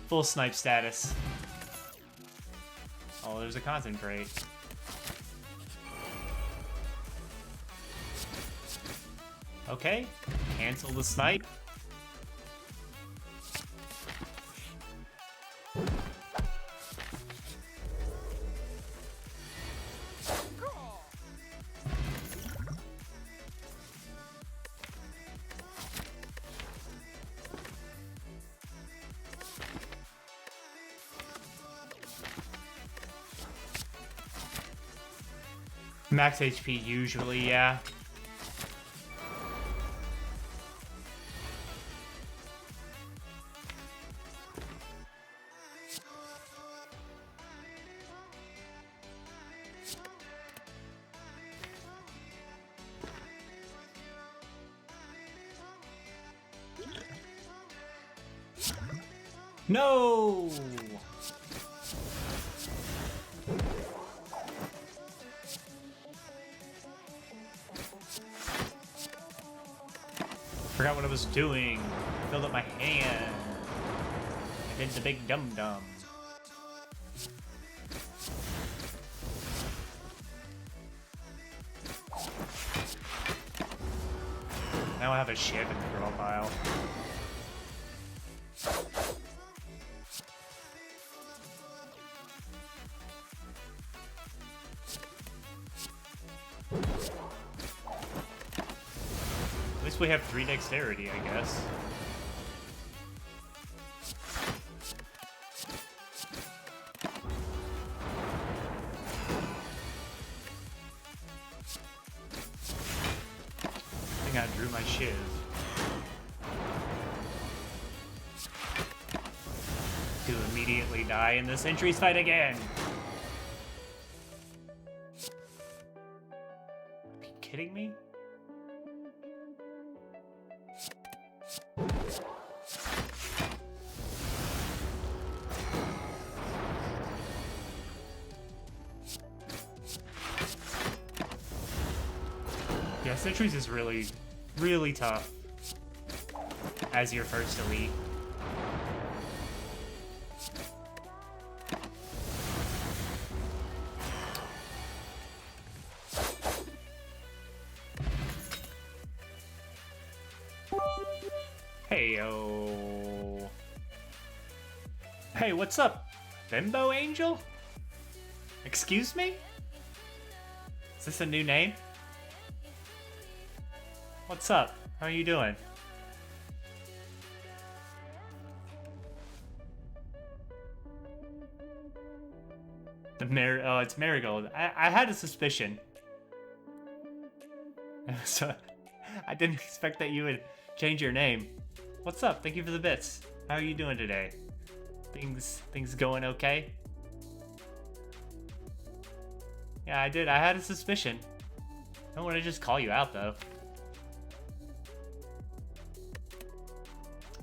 Full snipe status. Oh, there's a content crate. Okay, cancel the snipe. Max HP usually, yeah. No! Forgot what I was doing. Filled up my hand. I did the big dum-dum. Now I have a shiv in the girl pile. At least we have 3 dexterity, I guess. I think I drew my shiv. To immediately die in the sentries fight again. Are you kidding me? Yeah, sentries is really, really tough as your first elite. Heyo. Hey, what's up? Bimbo Angel? Excuse me? Is this a new name? What's up? How are you doing? Oh, it's Marigold. I had a suspicion. So, I didn't expect that you would change your name. What's up? Thank you for the bits. How are you doing today? Things going okay? Yeah, I did. I had a suspicion. I don't want to just call you out, though.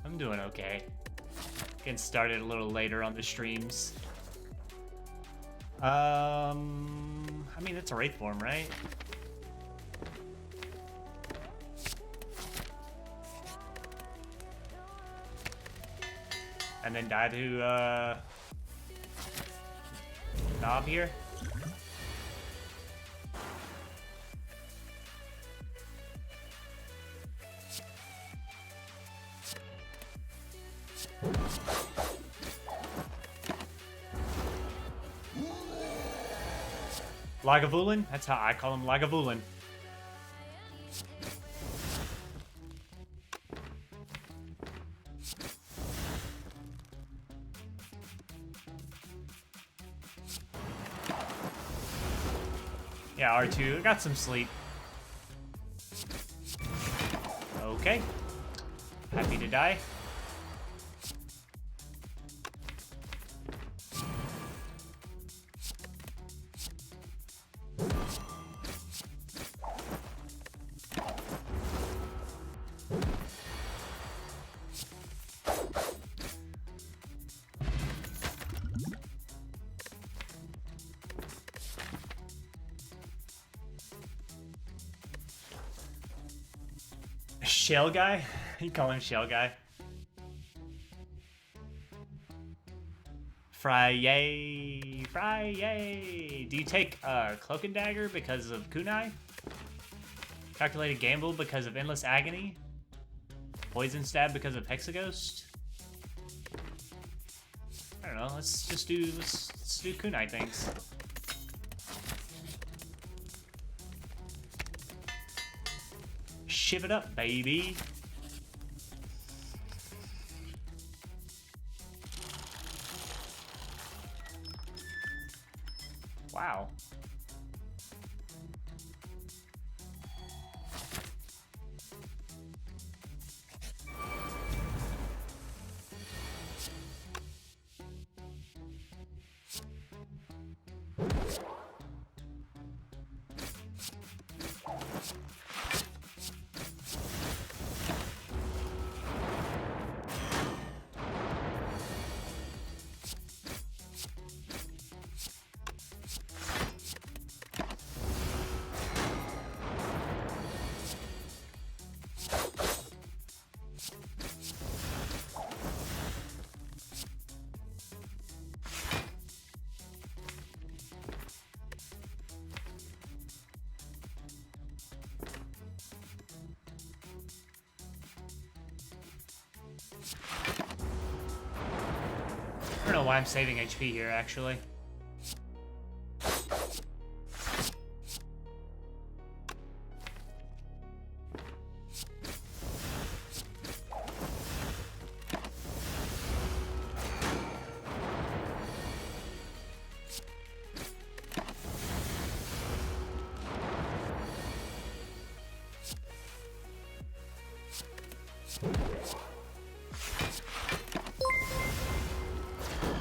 I'm doing okay. Getting started a little later on the streams. I mean, it's a Wraith form, right? And then die to, Knob here. Lagavulin? That's how I call him, Lagavulin. Yeah, R2, got some sleep. Okay. Happy to die. Shell guy? You call him Shell guy? Fry-yay! Fry-yay! Do you take Cloak and Dagger because of Kunai? Calculated Gamble because of Endless Agony? Poison Stab because of Hexaghost? I don't know, let's do Kunai things. Shiv it up, baby! Wow. I don't know why I'm saving HP here, actually.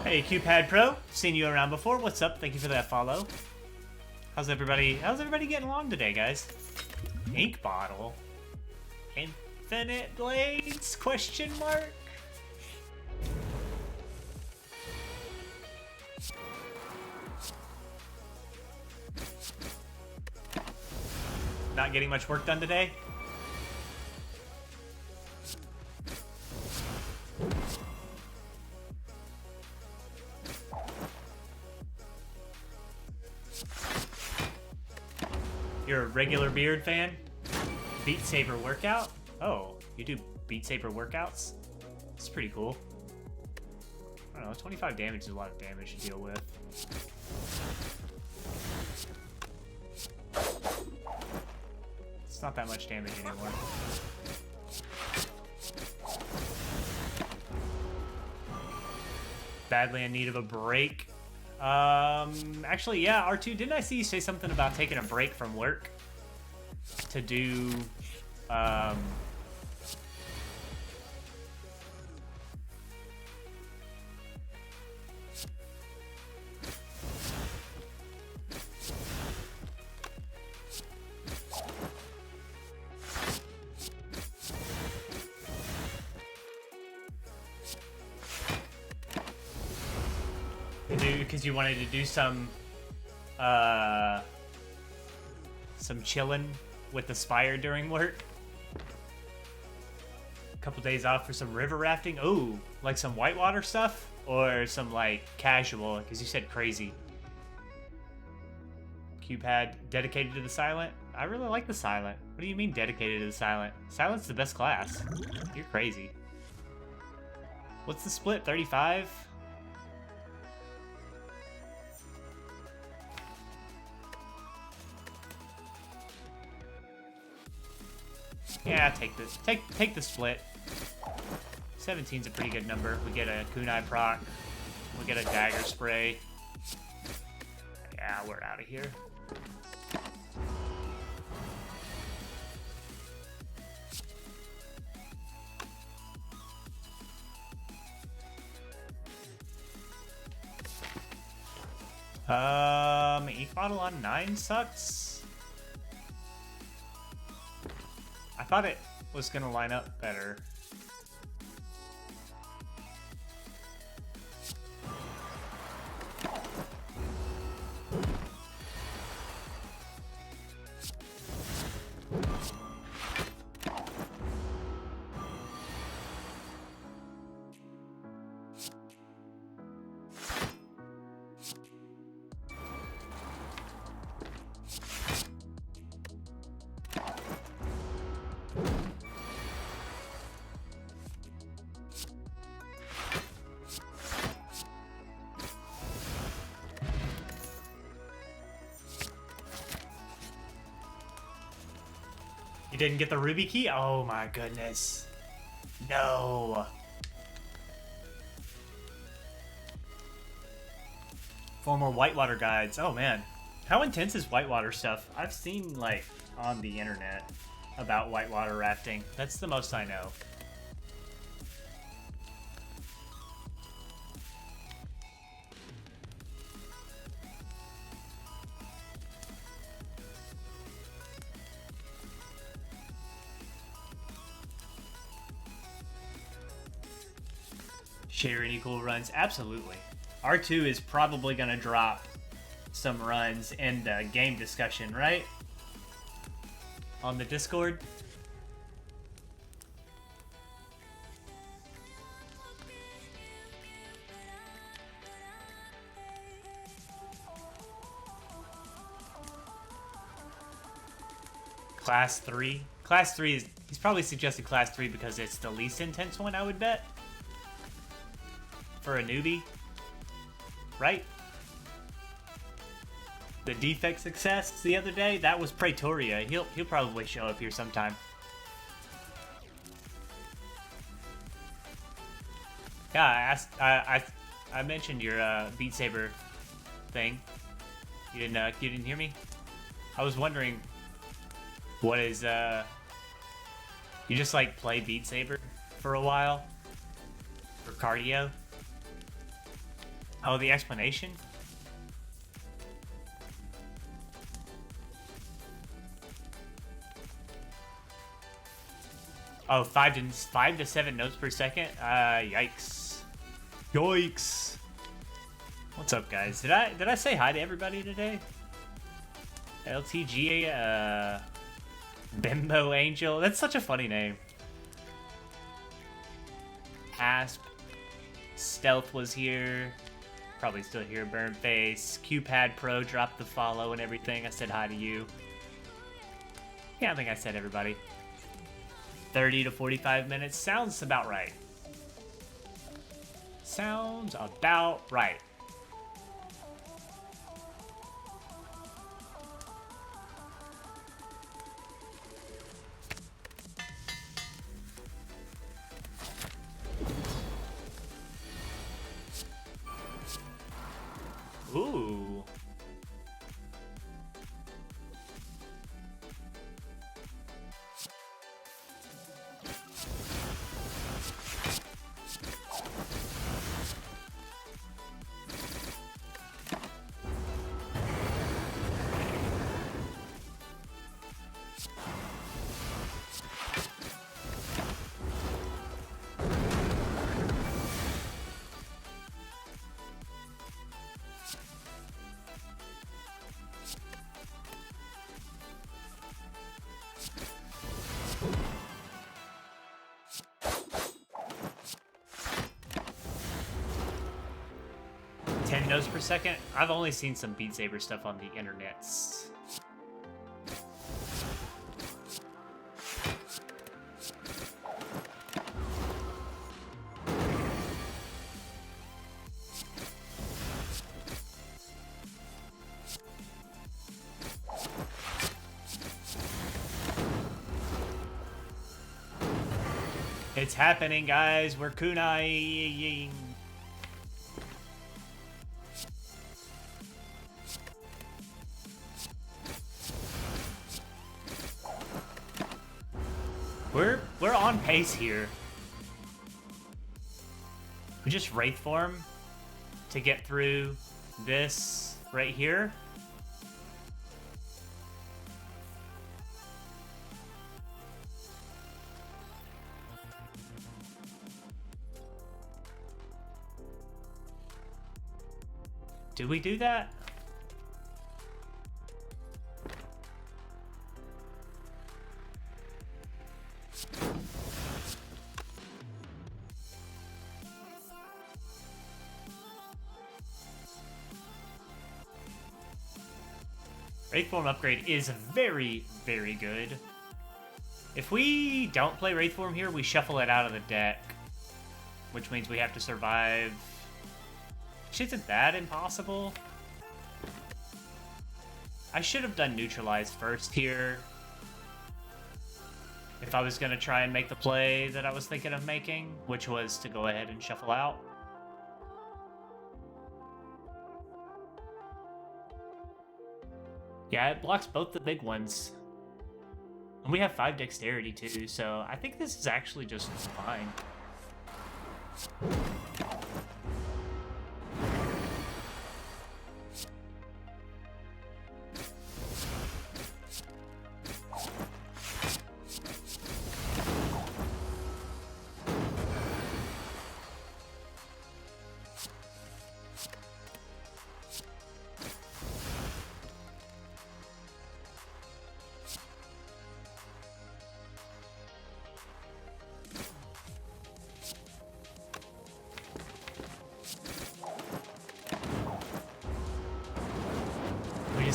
Hey, QPad Pro, seen you around before. What's up? Thank you for that follow. How's everybody getting along today, guys? Ink bottle. Infinite blades? Question mark. Not getting much work done today? You're a regular Beard fan? Beat Saber workout? Oh, you do Beat Saber workouts? That's pretty cool. I don't know, 25 damage is a lot of damage to deal with. It's not that much damage anymore. Badly in need of a break. Actually, yeah, R2, didn't I see you say something about taking a break from work to do, because you wanted to do some chilling with the Spire during work? A couple days off for some river rafting? Oh, like some whitewater stuff? Or some, like, casual? Because you said crazy. QPad dedicated to the Silent? I really like the Silent. What do you mean dedicated to the Silent? Silent's the best class. You're crazy. What's the split? 35? Yeah, take this. Take the split. 17's a pretty good number. We get a kunai proc. We get a dagger spray. Yeah, we're out of here. Ink bottle on 9 sucks. I thought it was gonna line up better. You didn't get the ruby key? Oh my goodness. No. Four more whitewater guides. Oh man. How intense is whitewater stuff? I've seen like on the internet about whitewater rafting. That's the most I know. Share any cool runs? Absolutely. R2 is probably going to drop some runs in the game discussion, right? On the Discord. Class 3. Class 3 is... He's probably suggested Class 3 because it's the least intense one, I would bet. For a newbie. Right? The defect success the other day, that was Praetoria. He'll probably show up here sometime. Yeah, I mentioned your Beat Saber thing. You didn't hear me? I was wondering what is you just like play Beat Saber for a while for cardio? Oh, the explanation? Oh, 5 to 7 notes per second? Yikes. Yoicks. What's up, guys? Did I say hi to everybody today? LTG, Bimbo Angel. That's such a funny name. Asp. Stealth was here. Probably still here. Burnface. QPad Pro dropped the follow and everything. I said hi to you. Yeah, I think I said everybody. 30 to 45 minutes. Sounds about right. Sounds about right. Ooh. Notes per second. I've only seen some Beat Saber stuff on the internets. It's happening, guys. We're kunai. We're on pace here. We just Wraith form to get through this right here. Do we do that? Wraith Form upgrade is very, very good. If we don't play Wraith Form here, we shuffle it out of the deck. Which means we have to survive. Which isn't that impossible. I should have done Neutralize first here. if I was going to try and make the play that I was thinking of making, which was to go ahead and shuffle out. Yeah, it blocks both the big ones. And we have 5 dexterity too, so I think this is actually just fine.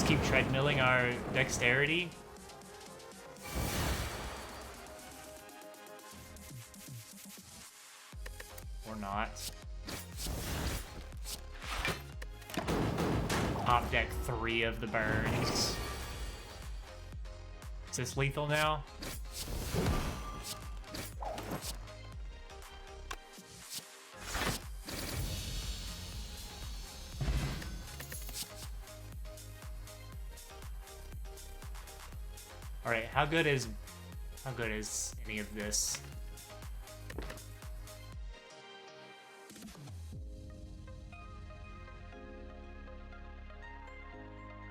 Keep treadmilling our dexterity. Or not. Top deck 3 of the burns. Is this lethal now? All right, how good is any of this?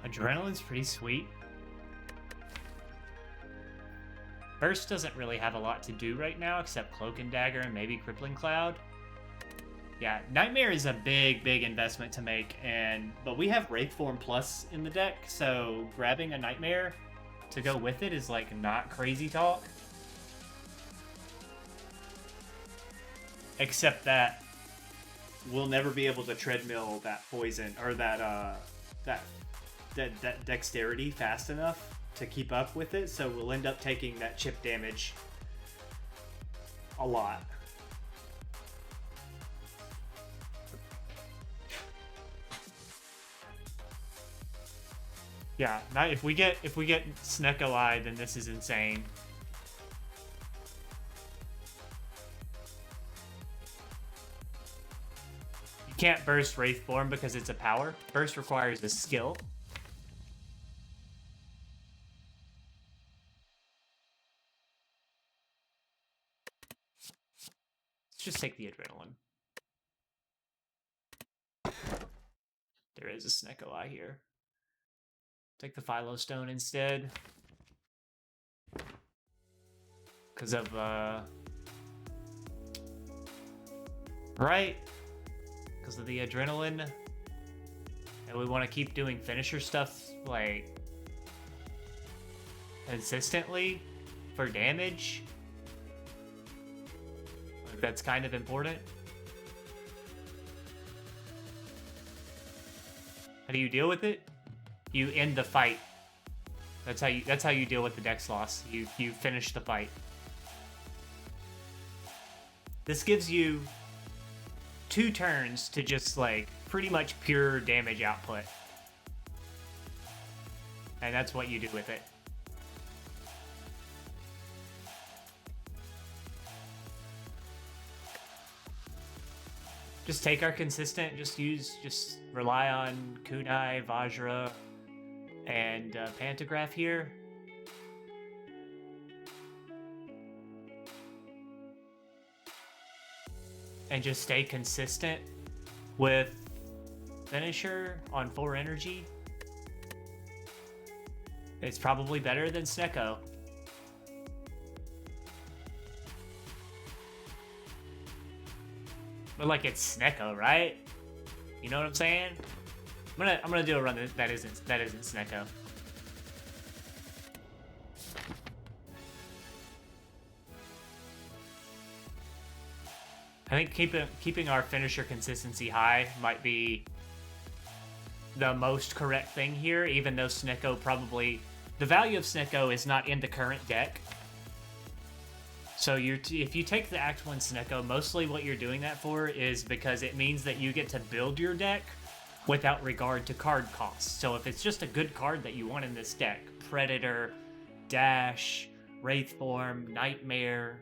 Adrenaline's pretty sweet. Burst doesn't really have a lot to do right now except Cloak and Dagger and maybe Crippling Cloud. Yeah, Nightmare is a big investment to make, but we have Wraithform Plus in the deck, so grabbing a Nightmare to go with it is like not crazy talk. Except that we'll never be able to treadmill that poison or that dexterity fast enough to keep up with it, so we'll end up taking that chip damage a lot. Yeah, if we get Snecko Eye, then this is insane. You can't burst Wraithborn because it's a power. Burst requires a skill. Let's just take the Adrenaline. There is a Snecko Eye here. Take the Philo Stone instead. Because of, right? Because of the Adrenaline. And we want to keep doing finisher stuff, like, consistently for damage. Like, that's kind of important. How do you deal with it? You end the fight. That's how you deal with the dex loss. You finish the fight. This gives you 2 turns to just like pretty much pure damage output. And that's what you do with it. Just take our consistent, just rely on Kunai, Vajra, and Pantograph here. And just stay consistent with Finisher on 4 energy. It's probably better than Snecko. But like it's Snecko, right? You know what I'm saying? I'm gonna do a run that isn't Snecko. I think keeping our finisher consistency high might be the most correct thing here, even though Snecko probably... The value of Snecko is not in the current deck. So if you take the Act 1 Snecko, mostly what you're doing that for is because it means that you get to build your deck without regard to card costs. So if it's just a good card that you want in this deck, Predator, Dash, Wraith Form, Nightmare,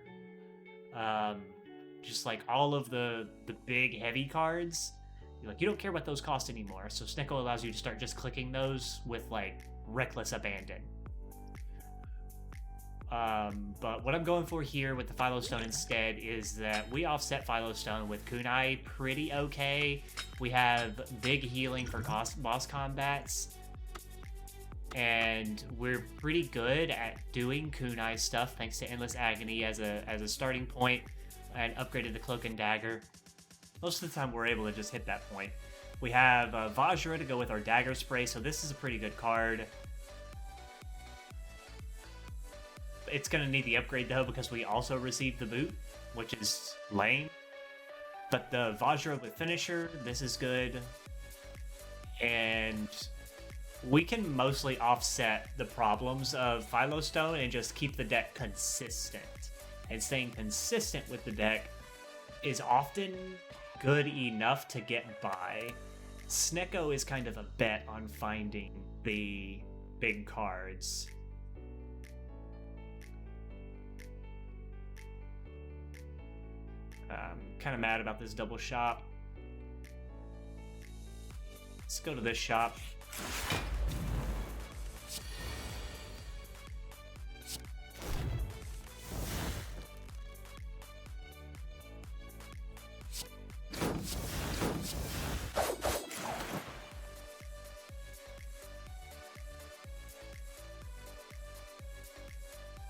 just like all of the big heavy cards. You don't care what those cost anymore. So Snecko allows you to start just clicking those with like reckless abandon. But what I'm going for here with the Philostone instead is that we offset Philostone with Kunai pretty okay. We have big healing for boss combats. And we're pretty good at doing Kunai stuff thanks to Endless Agony as a starting point, and upgraded the Cloak and Dagger. Most of the time we're able to just hit that point. We have Vajra to go with our Dagger Spray, so this is a pretty good card. It's going to need the upgrade though because we also received the boot, which is lame. But the Vajra with Finisher, this is good. And we can mostly offset the problems of Philostone and just keep the deck consistent. And staying consistent with the deck is often good enough to get by. Snecko is kind of a bet on finding the big cards. Kind of mad about this double shop. Let's go to this shop.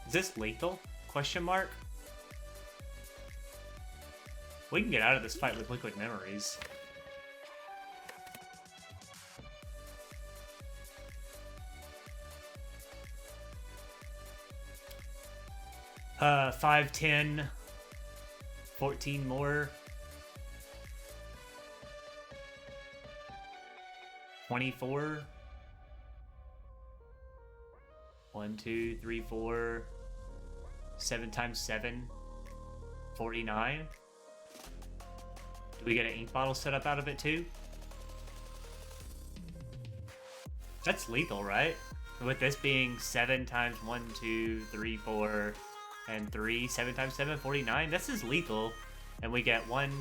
Is this lethal? Question mark? We can get out of this fight with Liquid Memories. Uh, 5, 10, 14 more. 24. 1, 2, 3, 4. 7 times 7. 49. Do we get an ink bottle set up out of it too? That's lethal, right? With this being 7 times 1, 2, 3, 4, and 3, 7 times 7, 49. This is lethal. And we get 1,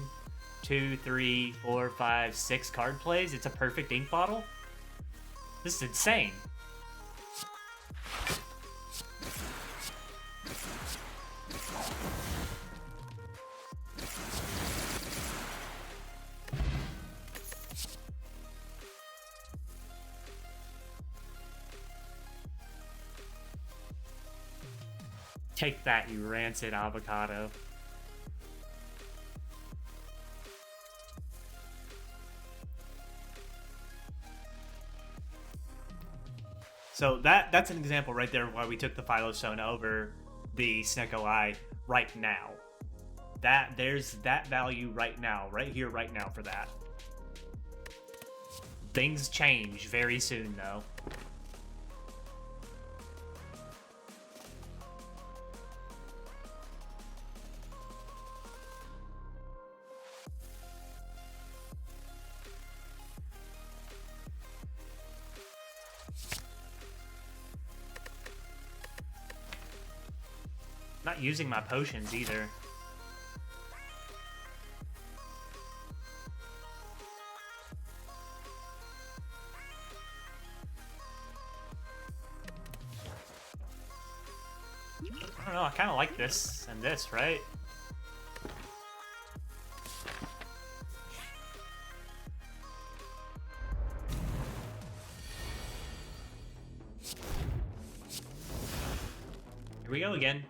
2, 3, 4, 5, 6 card plays. It's a perfect ink bottle. This is insane. Take that, you rancid avocado. So that's an example right there of why we took the Philostone over the Snecko Eye right now. There's that value right now, right here, right now for that. Things change very soon though. Not using my potions either. I don't know, I kind of like this and this, right? Here we go again.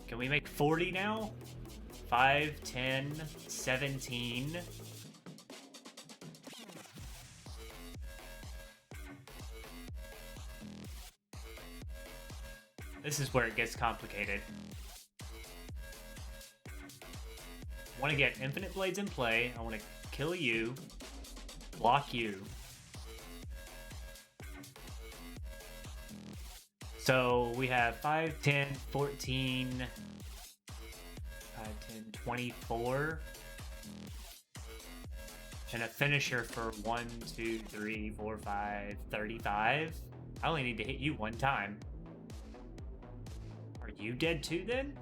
Can we make 40 now? 5, 10, 17. This is where it gets complicated. I want to get Infinite Blades in play. I want to kill you. Block you. So we have 5, 10, 14, 5, 10, 24. And a finisher for 1, 2, 3, 4, 5, 35. I only need to hit you one time. you dead too then?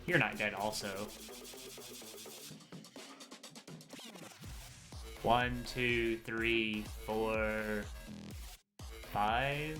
You're not dead also. 1, 2, 3, 4, 5.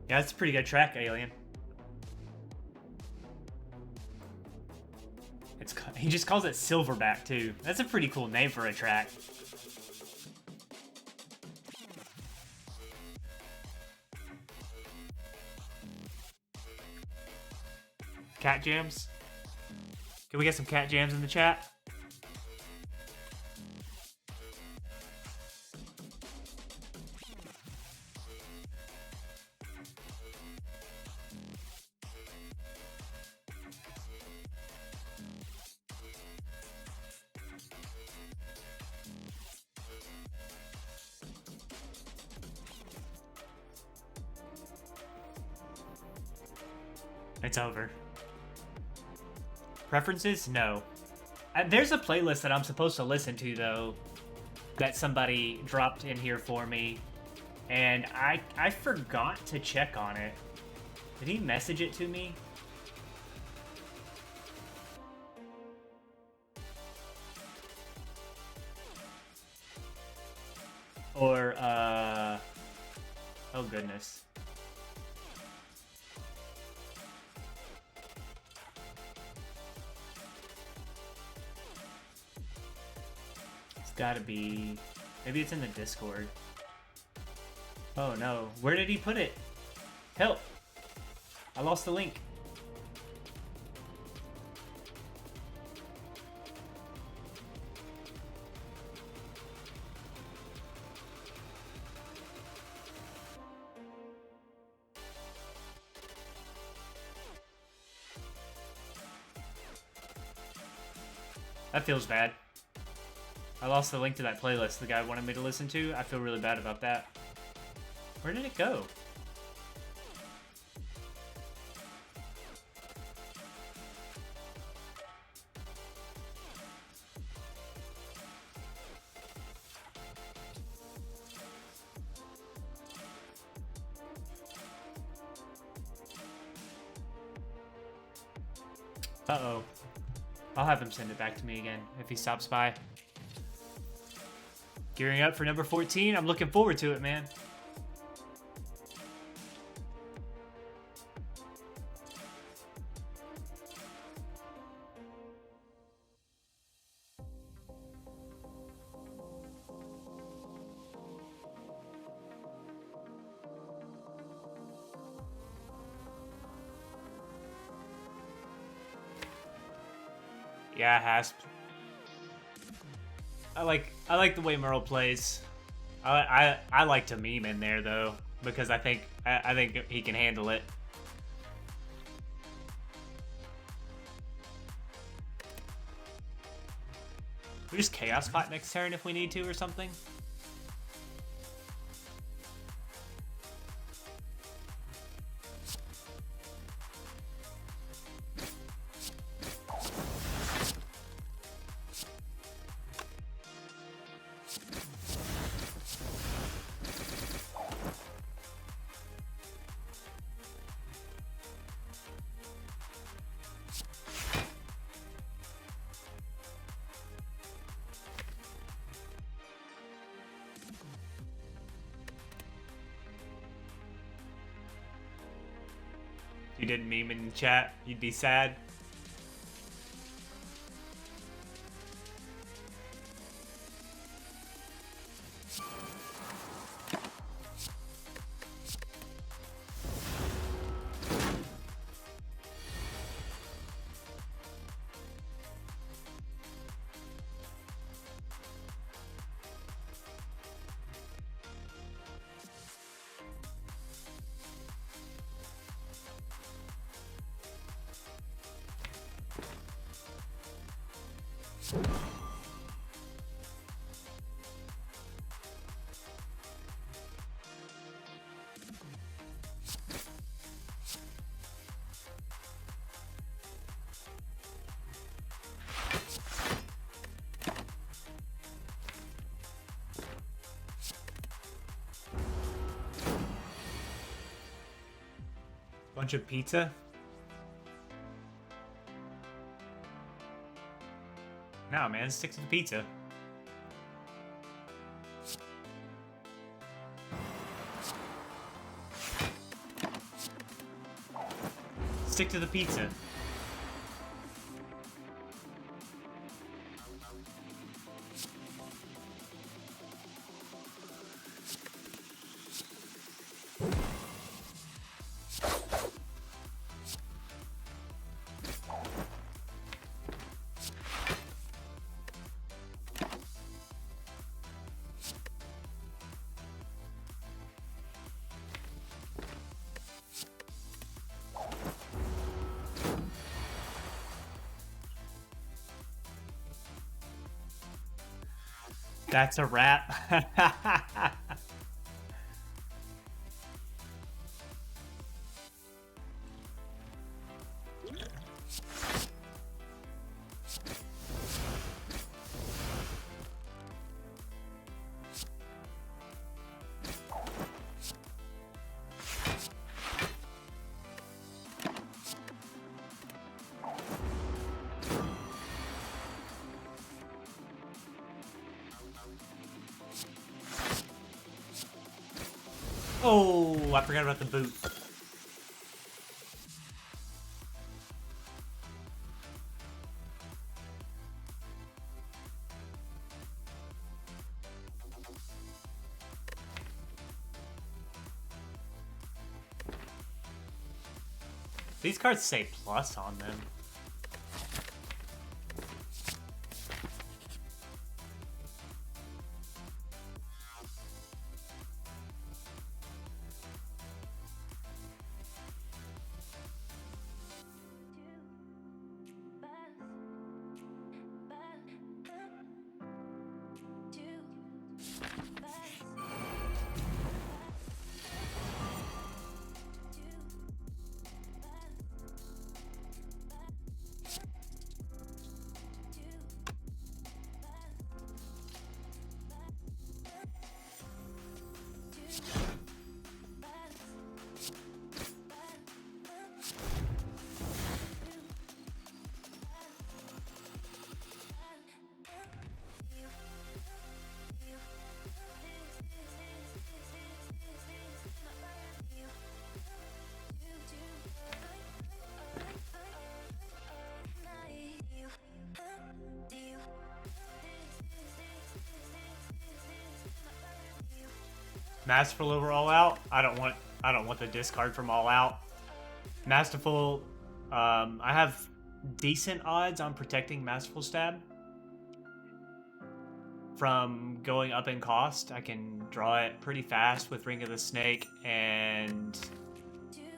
Yeah, that's a pretty good track, Alien. He just calls it Silverback, too. That's a pretty cool name for a track. Cat jams? Can we get some cat jams in the chat? It's over. Preferences? No. There's a playlist that I'm supposed to listen to, though, that somebody dropped in here for me, and I forgot to check on it. Did he message it to me? Or, oh goodness. Gotta be... Maybe it's in the Discord. Oh no. Where did he put it? Help! I lost the link. That feels bad. I lost the link to that playlist the guy wanted me to listen to. I feel really bad about that. Where did it go? Uh-oh. I'll have him send it back to me again if he stops by. Gearing up for number 14. I'm looking forward to it, man. Yeah, Hasp. I like the way Merle plays. I like to meme in there though, because I think he can handle it. We just chaos fight next turn if we need to or something. If you didn't meme in chat, you'd be sad. Bunch of pizza? No, man, stick to the pizza. Stick to the pizza. That's a wrap. Oh, I forgot about the boot. These cards say plus on them. Masterful over All Out. I don't want the discard from All Out. Masterful. I have decent odds on protecting Masterful Stab from going up in cost. I can draw it pretty fast with Ring of the Snake and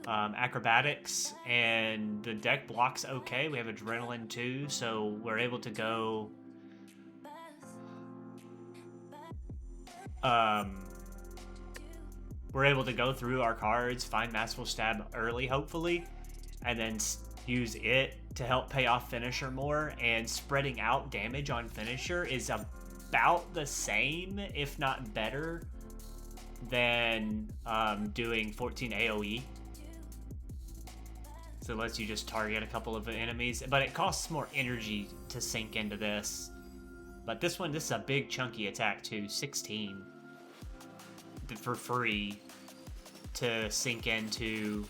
Acrobatics, and the deck blocks okay. We have Adrenaline too, so we're able to go through our cards, find Masterful Stab early, hopefully, and then use it to help pay off Finisher more. And spreading out damage on Finisher is about the same, if not better, than doing 14 AoE. So it lets you just target a couple of enemies, but it costs more energy to sink into this. But this is a big chunky attack too, 16 for free to sink into,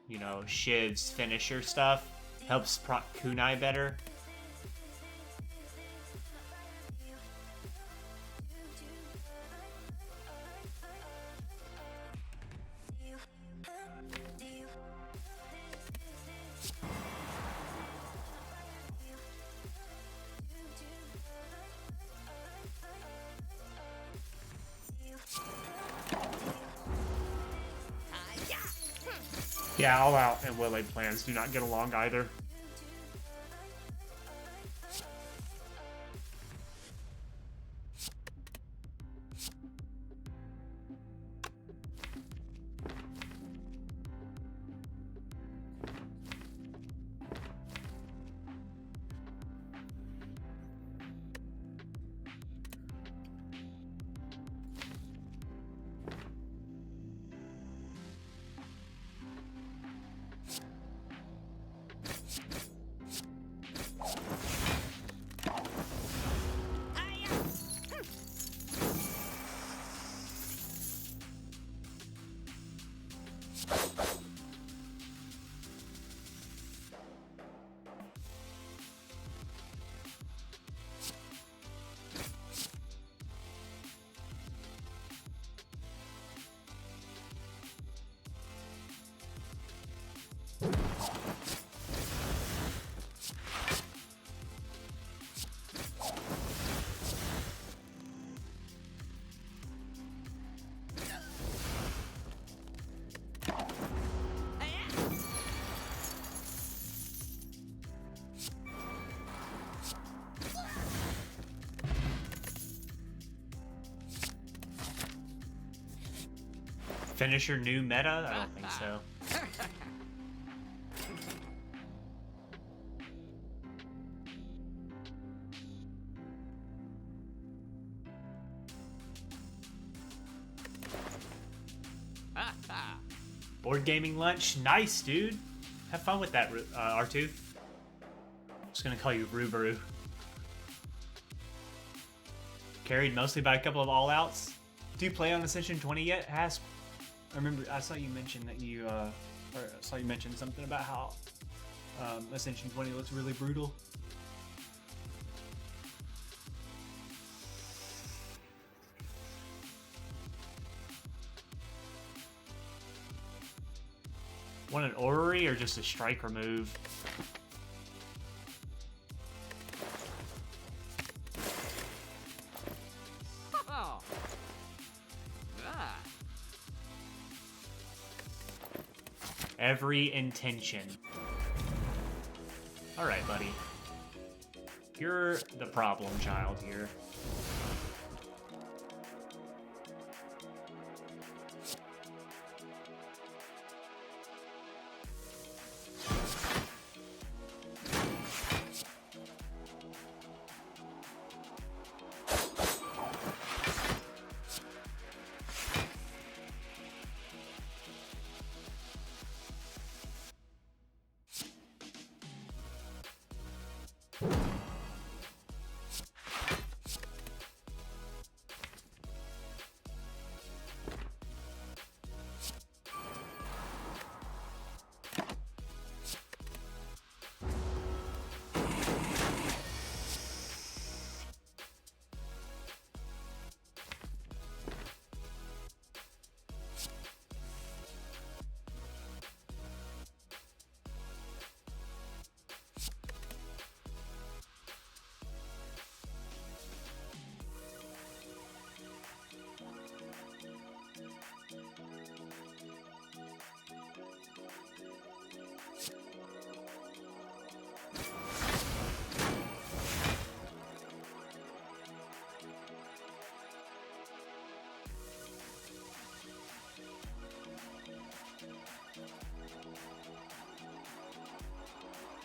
you know, Shiv's Finisher stuff. Helps proc Kunai better. Yeah, All Out and Well Laid Plans do not get along either. finisher new meta? I don't think so. Board gaming lunch? Nice, dude. Have fun with that, R2. I'm just gonna call you Rubaru. Carried mostly by a couple of all-outs. Do you play on Ascension 20 yet? Hasp? I remember I saw you mention that you, or I saw you mention something about how Ascension 20 looks really brutal. Want an orrery or just a strike remove? Oh. Ah. Every intention. Alright, buddy. You're the problem child here.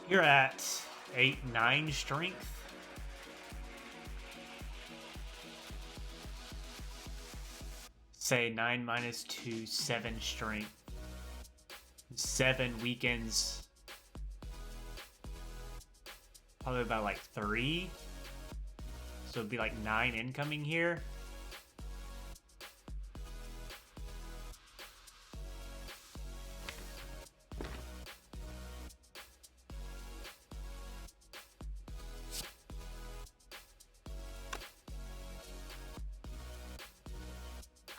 You're at 8-9 strength. Say 9 minus 2, 7 strength. 7 weakens. Probably about like 3. So it'd be like 9 incoming here.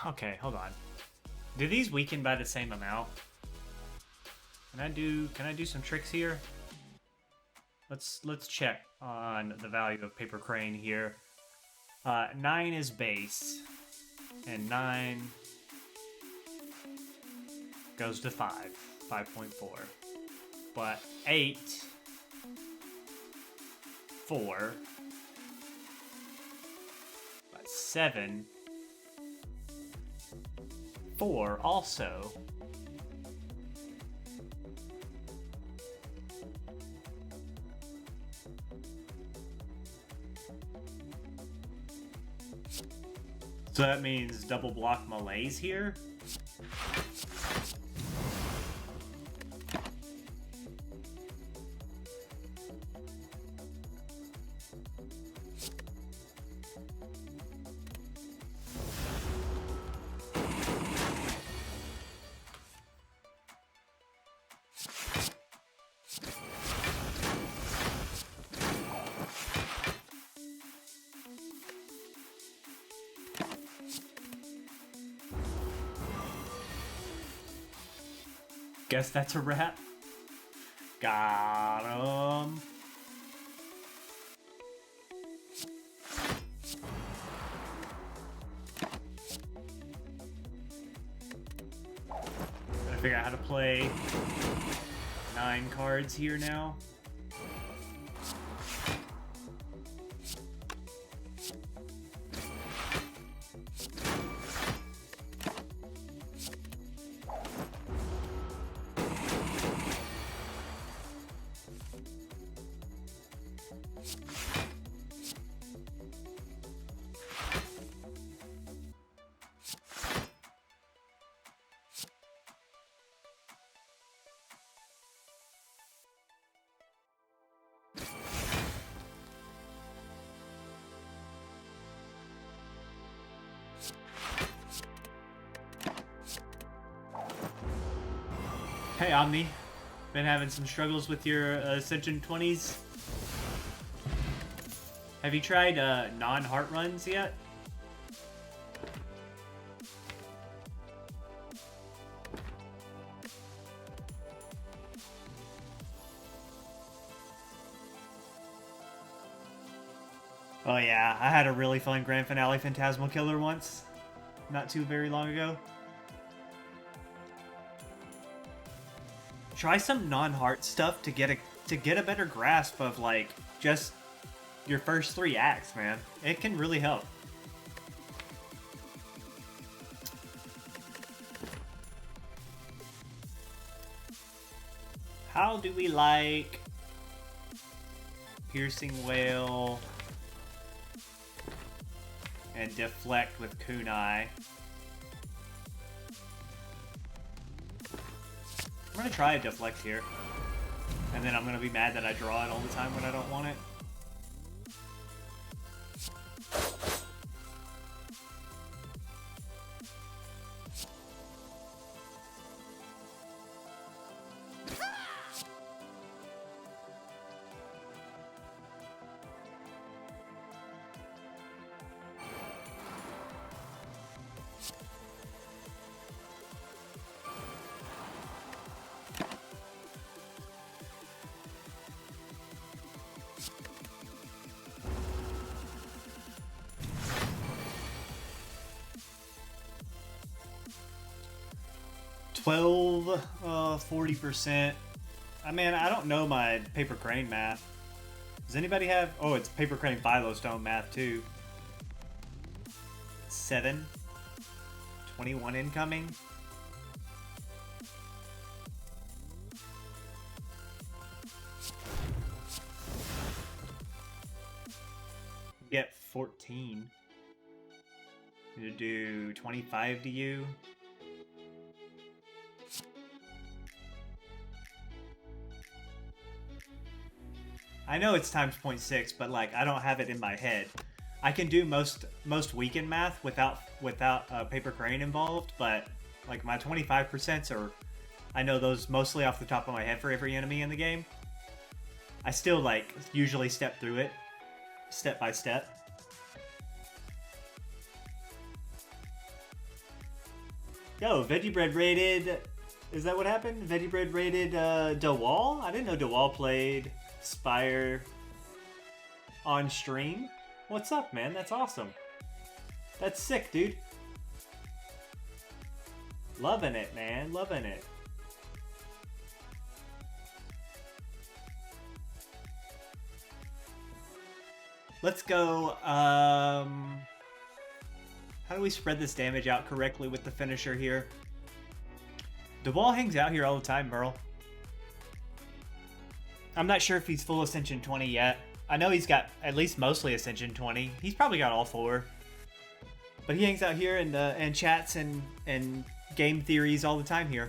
Okay, hold on. Do these weaken by the same amount? Can I do some tricks here? Let's check on the value of Paper Crane here. 9 is base, and 9 goes to 5, 5.4. But 8, 4, but 7, 4 also. So that means double block malaise here. Guess that's a wrap. Got him. Gotta figure out how to play 9 cards here now. Hey, Omni. Been having some struggles with your Ascension 20s? Have you tried non-heart runs yet? Oh yeah, I had a really fun Grand Finale Phantasmal Killer once. Not too very long ago. Try some non-heart stuff to get a better grasp of like just your first 3 acts, man. It can really help. How do we like Piercing Wail and Deflect with Kunai? I'm gonna try a Deflect here. And then I'm gonna be mad that I draw it all the time when I don't want it. $12, 40%. I mean, I don't know my Paper Crane math. Does anybody have... Oh, it's Paper Crane Philostone math, too. 7. 21 incoming. Get 14. Need to do 25 to you. I know it's times 0.6, but like I don't have it in my head. I can do most weekend math without Paper Crane involved, but like my 25% are, I know those mostly off the top of my head for every enemy in the game. I still like usually step through it, step by step. Yo, Veggie Bread rated. Is that what happened? Veggie Bread rated DeWall? I didn't know DeWall played Spire on stream. What's up, man? That's awesome. That's sick, dude. Loving it, man. Loving it. Let's go. How do we spread this damage out correctly with the finisher here? DeWall hangs out here all the time, Merle. I'm not sure if he's full Ascension 20 yet. I know he's got at least mostly Ascension 20. He's probably got all 4. But he hangs out here and chats and game theories all the time here.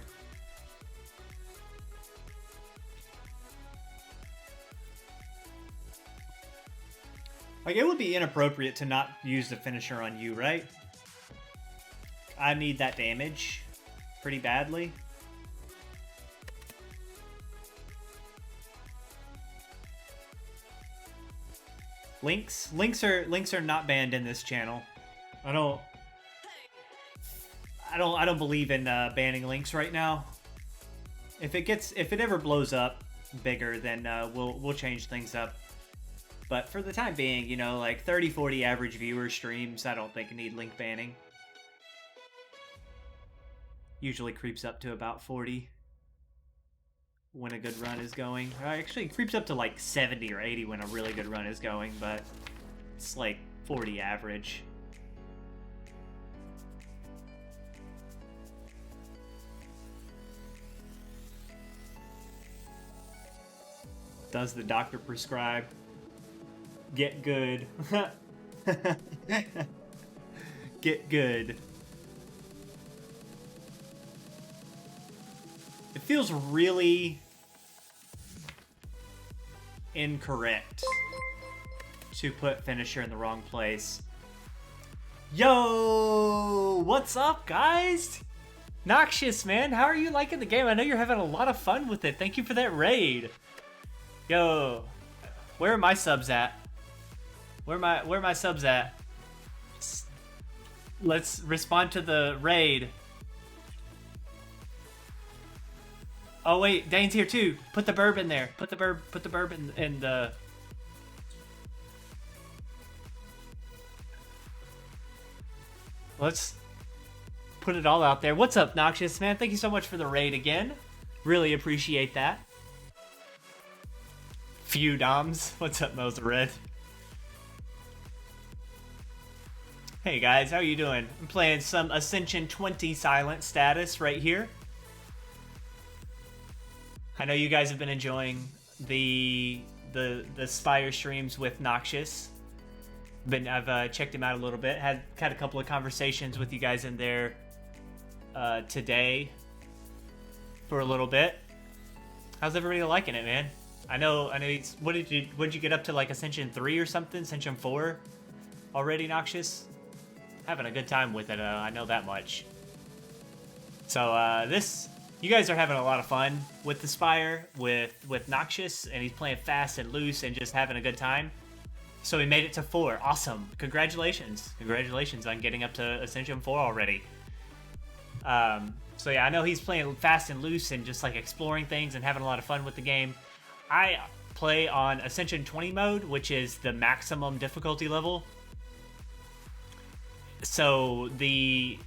Like, it would be inappropriate to not use the finisher on you, right? I need that damage pretty badly. Links are not banned in this channel. I don't believe in banning links right now. If it ever blows up bigger, then we'll change things up. But for the time being, you know, like 30-40 average viewer streams, I don't think need link banning. Usually creeps up to about 40 when a good run is going. Actually, it creeps up to like 70 or 80 when a really good run is going, but it's like 40 average. Does the doctor prescribe? Get good. Get good. It feels really incorrect to put finisher in the wrong place. Yo, what's up, guys? Noxious, man, how are you liking the game? I know you're having a lot of fun with it. Thank you for that raid. Yo, where are my subs at? Where are my subs at? Let's respond to the raid. Oh wait, Dane's here too. Put the burb in there. Put the burb in the. Let's put it all out there. What's up, Noxious, man? Thank you so much for the raid again. Really appreciate that. Few Doms. What's up, Mo's Red? Hey guys, how you doing? I'm playing some Ascension 20 silent status right here. I know you guys have been enjoying the Spire streams with Noxious. I've checked him out a little bit. Had a couple of conversations with you guys in there today for a little bit. How's everybody liking it, man? I know he's what did you get up to, like Ascension 3 or something? Ascension 4 already, Noxious? Having a good time with it, I know that much. So you guys are having a lot of fun with the Spire, with Noxious, and he's playing fast and loose and just having a good time. So we made it to 4. Awesome. Congratulations. Congratulations on getting up to Ascension 4 already. So yeah, I know he's playing fast and loose and just like exploring things and having a lot of fun with the game. I play on Ascension 20 mode, which is the maximum difficulty level. So the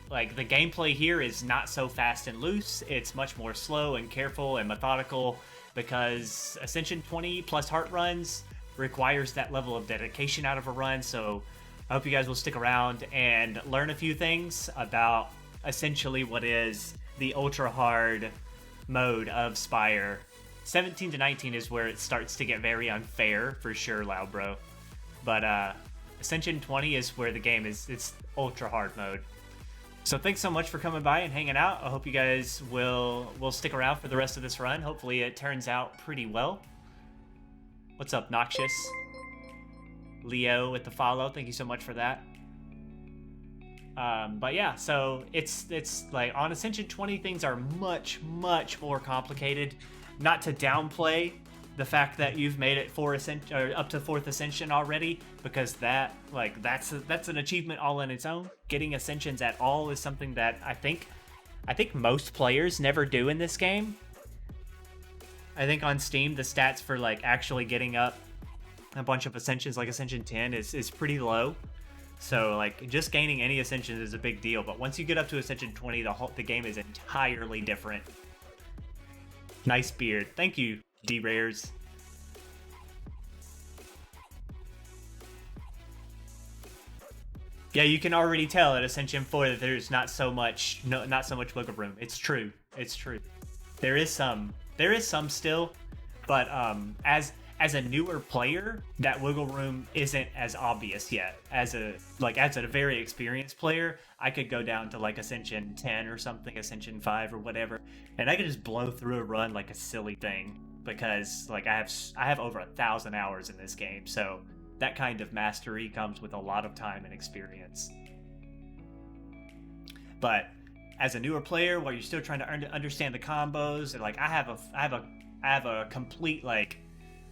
gameplay here is not so fast and loose. It's much more slow and careful and methodical because Ascension 20 plus heart runs requires that level of dedication out of a run. So I hope you guys will stick around and learn a few things about essentially what is the ultra hard mode of Spire. 17 to 19 is where it starts to get very unfair for sure, Loud Bro. But Ascension 20 is where the game it's ultra hard mode. So thanks so much for coming by and hanging out. I hope you guys will stick around for the rest of this run. Hopefully it turns out pretty well. What's up, Noxious? Leo with the follow. Thank you so much for that. But yeah, so it's like on Ascension 20 things are much more complicated. Not to downplay the fact that you've made it up to 4th Ascension already, because that's an achievement all in its own. Getting Ascensions at all is something that I think most players never do in this game. I think on Steam the stats for like actually getting up a bunch of Ascensions, like Ascension 10, is pretty low. So like just gaining any Ascensions is a big deal, but once you get up to Ascension 20, the game is entirely different. Nice beard. Thank you, D-Rares. Yeah, you can already tell at Ascension 4 that there's not so much wiggle room. It's true. It's true. There is some still, but as a newer player, that wiggle room isn't as obvious yet. As a very experienced player, I could go down to like Ascension 10 or something, Ascension 5 or whatever, and I could just blow through a run like a silly thing, because like I have over 1,000 hours in this game. So that kind of mastery comes with a lot of time and experience. But as a newer player, while you're still trying to understand the combos, and like I have a complete like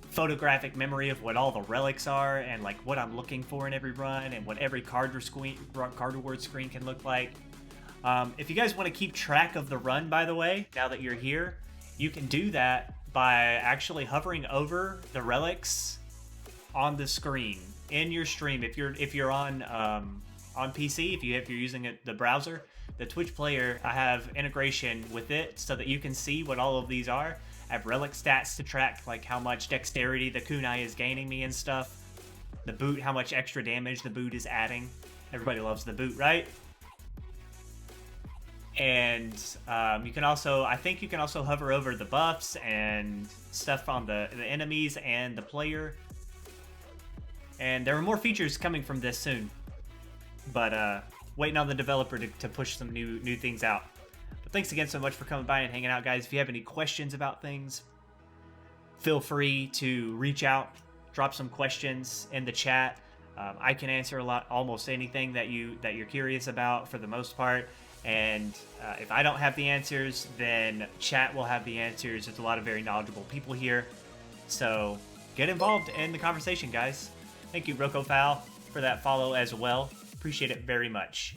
photographic memory of what all the relics are and like what I'm looking for in every run and what every card reward screen can look like. If you guys want to keep track of the run, by the way, now that you're here, you can do that by actually hovering over the relics on the screen in your stream. If you're on PC, if you're using the browser, the Twitch player, I have integration with it so that you can see what all of these are. I have relic stats to track, like how much dexterity the kunai is gaining me and stuff. The boot, how much extra damage the boot is adding. Everybody loves the boot, right? And you can also, I think you can also hover over the buffs and stuff on the enemies and the player. And there are more features coming from this soon. But waiting on the developer to push some new things out. But thanks again so much for coming by and hanging out, guys. If you have any questions about things, feel free to reach out, drop some questions in the chat. I can answer almost anything that you're curious about for the most part. And if I don't have the answers, then chat will have the answers. There's a lot of very knowledgeable people here. So get involved in the conversation, guys. Thank you, RocoFowl, for that follow as well. Appreciate it very much.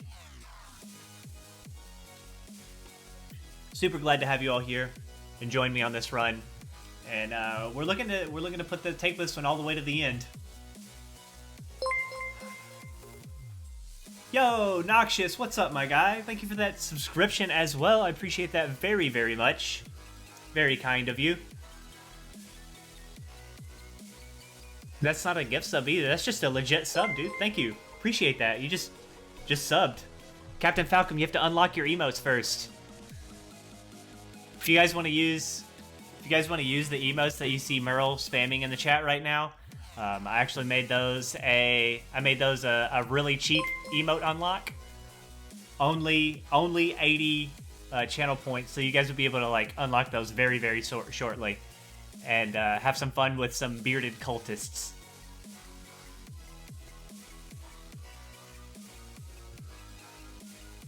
Super glad to have you all here and join me on this run. And we're looking to take this one all the way to the end. Yo, Noxious, what's up, my guy? Thank you for that subscription as well. I appreciate that very, very much. Very kind of you. That's not a gift sub either. That's just a legit sub, dude. Thank you. Appreciate that. You just subbed. Captain Falcon, you have to unlock your emotes first. If you guys want to use the emotes that you see Merle spamming in the chat right now, I actually made those a really cheap emote unlock. Only 80 channel points, so you guys will be able to like unlock those very, very shortly, and have some fun with some bearded cultists.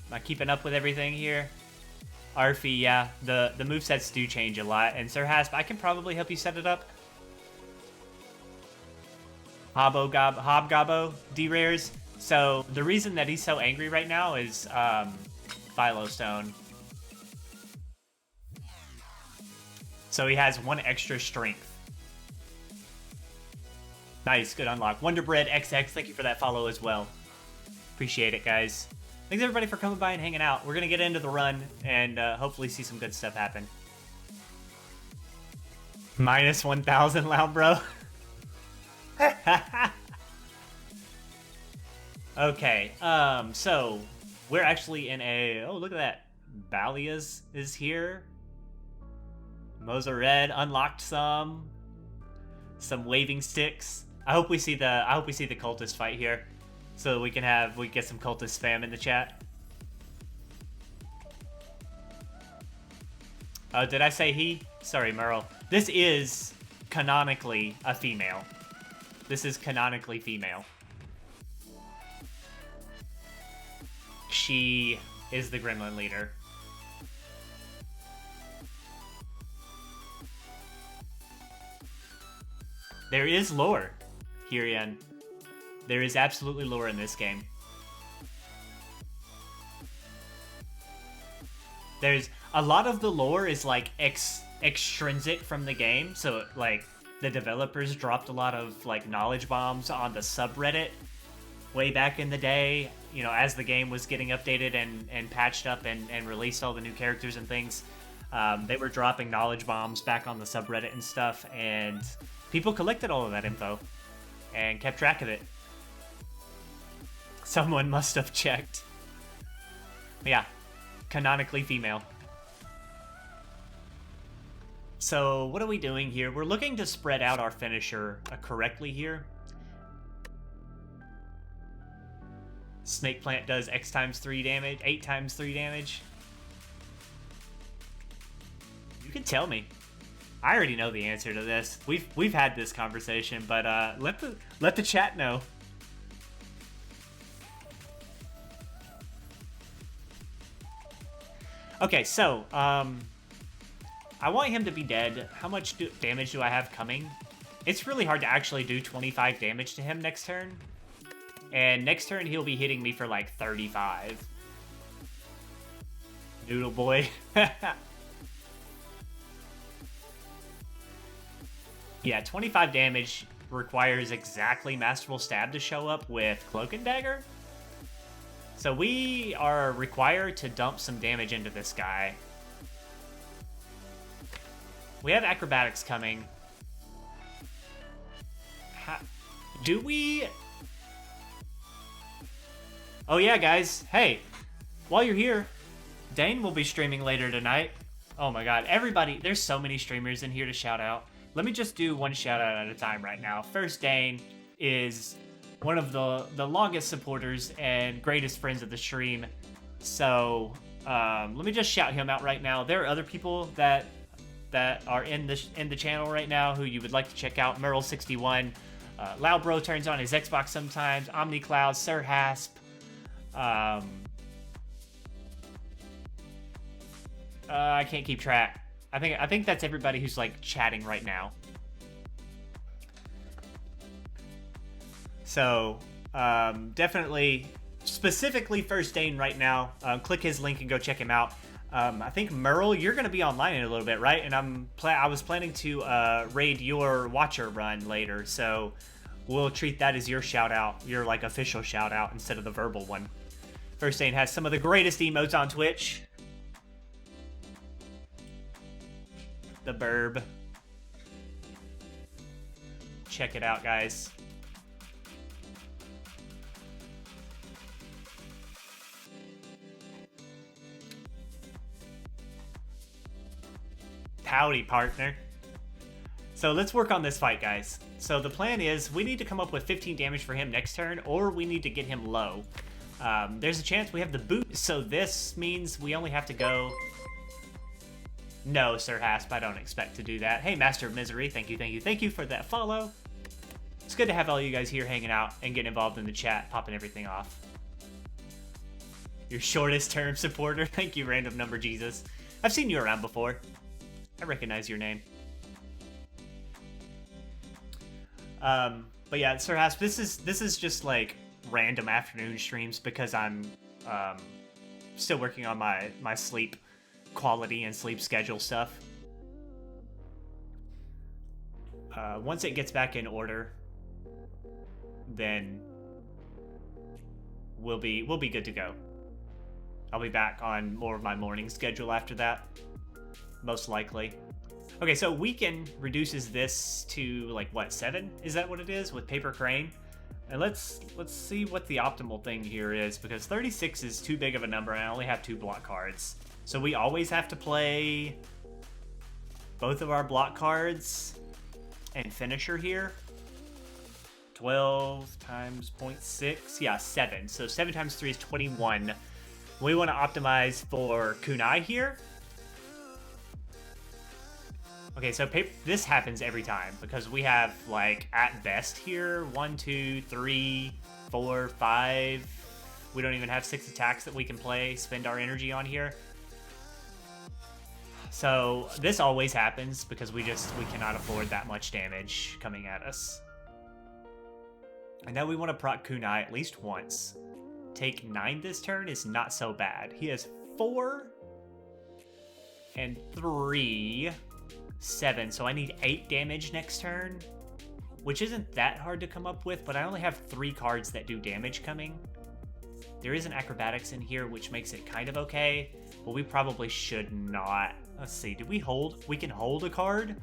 Am I keeping up with everything here? Arfie, yeah, the movesets do change a lot, and Sir Hasp, I can probably help you set it up. Hobgobbo, D-Rares. So the reason that he's so angry right now is Philostone. So he has 1 extra strength. Nice, good unlock. Wonderbread XX, thank you for that follow as well. Appreciate it, guys. Thanks everybody for coming by and hanging out. We're gonna get into the run and hopefully see some good stuff happen. Minus 1,000, loud bro. Okay, so we're actually in a, oh, look at that. Balia's is here. Moza Red unlocked some waving sticks. I hope we see the cultist fight here, so we can get some cultist spam in the chat. Oh, did I say he? Sorry, Merle. This is canonically a female. This is canonically female. She is the gremlin leader. There is lore, Hirian. There is absolutely lore in this game. There's a lot of the lore is like extrinsic from the game, so like the developers dropped a lot of like knowledge bombs on the subreddit way back in the day, you know, as the game was getting updated and patched up and released all the new characters and things. They were dropping knowledge bombs back on the subreddit and stuff, and people collected all of that info and kept track of it. Someone must have checked. Yeah, canonically female. So what are we doing here? We're looking to spread out our finisher correctly here. Snake Plant does X times 3 damage, 8 times 3 damage. You can tell me. I already know the answer to this. We've had this conversation, but let the chat know. Okay, so I want him to be dead. How much damage do I have coming? It's really hard to actually do 25 damage to him next turn. And next turn, he'll be hitting me for like 35. Noodle boy. Yeah, 25 damage requires exactly Masterful Stab to show up with Cloak and Dagger. So we are required to dump some damage into this guy. We have Acrobatics coming. Do we... Oh yeah, guys. Hey, while you're here, Dane will be streaming later tonight. Oh my god, everybody, there's so many streamers in here to shout out. Let me just do one shout out at a time right now. First, Dane is one of the longest supporters and greatest friends of the stream. So let me just shout him out right now. There are other people that are in the channel right now who you would like to check out. Merle61, Loudbro turns on his Xbox sometimes. OmniCloud, Sir Hasp. I can't keep track. I think that's everybody who's like chatting right now. So definitely, specifically First Dane right now. Click his link and go check him out. I think Merle, you're gonna be online in a little bit, right? And I was planning to raid your Watcher run later, so we'll treat that as your shout out, your like official shout out instead of the verbal one. First Dane has some of the greatest emotes on Twitch. The burb. Check it out, guys. Howdy, partner. So let's work on this fight, guys. So the plan is we need to come up with 15 damage for him next turn, or we need to get him low. There's a chance we have the boot, so this means we only have to go... No, Sir Hasp, I don't expect to do that. Hey, Master of Misery, thank you for that follow. It's good to have all you guys here hanging out and getting involved in the chat, popping everything off. Your shortest term supporter, thank you, Random Number Jesus. I've seen you around before. I recognize your name. But yeah, Sir Hasp, this is just like random afternoon streams because I'm still working on my sleep quality and sleep schedule stuff. Once it gets back in order, then we'll be good to go. I'll be back on more of my morning schedule after that. Most likely. Okay, so Weaken reduces this to like what, 7? Is that what it is with Paper Crane? And let's see what the optimal thing here is, because 36 is too big of a number and I only have 2 block cards. So we always have to play both of our block cards and finisher here. 12 times 0.6, yeah, 7. So 7 times 3 is 21. We want to optimize for Kunai here. Okay, so this happens every time because we have, like, at best here, 1, 2, 3, 4, 5. We don't even have 6 attacks that we can spend our energy on here. So this always happens because we cannot afford that much damage coming at us. And now we want to proc Kunai at least once. Take 9 this turn is not so bad. He has 4 and 3... 7, so I need 8 damage next turn, which isn't that hard to come up with, but I only have 3 cards that do damage coming. There is an acrobatics in here, which makes it kind of okay, but we probably should not. Let's see, did we hold? We can hold a card?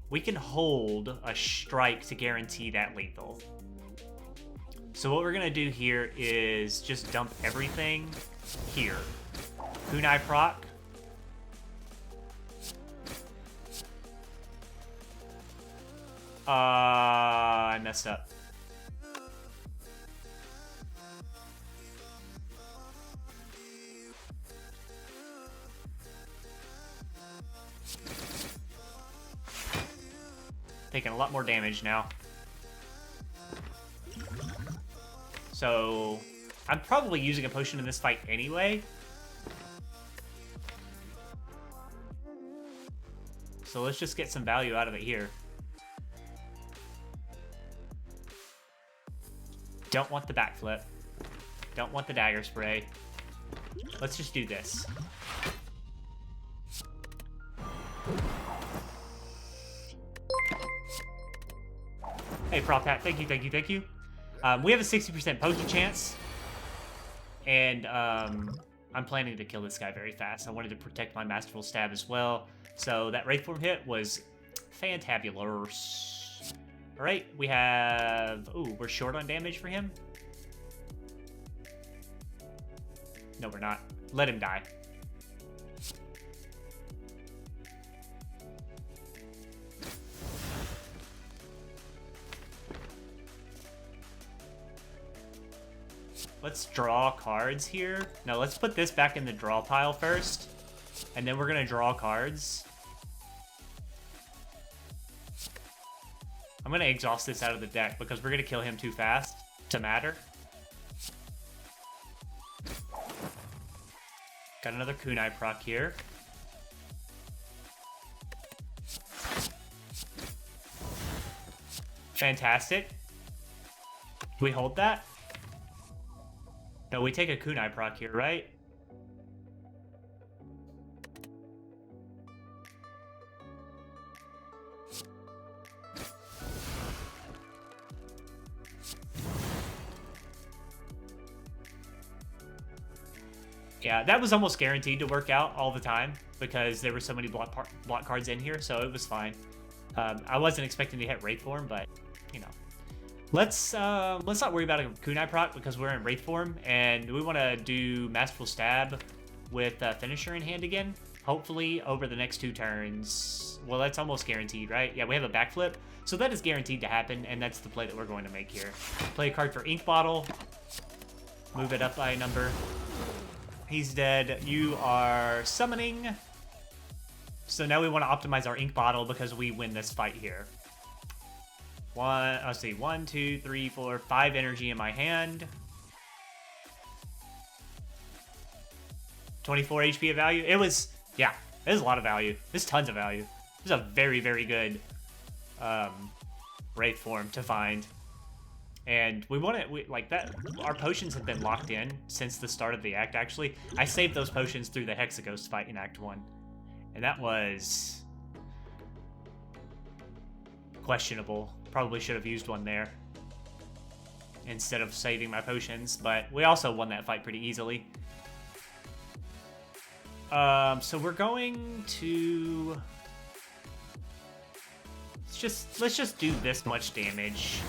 We can hold a strike to guarantee that lethal. So what we're gonna do here is just dump everything here. Kunai proc. I messed up. Taking a lot more damage now. So, I'm probably using a potion in this fight anyway. So let's just get some value out of it here. Don't want the backflip. Don't want the dagger spray. Let's just do this. Hey, Prop Hat, thank you. We have a 60% potion chance. And I'm planning to kill this guy very fast. I wanted to protect my Masterful Stab as well. So that Wraith Form hit was fantabulous. Alright, we have... Ooh, we're short on damage for him? No, we're not. Let him die. Let's draw cards here. No, let's put this back in the draw pile first. And then we're going to draw cards. I'm going to exhaust this out of the deck because we're going to kill him too fast to matter. Got another kunai proc here. Fantastic. Do we hold that? No, we take a kunai proc here, right? Yeah, that was almost guaranteed to work out all the time because there were so many block cards in here, so it was fine. I wasn't expecting to hit Wraith form, but you know, let's not worry about a kunai proc because we're in Wraith form, and we want to do Masterful Stab with Finisher in hand again. Hopefully over the next 2 turns. Well, that's almost guaranteed, right? Yeah, we have a backflip, so that is guaranteed to happen, and that's the play that we're going to make here. Play a card for Ink Bottle. Move it up by a number. He's dead. You are summoning. So now we want to optimize our Ink Bottle because we win this fight here. Let's see. 1, 2, 3, 4, 5 energy in my hand. 24 HP of value. It was, yeah, there's a lot of value. There's tons of value. This is a very, very good Wraith form to find. And we want it, like that, our potions have been locked in since the start of the act, actually. I saved those potions through the Hexaghost fight in Act 1. And that was questionable. Probably should have used one there instead of saving my potions, but we also won that fight pretty easily. So we're going to... Let's just do this much damage.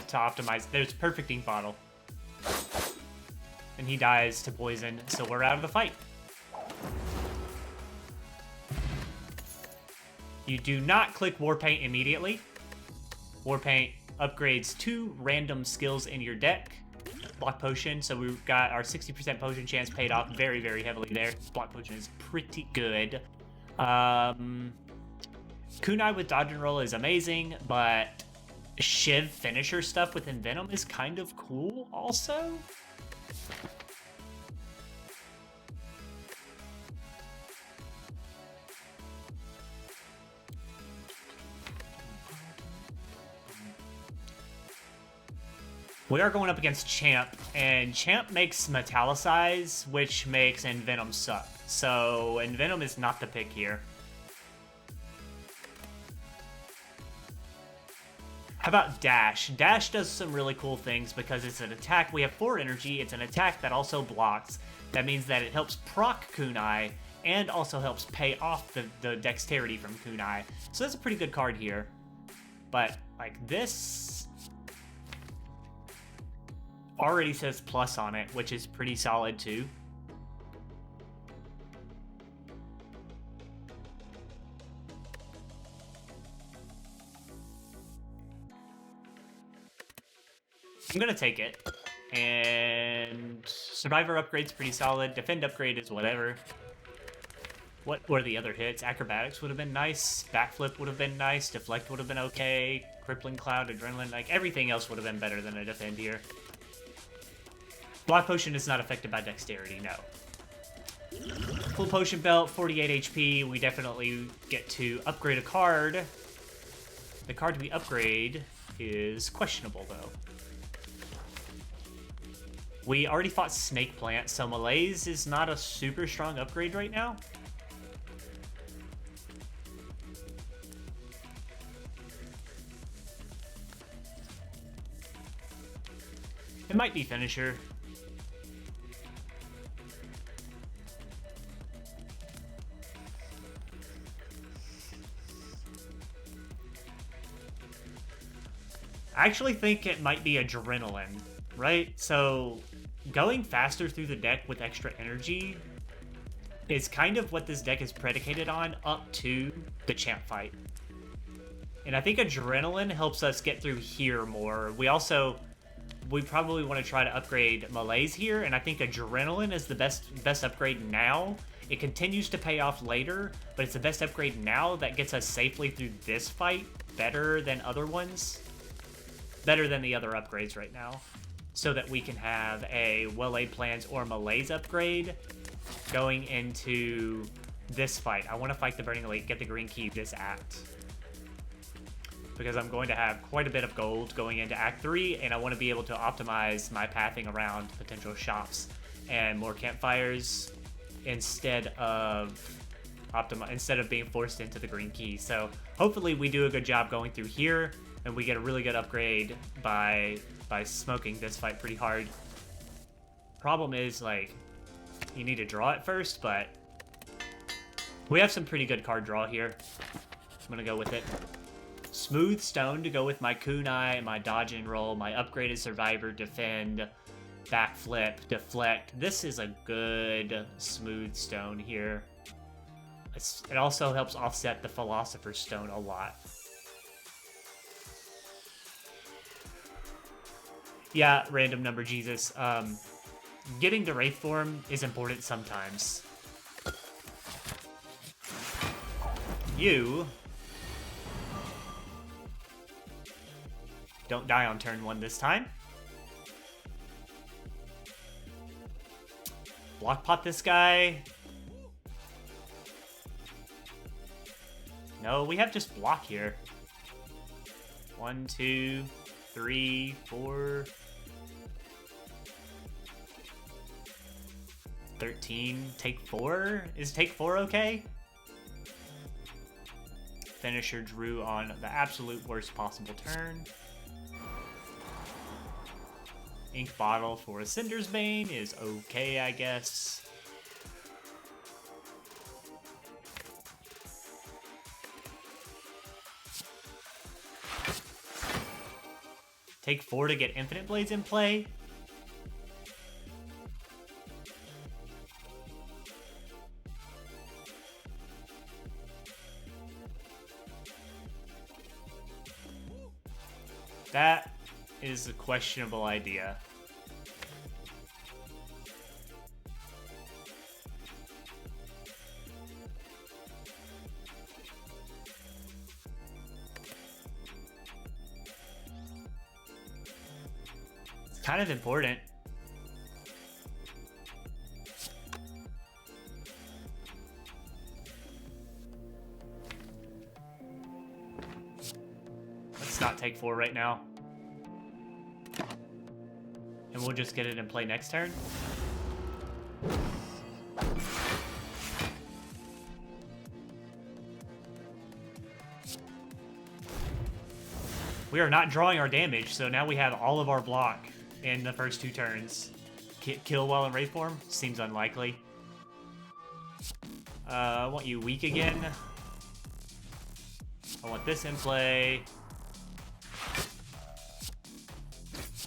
To optimize. There's perfect Ink Bottle. And he dies to poison, so we're out of the fight. You do not click War Paint immediately. War Paint upgrades 2 random skills in your deck. Block Potion, so we've got our 60% potion chance paid off very, very heavily there. Block Potion is pretty good. Kunai with Dodge and Roll is amazing, but Shiv finisher stuff with Envenom is kind of cool also. We are going up against Champ, and Champ makes Metallicize, which makes Envenom suck. So Envenom is not the pick here. How about Dash? Dash does some really cool things because it's an attack. We have 4 energy. It's an attack that also blocks. That means that it helps proc Kunai and also helps pay off the dexterity from Kunai. So that's a pretty good card here. But like this already says plus on it, which is pretty solid too. I'm gonna take it. And Survivor upgrade's pretty solid. Defend upgrade is whatever. What were the other hits? Acrobatics would have been nice. Backflip would have been nice. Deflect would have been okay. Crippling Cloud, Adrenaline, like everything else would have been better than a defend here. Block Potion is not affected by dexterity, no. Full Potion Belt, 48 HP. We definitely get to upgrade a card. The card we upgrade is questionable, though. We already fought Snake Plant, so Malaise is not a super strong upgrade right now. It might be Finisher. I actually think it might be Adrenaline, right? So going faster through the deck with extra energy is kind of what this deck is predicated on up to the champ fight. And I think Adrenaline helps us get through here more. We probably want to try to upgrade Malaise here, and I think Adrenaline is the best upgrade now. It continues to pay off later, but it's the best upgrade now that gets us safely through this fight better than other ones. Better than the other upgrades right now. So that we can have a well-laid plans or Malaise upgrade going into this fight. I want to fight the Burning Lake, get the green key this act. Because I'm going to have quite a bit of gold going into Act 3, and I want to be able to optimize my pathing around potential shops and more campfires instead of being forced into the green key. So hopefully we do a good job going through here, and we get a really good upgrade by smoking this fight pretty hard. Problem is, like, you need to draw it first, but we have some pretty good card draw here. I'm gonna go with it. Smooth Stone to go with my Kunai, my dodge and roll, my upgraded survivor, defend, backflip, deflect. This is a good Smooth Stone here. It also helps offset the Philosopher's Stone a lot. Yeah, random number Jesus. Getting to Wraith form is important sometimes. You don't die on turn 1 this time. Block pot this guy. No, we have just block here. 1, 2, 3, 4. 13. Take 4? Is take 4 okay? Finisher drew on the absolute worst possible turn. Ink Bottle for a Cinder's Bane is okay, I guess. Take 4 to get Infinite Blades in play. That is a questionable idea. It's kind of important. Let's not take 4 right now. And we'll just get it in play next turn. We are not drawing our damage, so now we have all of our block in the first 2 turns. Kill while in Wraith form? Seems unlikely. I want you weak again. I want this in play.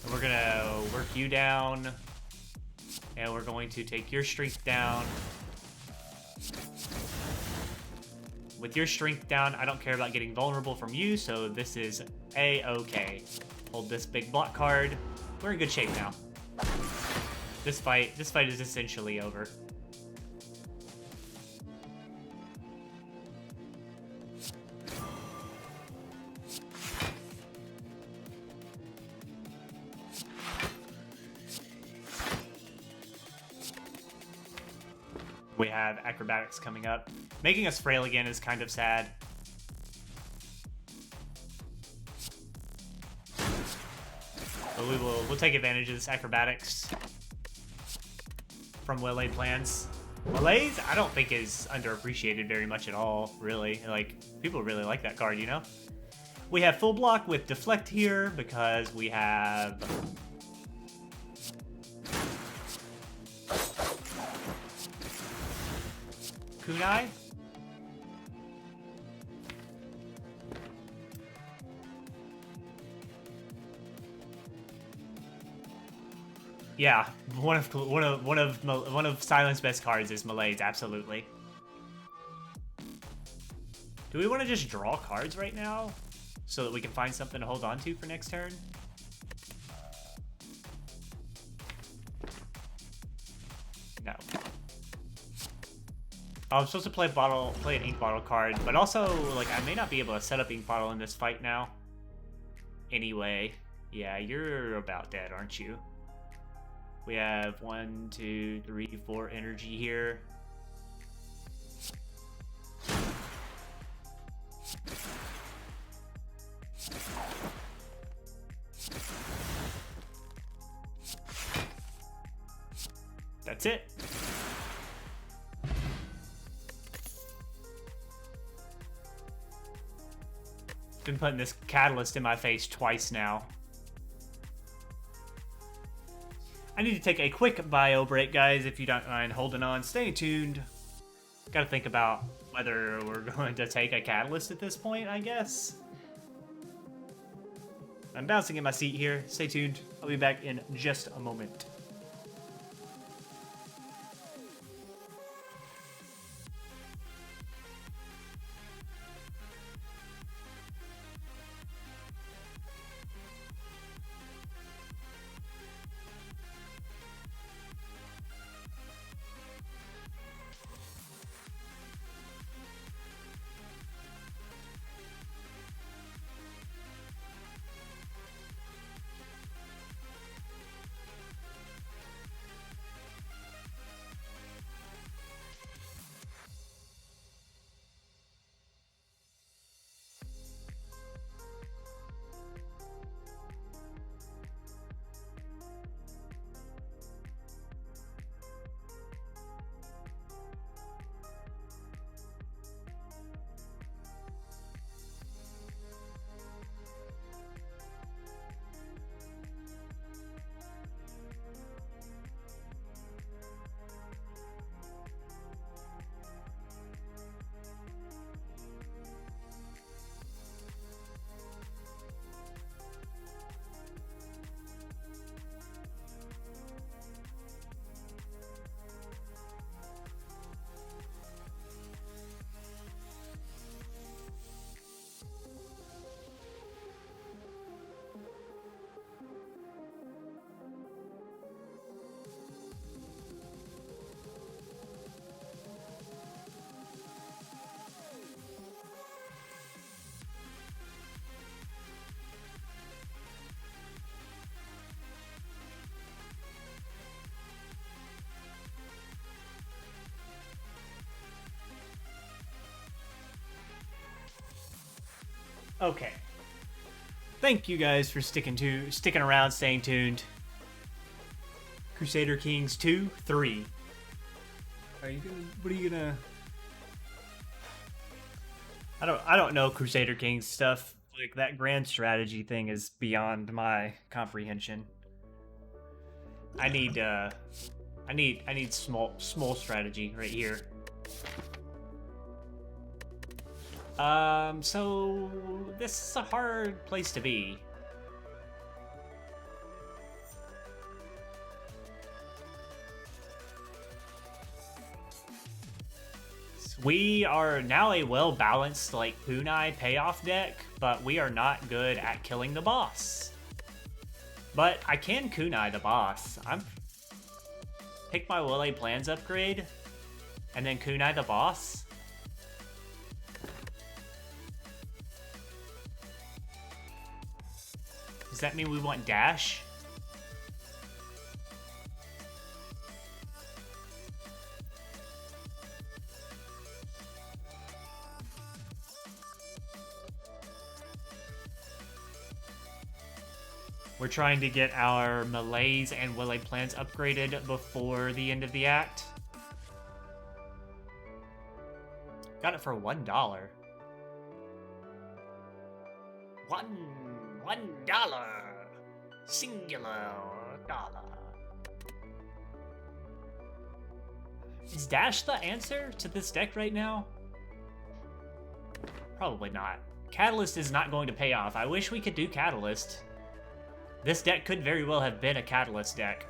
And we're gonna work you down. And we're going to take your strength down. With your strength down, I don't care about getting vulnerable from you, so this is A-okay. Hold this big block card. We're in good shape now. This fight is essentially over. We have acrobatics coming up. Making us frail again is kind of sad. But we'll take advantage of this acrobatics from well-laid plans. Malaise, I don't think is underappreciated very much at all, really. Like, people really like that card, you know? We have full block with deflect here because we have Kunai. Yeah, one of Silent's best cards is Malaise, absolutely. Do we want to just draw cards right now? so that we can find something to hold on to for next turn. No. Oh, I'm supposed to play an ink bottle card, but also, like, I may not be able to set up ink bottle in this fight now. Anyway, yeah, you're about dead, aren't you? We have 1, 2, 3, 4 energy here. That's it. Been putting this catalyst in my face twice now. I need to take a quick bio break, guys, if you don't mind holding on. Stay tuned. Gotta think about whether we're going to take a catalyst at this point, I guess. I'm bouncing in my seat here. Stay tuned. I'll be back in just a moment. Okay. Thank you guys for sticking around, staying tuned. Crusader Kings 2, 3. What are you gonna? I don't know Crusader Kings stuff. Like, that grand strategy thing is beyond my comprehension. I need small strategy right here. So this is a hard place to be. We are now a well-balanced, like, kunai payoff deck, but we are not good at killing the boss. But I can kunai the boss. Pick my Will Plans upgrade, and then kunai the boss. Does that mean we want dash? We're trying to get our melees and Will Plans upgraded before the end of the act. Got it for $1. $1. Singular dollar. Is dash the answer to this deck right now? Probably not. Catalyst is not going to pay off. I wish we could do Catalyst. This deck could very well have been a Catalyst deck.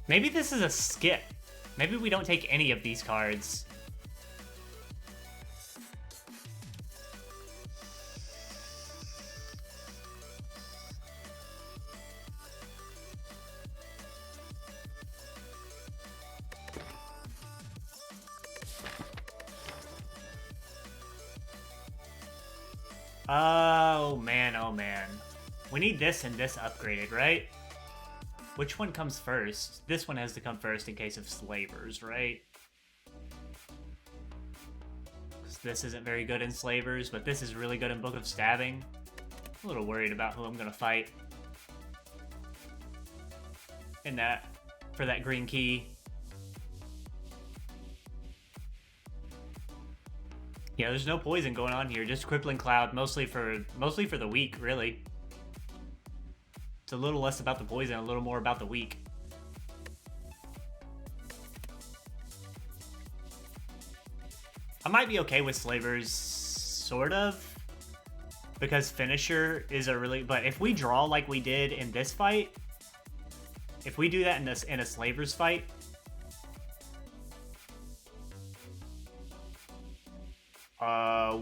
Maybe this is a skip. Maybe we don't take any of these cards. Oh man, oh man. We need this and this upgraded, right? Which one comes first? This one has to come first in case of slavers, right? Because this isn't very good in slavers, but this is really good in Book of Stabbing. I'm a little worried about who I'm gonna fight. In that, for that green key. Yeah, there's no poison going on here, just Crippling Cloud, mostly for the weak, really. It's a little less about the poison, a little more about the weak. I might be okay with slavers, sort of, because finisher is a really. But if we draw like we did in this fight, if we do that in a slavers fight,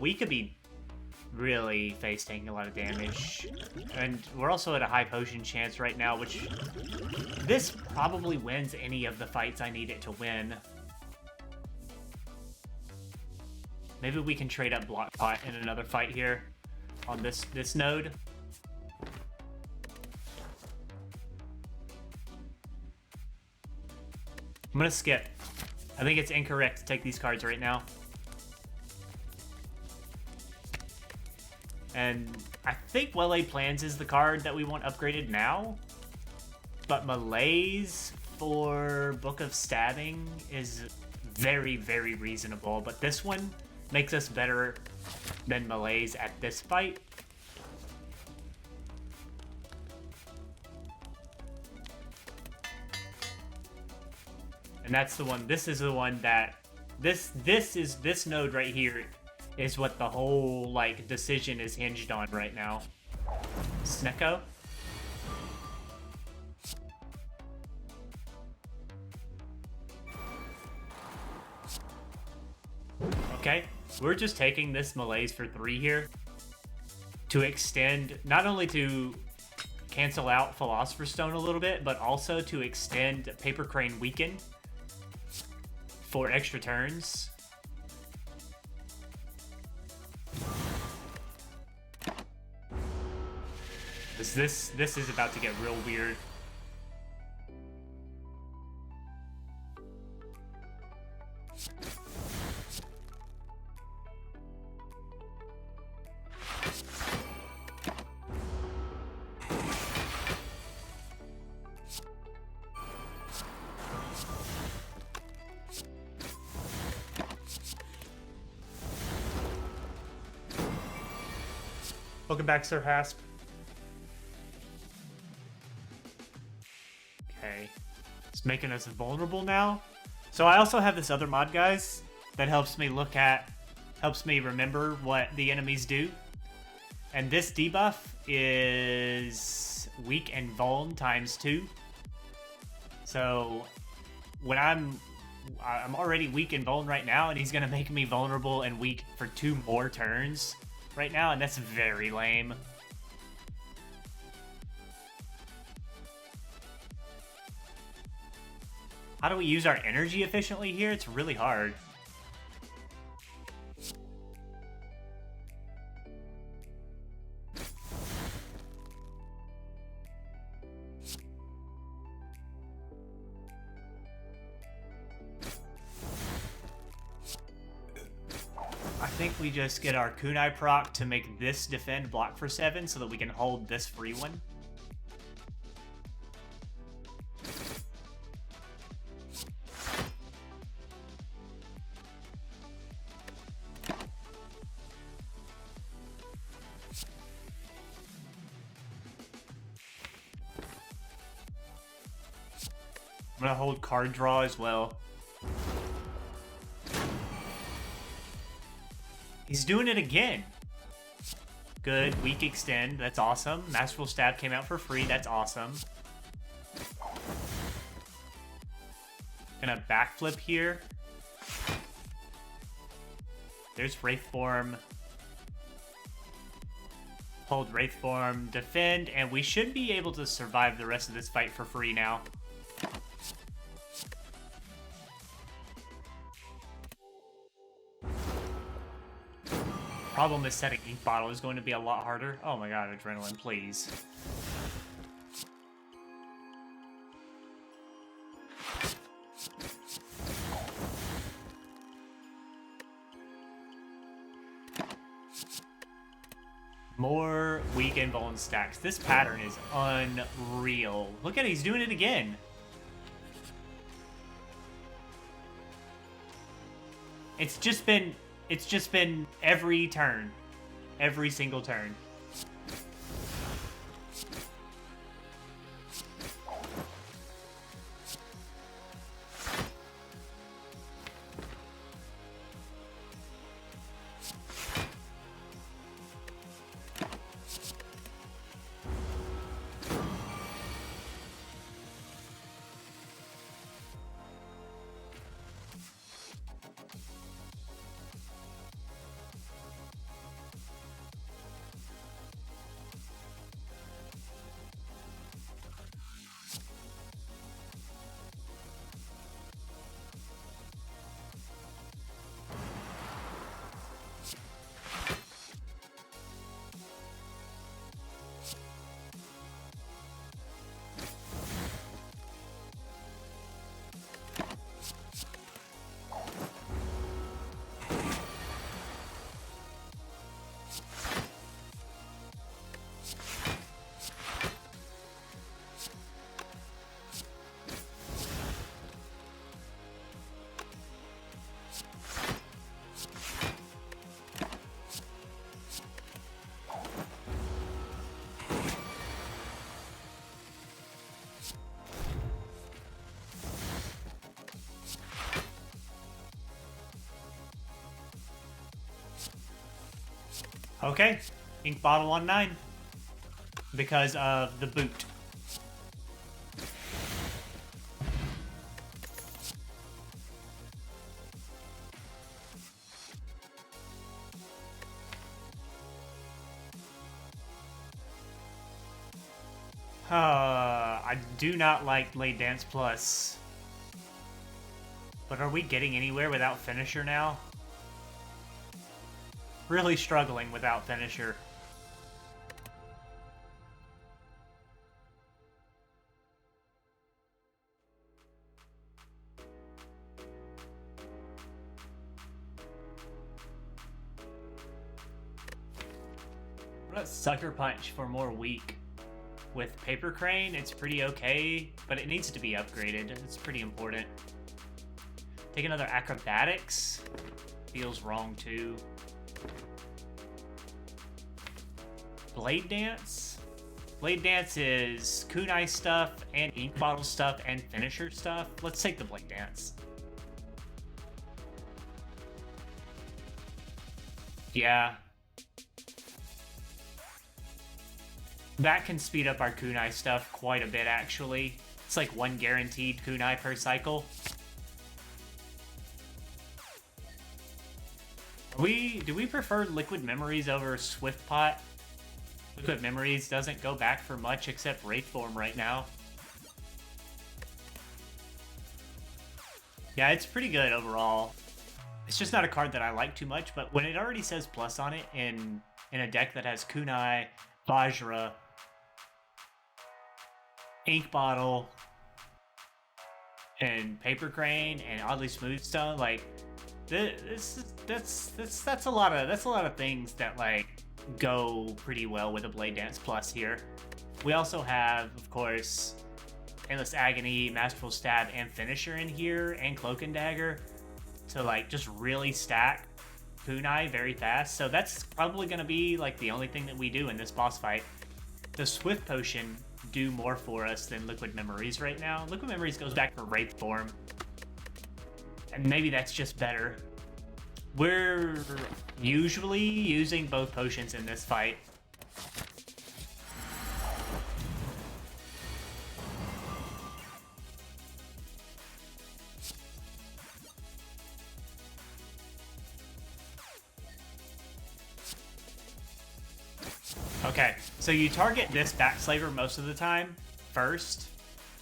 we could be really face taking a lot of damage. And we're also at a high potion chance right now, which this probably wins any of the fights I need it to win. Maybe we can trade up block pot in another fight here on this node. I'm gonna skip. I think it's incorrect to take these cards right now. And I think Well-Laid Plans is the card that we want upgraded now. But Malaise for Book of Stabbing is very, very reasonable. But this one makes us better than Malaise at this fight. And that's the one, this is the one that, this node right here is what the whole, like, decision is hinged on right now. Snecko? Okay, we're just taking this Malaise for 3 here to extend, not only to cancel out Philosopher's Stone a little bit, but also to extend Paper Crane Weaken for extra turns. This is about to get real weird. Welcome back, Sir Hasp. Okay. It's making us vulnerable now. So I also have this other mod, guys, that helps me remember what the enemies do. And this debuff is weak and vuln times 2. So when I'm already weak and vuln right now, and he's gonna make me vulnerable and weak for 2 more turns right now, and that's very lame. How do we use our energy efficiently here? It's really hard. I think we just get our kunai proc to make this defend block for 7 so that we can hold this free one. I'm gonna hold card draw as well. He's doing it again. Good. Weak extend. That's awesome. Masterful Stab came out for free. That's awesome. Gonna backflip here. There's Wraith Form. Hold Wraith Form, defend, and we should be able to survive the rest of this fight for free now. Problem is setting Ink Bottle is going to be a lot harder. Oh my god, Adrenaline, please. More weak and bone stacks. This pattern is unreal. Look at it, he's doing it again. It's just been every turn. Every single turn. Okay, Ink Bottle on 9. Because of the boot. I do not like Blade Dance Plus. But are we getting anywhere without Finisher now? Really struggling without Finisher. What about Sucker Punch for more weak? With Paper Crane, it's pretty okay, but it needs to be upgraded. It's pretty important. Take another Acrobatics. Feels wrong too. Blade Dance? Blade Dance is Kunai stuff and Ink Bottle stuff and Finisher stuff. Let's take the Blade Dance. Yeah. That can speed up our Kunai stuff quite a bit, actually. It's like 1 guaranteed Kunai per cycle. Do we prefer Liquid Memories over Swift Pot? Liquid Memories doesn't go back for much except Wraith Form right now. Yeah, it's pretty good overall. It's just not a card that I like too much, but when it already says plus on it in a deck that has Kunai, Vajra, Ink Bottle, and Paper Crane, and Oddly Smooth Stone, like that's a lot of things that like go pretty well with a Blade Dance Plus here. We also have, of course, Endless Agony, Masterful Stab, and Finisher in here, and Cloak and Dagger to like just really stack Kunai very fast. So that's probably going to be like the only thing that we do in this boss fight. The Swift Potion do more for us than Liquid Memories right now. Liquid Memories goes back for Wraith Form, and maybe that's just better. We're usually using both potions in this fight. Okay, so you target this backslaver most of the time first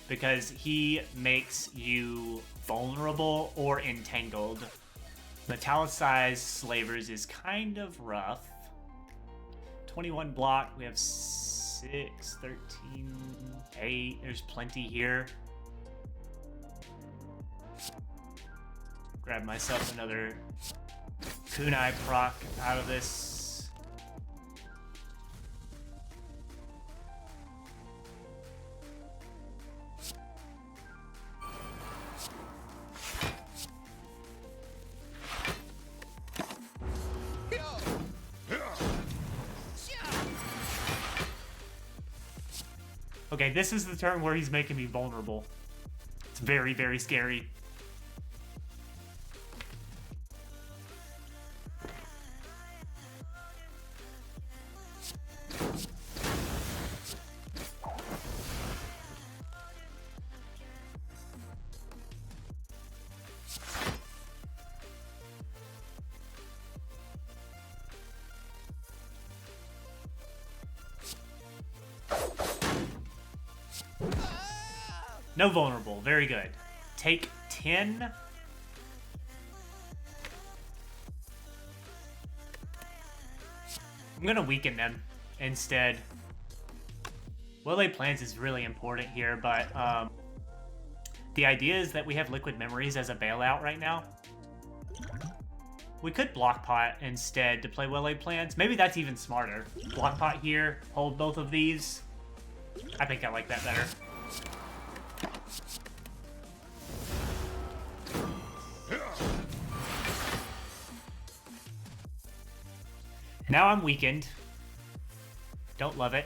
because he makes you vulnerable or entangled. Metallicized slavers is kind of rough. 21 block, we have 6, 13, 8. There's plenty here. Grab myself another kunai proc out of this. Okay, this is the turn where he's making me vulnerable. It's very, very scary. No vulnerable. Very good. Take 10. I'm going to weaken them instead. Well-laid plans is really important here, but the idea is that we have liquid memories as a bailout right now. We could block pot instead to play well-laid plans. Maybe that's even smarter. Block pot here, hold both of these. I think I like that better. Now I'm weakened. Don't love it.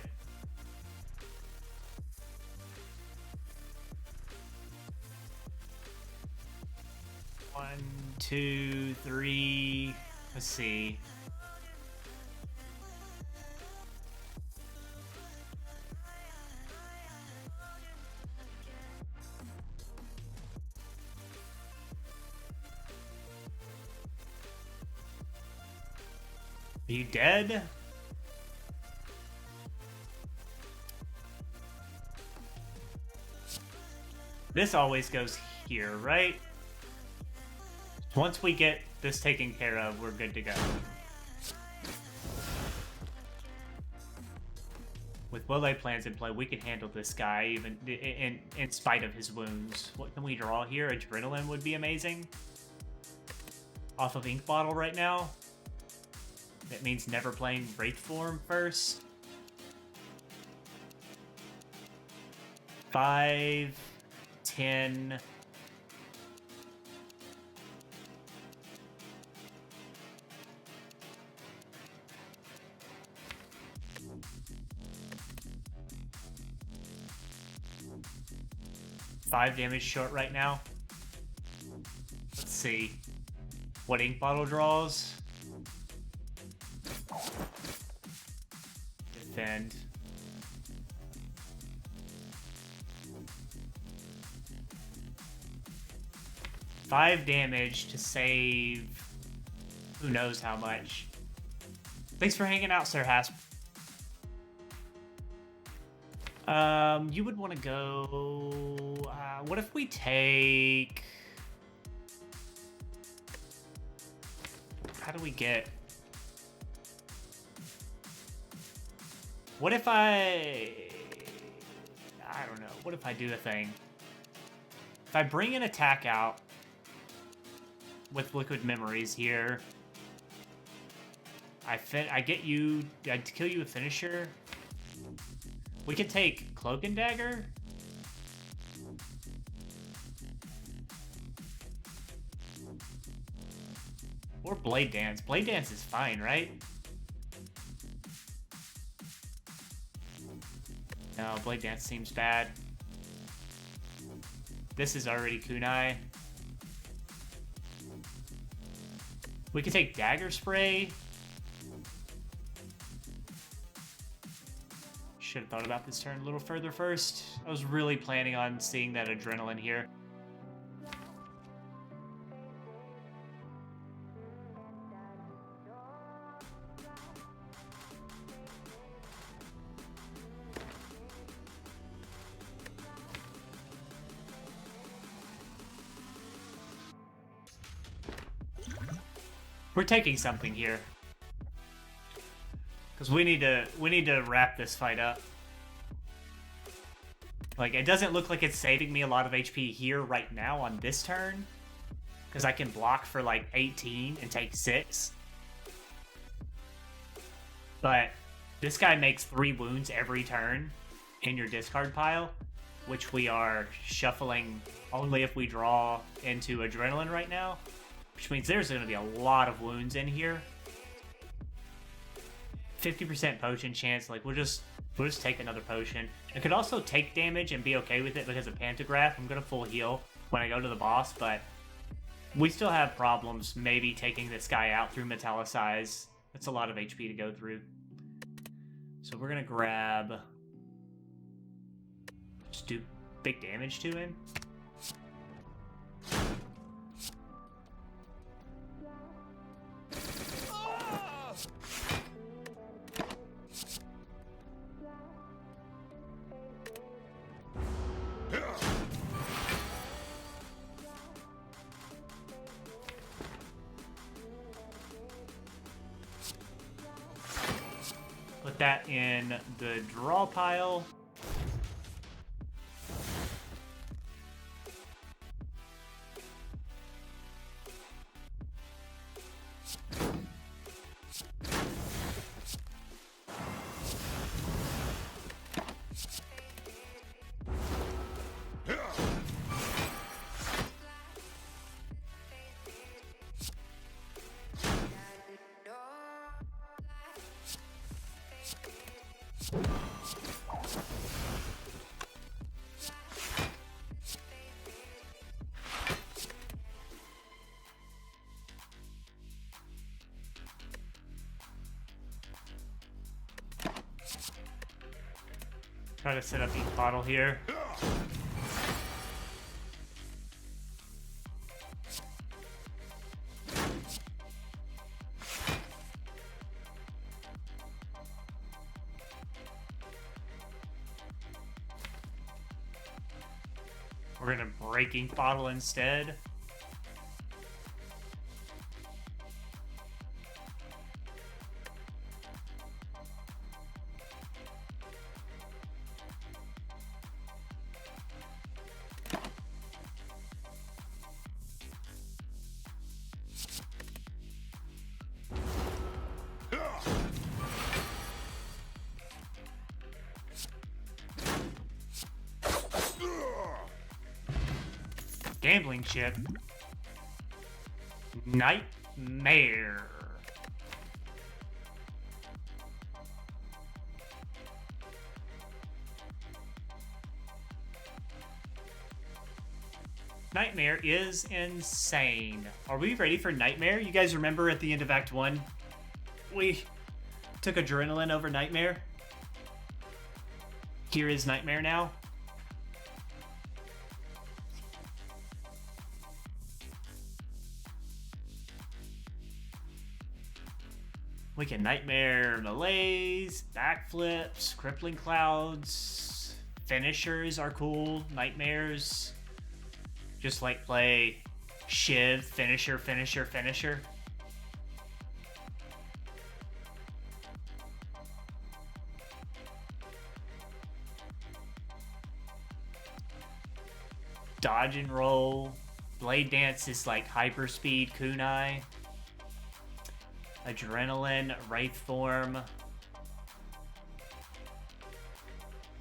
One, two, three. Let's see. Are you dead? This always goes here, right? Once we get this taken care of, we're good to go. With well-laid plans in play, we can handle this guy even in spite of his wounds. What can we draw here? Adrenaline would be amazing. Off of Ink Bottle right now. That means never playing Wraith form first. 5, 10. Five damage short right now. Let's see what Ink Bottle draws. Defend. Five damage to save who knows how much. Thanks for hanging out, Sir Hasp. You would want to go... what if we take... How do we get... What if I don't know. What if I do a thing? If I bring an attack out with liquid memories here, I get you... I kill you with finisher. We could take Cloak and Dagger. Or Blade Dance. Blade Dance is fine, right? No, Blade Dance seems bad. This is already kunai. We could take Dagger Spray. Should have thought about this turn a little further first. I was really planning on seeing that adrenaline here. We're taking something here. Because we need to wrap this fight up. Like, it doesn't look like it's saving me a lot of HP here right now on this turn. Because I can block for like 18 and take 6. But this guy makes 3 wounds every turn in your discard pile, which we are shuffling only if we draw into Adrenaline right now, which means there's going to be a lot of wounds in here. 50% potion chance, like we'll just take another potion. It could also take damage and be okay with it because of Pantograph. I'm going to full heal when I go to the boss, but we still have problems maybe taking this guy out through Metallicize. That's a lot of HP to go through. So we're going to grab... just do big damage to him. Put that in the draw pile. Try to set up each bottle here. We're gonna breaking bottle instead. Gambling chip. Nightmare. Nightmare is insane. Are we ready for Nightmare? You guys remember at the end of Act 1, we took Adrenaline over Nightmare? Here is Nightmare now. We can Nightmare melees, backflips, crippling clouds, finishers are cool, nightmares. Just like play Shiv, finisher, finisher, finisher. Dodge and roll. Blade Dance is like hyperspeed kunai. Adrenaline, Wraith Form.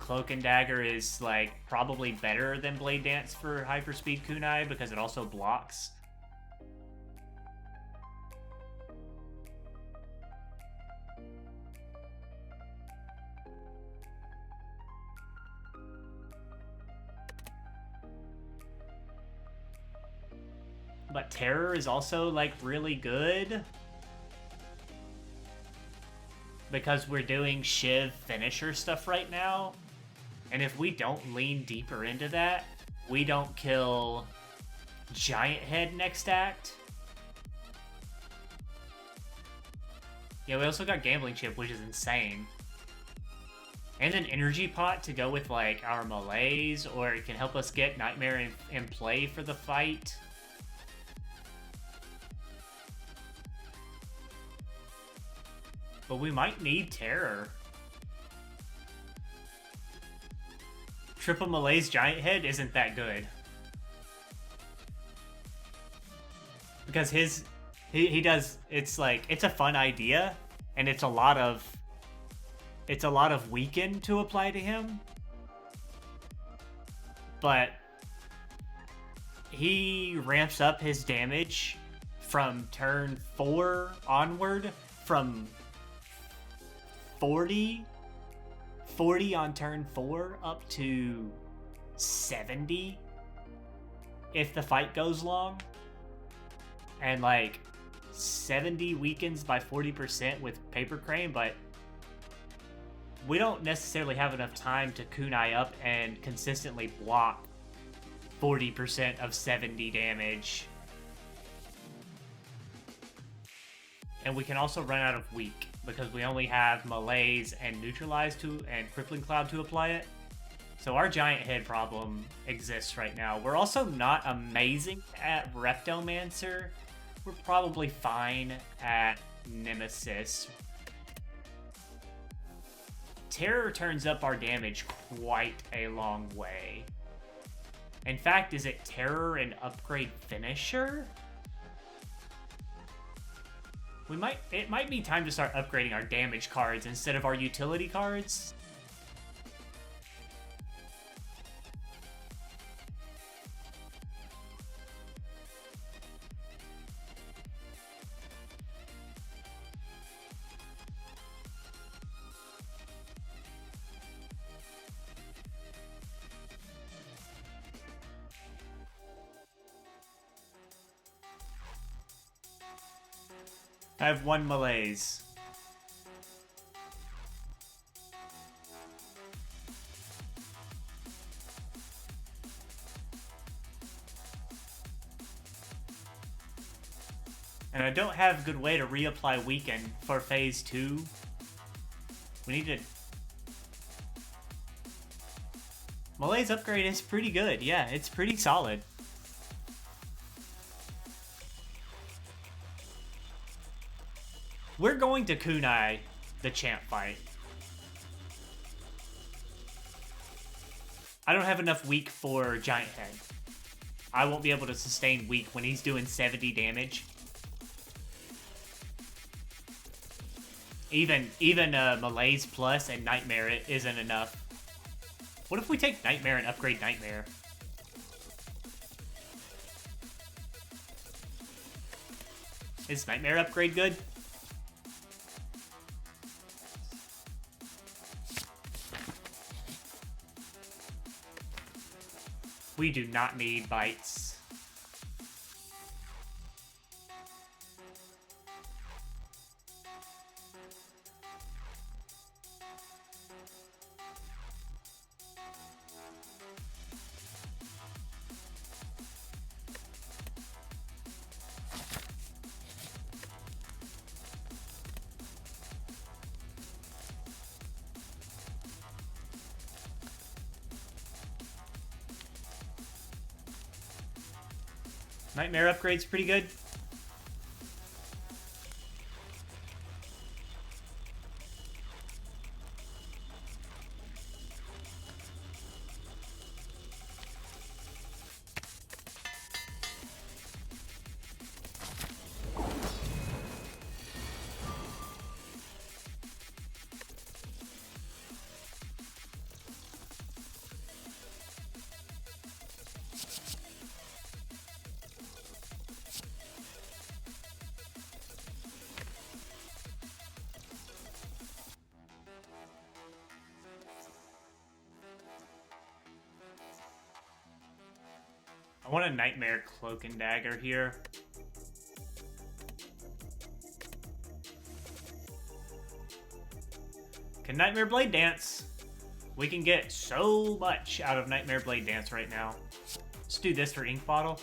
Cloak and Dagger is like probably better than Blade Dance for hyperspeed kunai because it also blocks. But Terror is also like really good. Because we're doing Shiv finisher stuff right now. And if we don't lean deeper into that, we don't kill Giant Head next act. Yeah, we also got Gambling Chip, which is insane. And an Energy Pot to go with like our melees, or it can help us get Nightmare in play for the fight. But we might need Terror. Triple Malaise Giant Head isn't that good. Because he does, it's like, it's a fun idea, and it's a lot of weaken to apply to him. But he ramps up his damage from turn 4 onward from 40 on turn 4 up to 70 if the fight goes long. And like 70 weakens by 40% with Paper Crane, but we don't necessarily have enough time to kunai up and consistently block 40% of 70 damage. And we can also run out of weak because we only have Malaise and Neutralize and Crippling Cloud to apply it. So our Giant Head problem exists right now. We're also not amazing at Reptomancer. We're probably fine at Nemesis. Terror turns up our damage quite a long way. In fact, is it Terror and upgrade Finisher? It might be time to start upgrading our damage cards instead of our utility cards. I have one Malaise. And I don't have a good way to reapply Weaken for phase 2. We need to... Malaise upgrade is pretty good. Yeah, it's pretty solid. We're going to kunai the champ fight. I don't have enough weak for Giant Head. I won't be able to sustain weak when he's doing 70 damage. Even Malaise Plus and Nightmare it isn't enough. What if we take Nightmare and upgrade Nightmare? Is Nightmare upgrade good? We do not need bites. Nightmare upgrade's pretty good. I want a Nightmare Cloak and Dagger here. Can Nightmare Blade Dance? We can get so much out of Nightmare Blade Dance right now. Let's do this for Ink Bottle.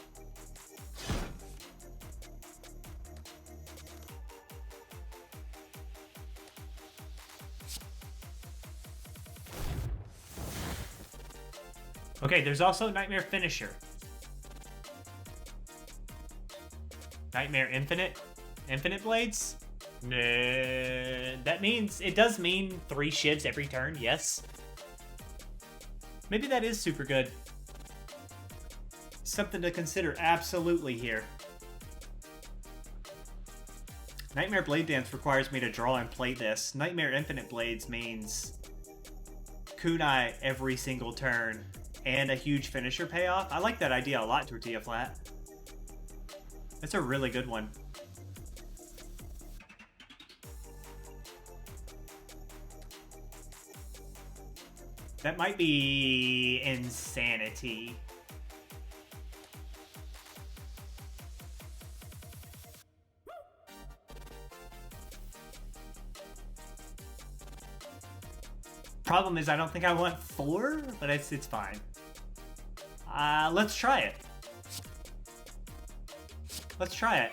Okay, there's also Nightmare Finisher. Nightmare Infinite Blades. That means, it does mean 3 shivs every turn, yes. Maybe that is super good. Something to consider absolutely here. Nightmare Blade Dance requires me to draw and play this. Nightmare Infinite Blades means kunai every single turn and a huge finisher payoff. I like that idea a lot, Tortilla Flat. That's a really good one. That might be insanity. Problem is, I don't think I want 4, but it's fine. Let's try it. Let's try it.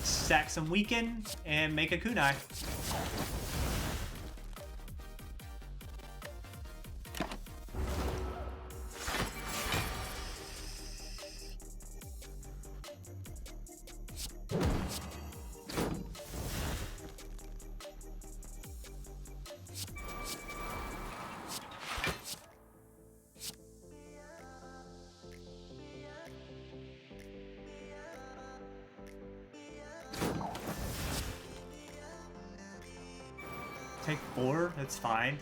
Sack some Weaken and make a kunai. Take 4, that's fine.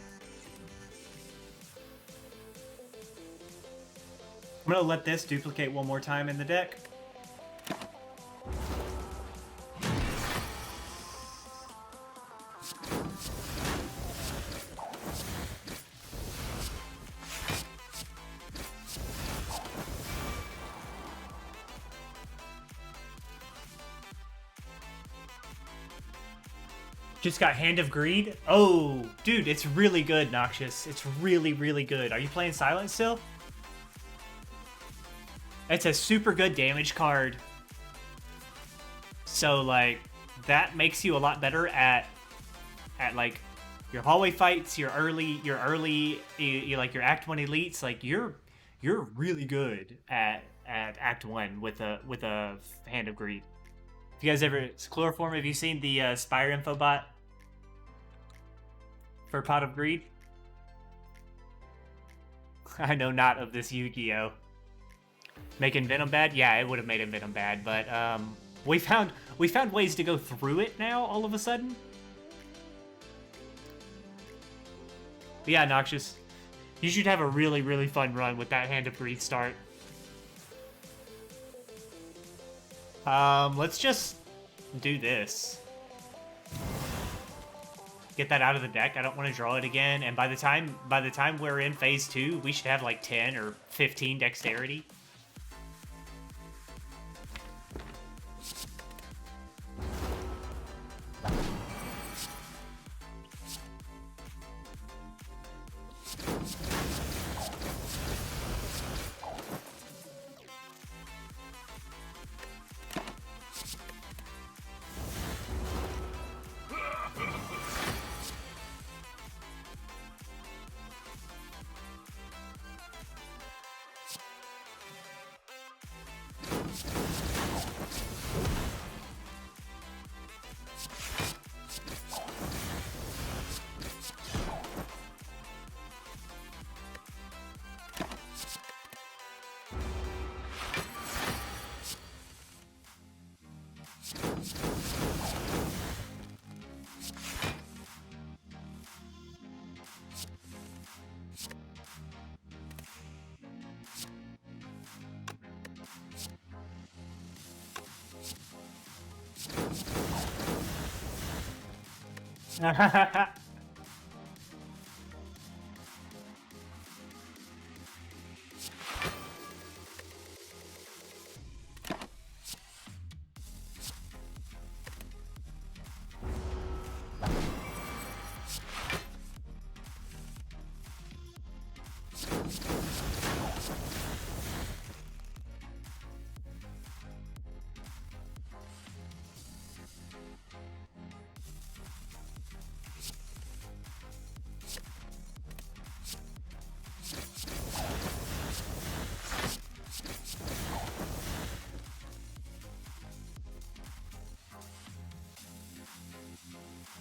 I'm gonna let this duplicate one more time in the deck. Just got Hand of Greed. Oh, dude, it's really good, Noxious. It's really, really good. Are you playing Silent still? It's a super good damage card. So, like, that makes you a lot better at like, your hallway fights, your early, like, your Act 1 elites. Like, you're really good at Act 1 with a Hand of Greed. If you guys ever, Chloroform, have you seen the Spire info bot for Pot of Greed? I know not of this Yu-Gi-Oh! Making Venom bad? Yeah, it would have made Venom bad, but we found ways to go through it now all of a sudden. But yeah, Noxious, you should have a really, really fun run with that Hand of Greed start. Let's just do this. Get that out of the deck. I don't want to draw it again. And by the time we're in phase 2, we should have like 10 or 15 dexterity.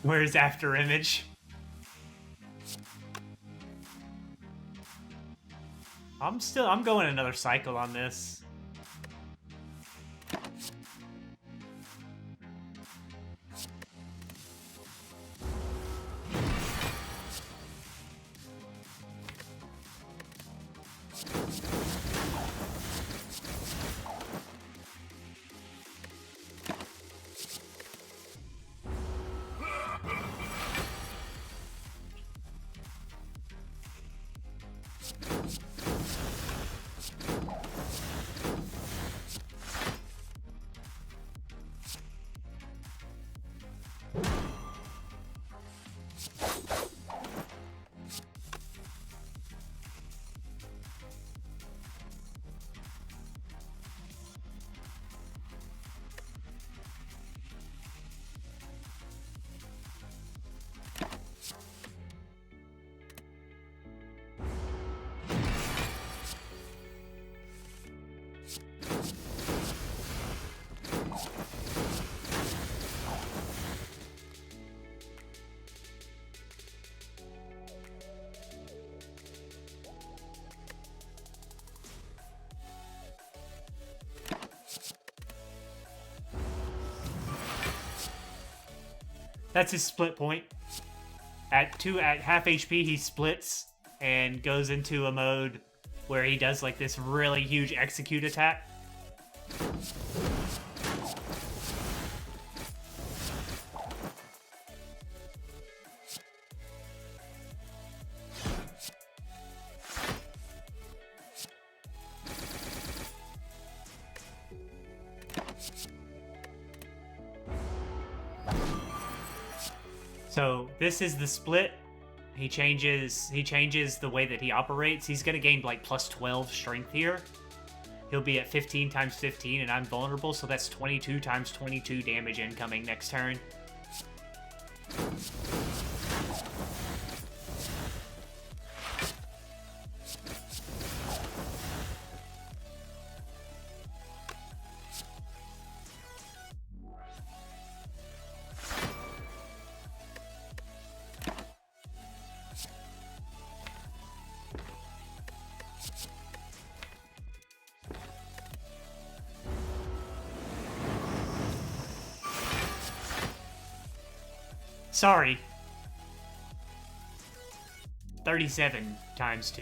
Where's After Image? I'm going another cycle on this. That's his split point. At half HP, he splits and goes into a mode where he does like this really huge execute attack. So this is the split. He changes the way that he operates. He's gonna gain like plus 12 strength here. He'll be at 15 times 15 and I'm vulnerable, so that's 22 times 22 damage incoming next turn. Sorry. 37 times 2.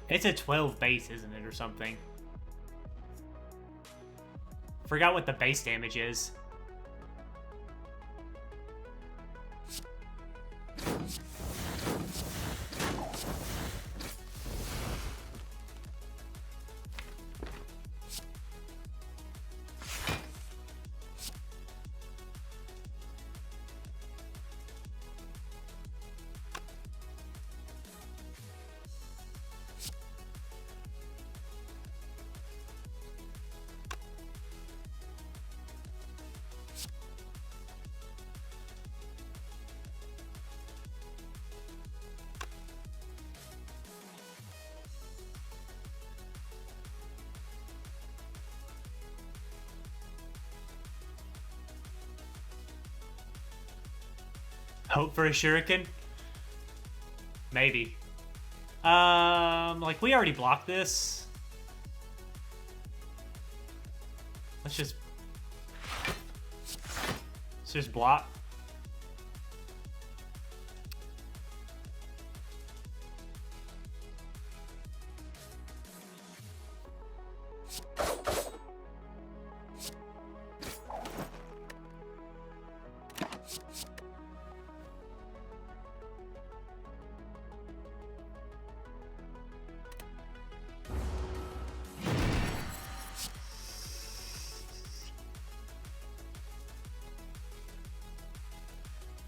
It's a 12 base, isn't it, or something? Forgot what the base damage is. Hope for a shuriken? Maybe. Like, we already blocked this. Let's just block.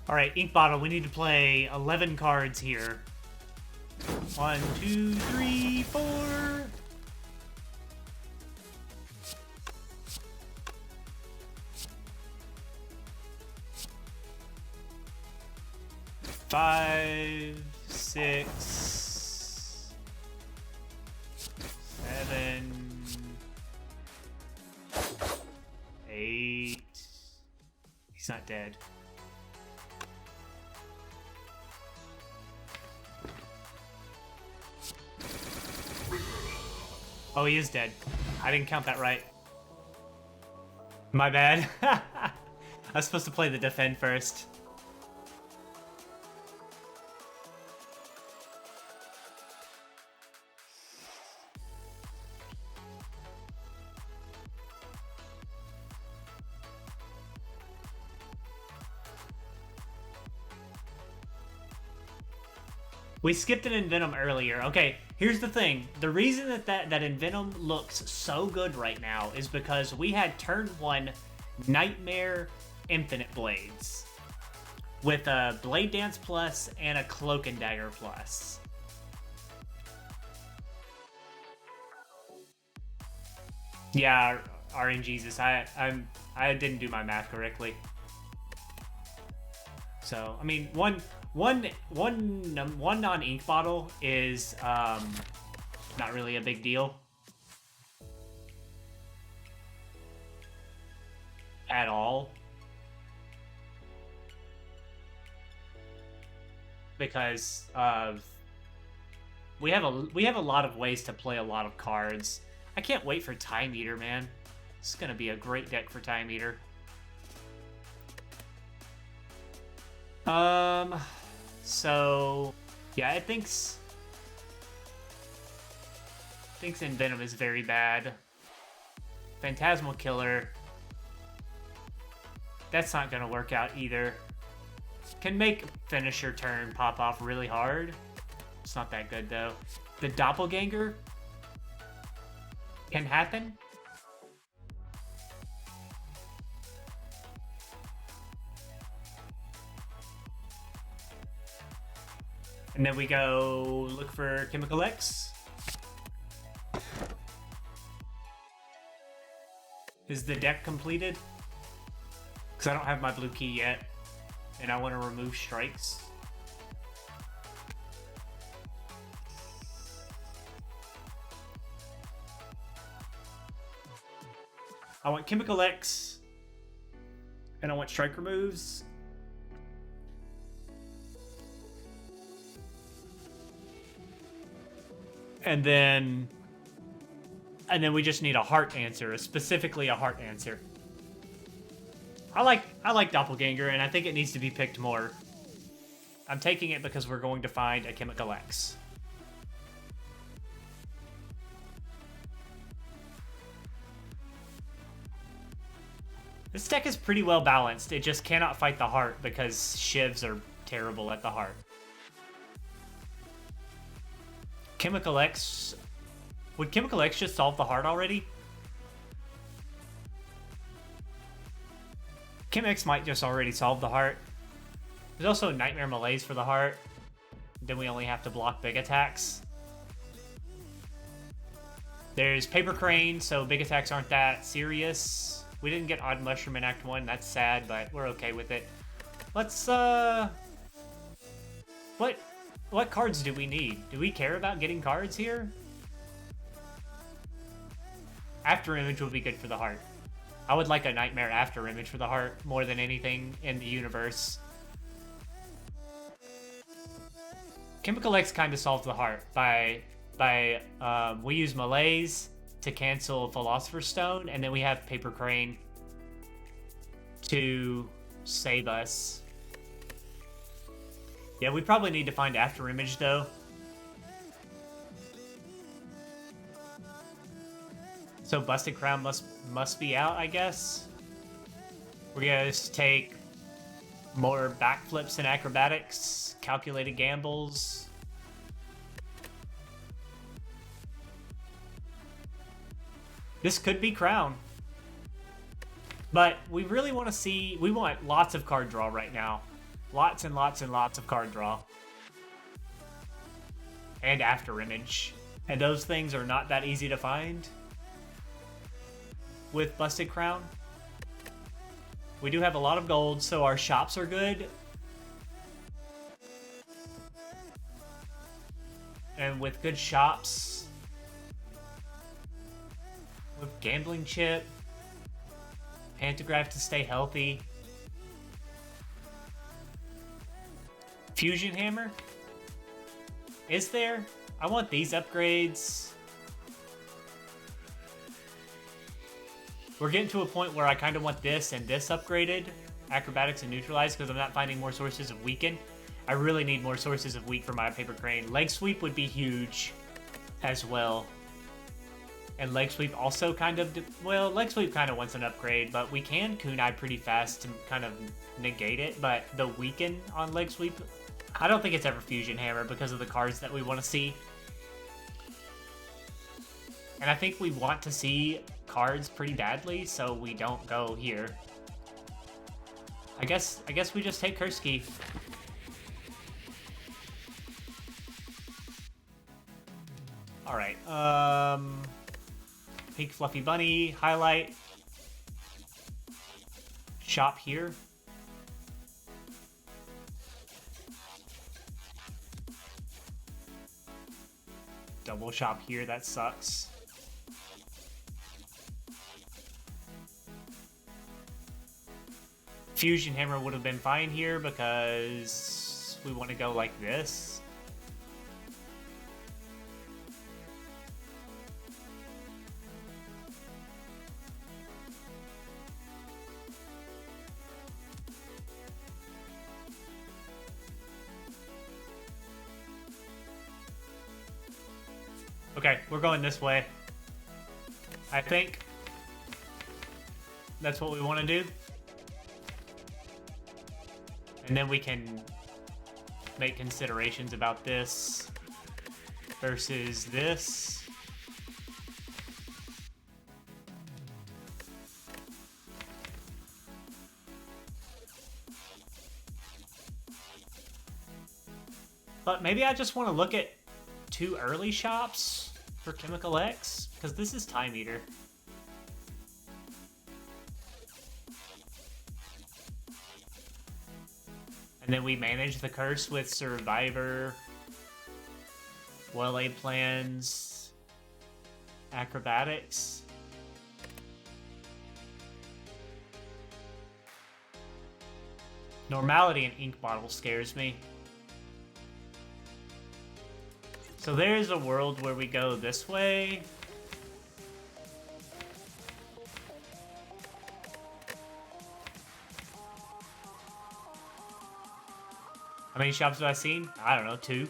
Alright, Ink Bottle, we need to play 11 cards here. 1, 2, 3, 4. 5, 6, 7, 8. He's not dead. Oh, he is dead. I didn't count that right. My bad. I was supposed to play the defend first. We skipped an Envenom earlier. Okay, here's the thing. The reason that Envenom looks so good right now is because we had turn 1 Nightmare Infinite Blades with a Blade Dance Plus and a Cloak and Dagger Plus. Yeah, RNGesus, I didn't do my math correctly. So, I mean, one non-ink bottle is not really a big deal at all, because we have a lot of ways to play a lot of cards. I can't wait for Time Eater, man. It's gonna be a great deck for Time Eater. So yeah, it thinks Envenom is very bad. Phantasmal Killer. That's not gonna work out either. Can make finisher turn pop off really hard. It's not that good though. The Doppelganger can happen. And then we go look for Chemical X. Is the deck completed? Because I don't have my blue key yet, and I want to remove strikes. I want Chemical X, and I want strike removes. And then we just need a heart answer, specifically a heart answer. I like Doppelganger, and I think it needs to be picked more. I'm taking it because we're going to find a Chemical X. This deck is pretty well balanced. It just cannot fight the heart because shivs are terrible at the heart. Chemical X... Would Chemical X just solve the heart already? Chem X might just already solve the heart. There's also Nightmare Malaise for the heart. Then we only have to block big attacks. There's Paper Crane, so big attacks aren't that serious. We didn't get Odd Mushroom in Act 1. That's sad, but we're okay with it. Let's, What cards do we need? Do we care about getting cards here? After Image would be good for the heart. I would like a Nightmare After Image for the heart more than anything in the universe. Chemical X kind of solves the heart by we use Malaise to cancel Philosopher's Stone, and then we have Paper Crane to save us. Yeah, we probably need to find After Image, though. So Busted Crown must be out, I guess. We're gonna just take more backflips and acrobatics, calculated gambles. This could be Crown. But we really want to see... We want lots of card draw right now. Lots and lots and lots of card draw. And After Image. And those things are not that easy to find with Busted Crown. We do have a lot of gold, so our shops are good. and with good shops, with gambling chip, pantograph to stay healthy, fusion hammer. Is there? I want these upgrades. We're getting to a point where I kind of want this and this upgraded, acrobatics and neutralize, because I'm not finding more sources of weaken. I really need more sources of weak for my paper crane. Leg sweep would be huge as well. And leg sweep also kind of, well, leg sweep kind of wants an upgrade, but we can kunai pretty fast to kind of negate it. But the weaken on leg sweep, I don't think it's ever fusion hammer because of the cards that we want to see. And I think we want to see cards pretty badly, so we don't go here. I guess we just take Kurski. All right. Pink fluffy bunny highlight. Shop here. Double shop here. That sucks. Fusion hammer would have been fine here because we want to go like this. Okay, we're going this way. I think that's what we want to do. And then we can make considerations about this versus this. But maybe I just want to look at 2 early shops for Chemical X, because this is Time Eater. And then we manage the curse with Survivor, well-laid plans, acrobatics. Normality and ink bottle scares me. So there's a world where we go this way. How many shops have I seen? I don't know, 2.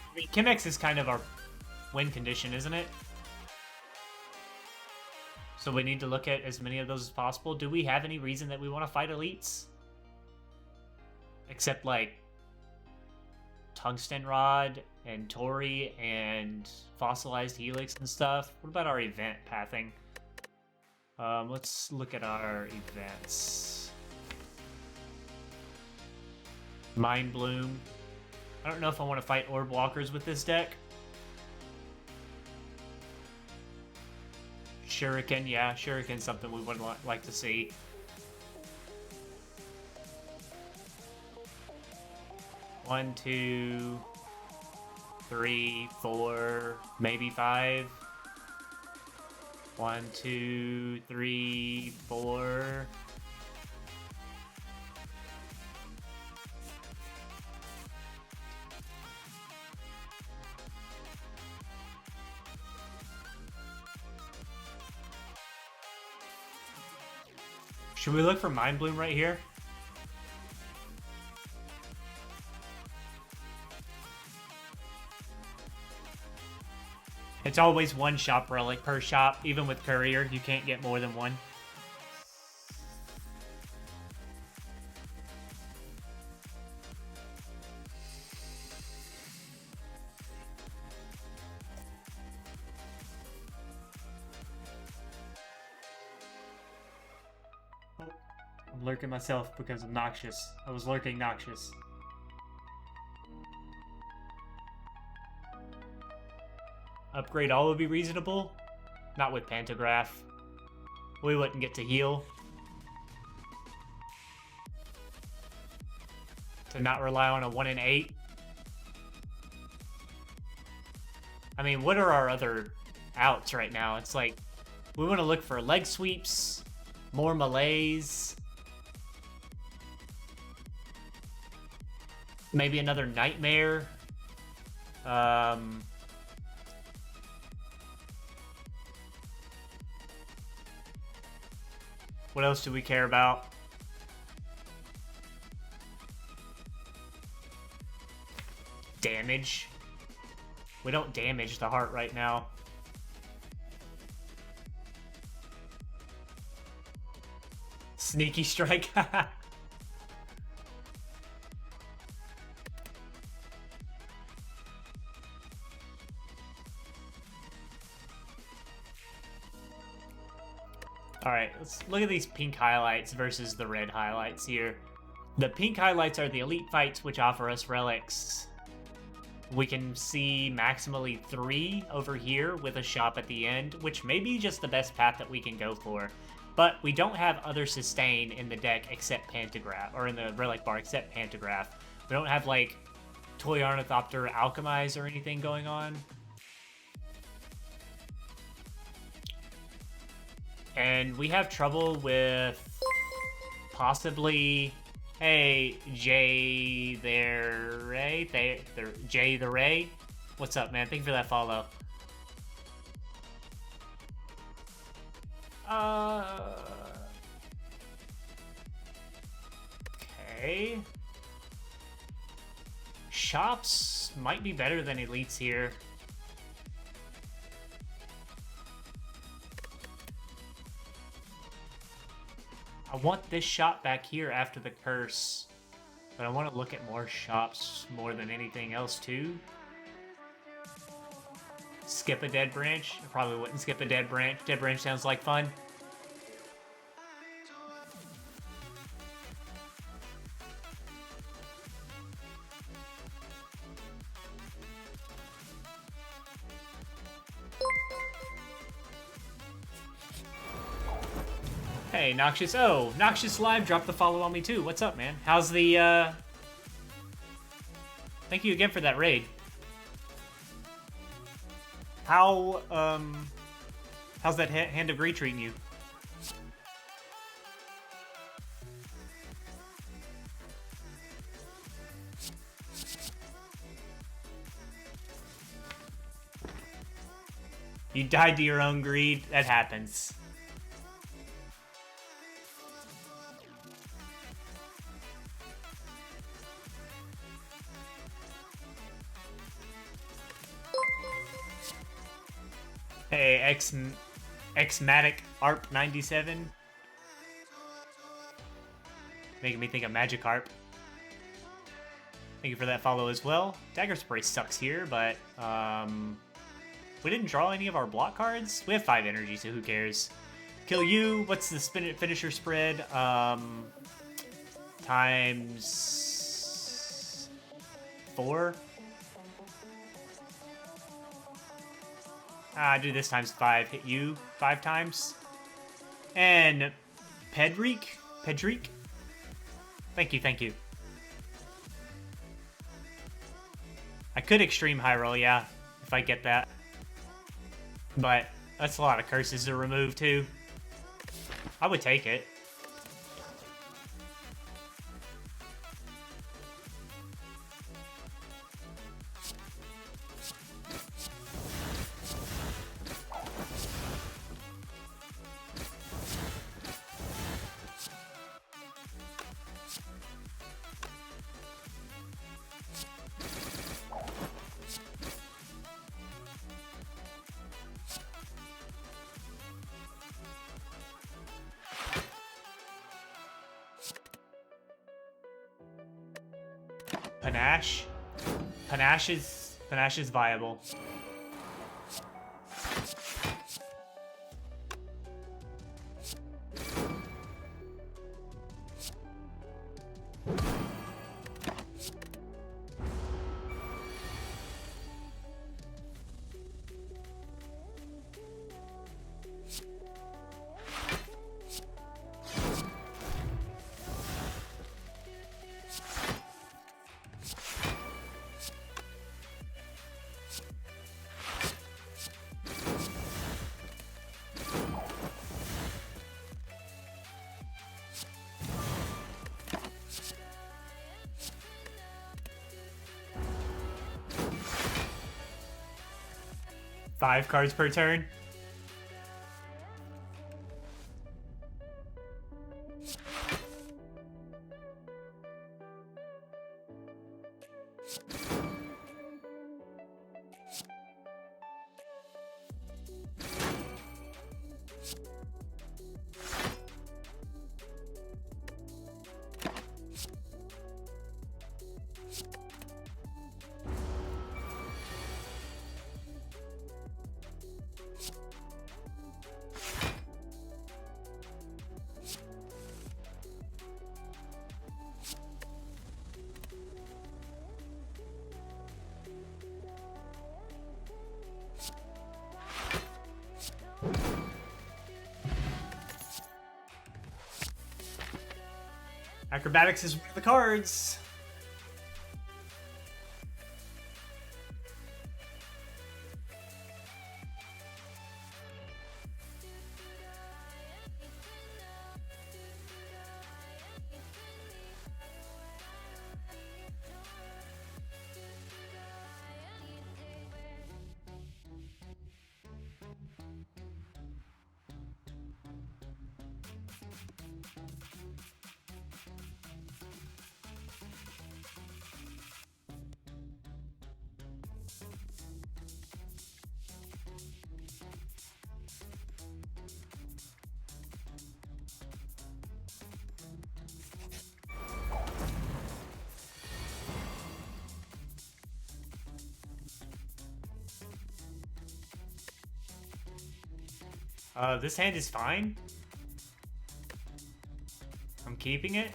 I mean, Chemex is kind of our win condition, isn't it? So we need to look at as many of those as possible. Do we have any reason that we want to fight elites? Except, like, Tungsten Rod and Tori and Fossilized Helix and stuff. What about our event pathing? Let's look at our events. Mind Bloom. I don't know if I want to fight Orb Walkers with this deck. Shuriken, yeah, Shuriken's something we would like to see. One, 2, 3, 4, maybe 5. 1, 2, 3, 4. Should we look for Mind Bloom right here? It's always 1 shop relic per shop. Even with Courier, you can't get more than 1. I'm lurking myself because I'm noxious. I was lurking noxious. Upgrade all would be reasonable. Not with Pantograph. We wouldn't get to heal. To not rely on a 1 in 8. I mean, what are our other outs right now? It's like, we want to look for leg sweeps, more melees, maybe another nightmare. What else do we care about? Damage. We don't damage the heart right now. Sneaky strike. Alright, let's look at these pink highlights versus the red highlights here. The pink highlights are the elite fights, which offer us relics. We can see maximally 3 over here with a shop at the end, which may be just the best path that we can go for. But we don't have other sustain in the deck except Pantograph, or in the relic bar except Pantograph. We don't have, like, Toy Ornithopter Alchemize or anything going on. And we have trouble with possibly, hey, Jay the Ray? Jay the Ray? What's up, man? Thank you for that follow. Okay. Shops might be better than elites here. I want this shop back here after the curse, but I want to look at more shops more than anything else too. Skip a dead branch? I probably wouldn't skip a dead branch. Dead branch sounds like fun. Hey, Noxious. Oh, Noxious Live dropped the follow on me too. What's up, man? How's the, Thank you again for that raid. How's that Hand of Greed treating you? You died to your own greed? That happens. Hey, Xmatic ARP 97. Making me think of Magikarp. Thank you for that follow as well. Dagger Spray sucks here, but we didn't draw any of our block cards. We have 5 energy, so who cares? Kill you. What's the finisher spread? Times 4. Do this times 5. Hit you 5 times. And Pedrique? Thank you. I could extreme high roll, yeah, if I get that. But that's a lot of curses to remove too. I would take it. Panache. Panache is viable. Five cards per turn. Acrobatics is one of the cards. This hand is fine. I'm keeping it.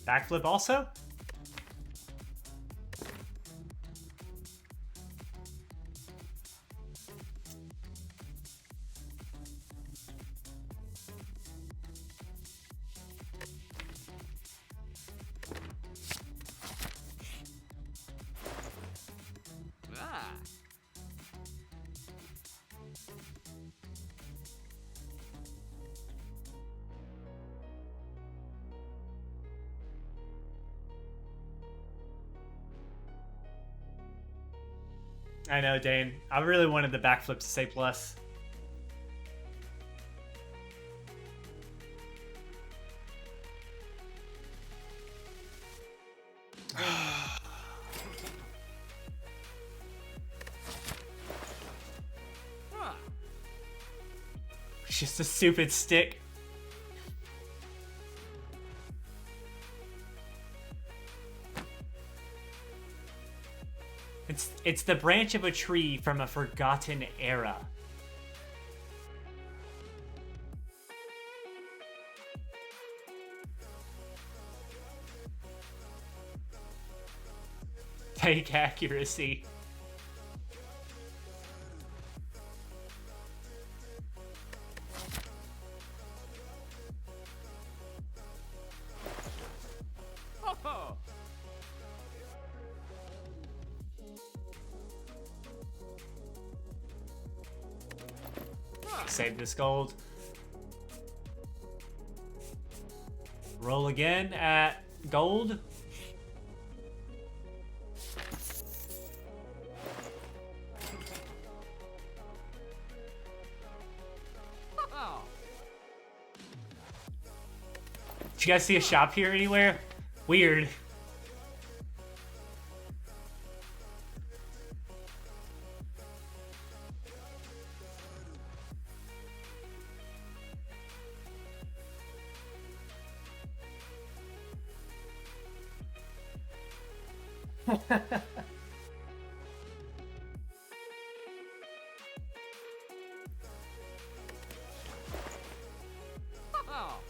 Backflip also? Ah. I know, Dane. I really wanted the backflip to say plus. Ah. It's just a stupid stick. It's the branch of a tree from a forgotten era. Tank accuracy. Oh. Save this gold. Roll again at gold. Oh. Did you guys see a shop here anywhere? Weird. Oh.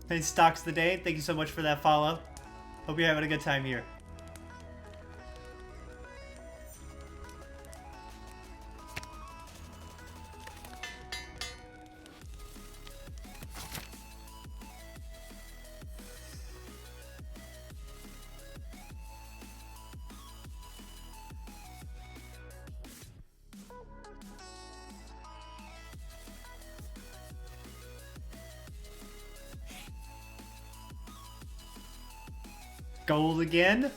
Hey, Stocks the Day, thank you so much for that follow. Hope you're having a good time here. Gold again.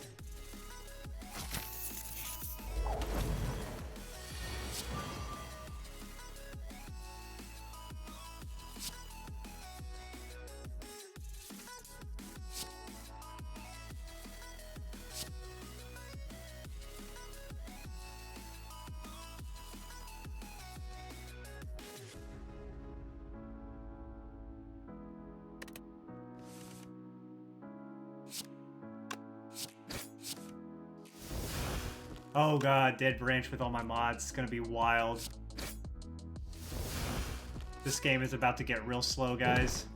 Oh god, Dead Branch with all my mods. It's gonna be wild. This game is about to get real slow, guys.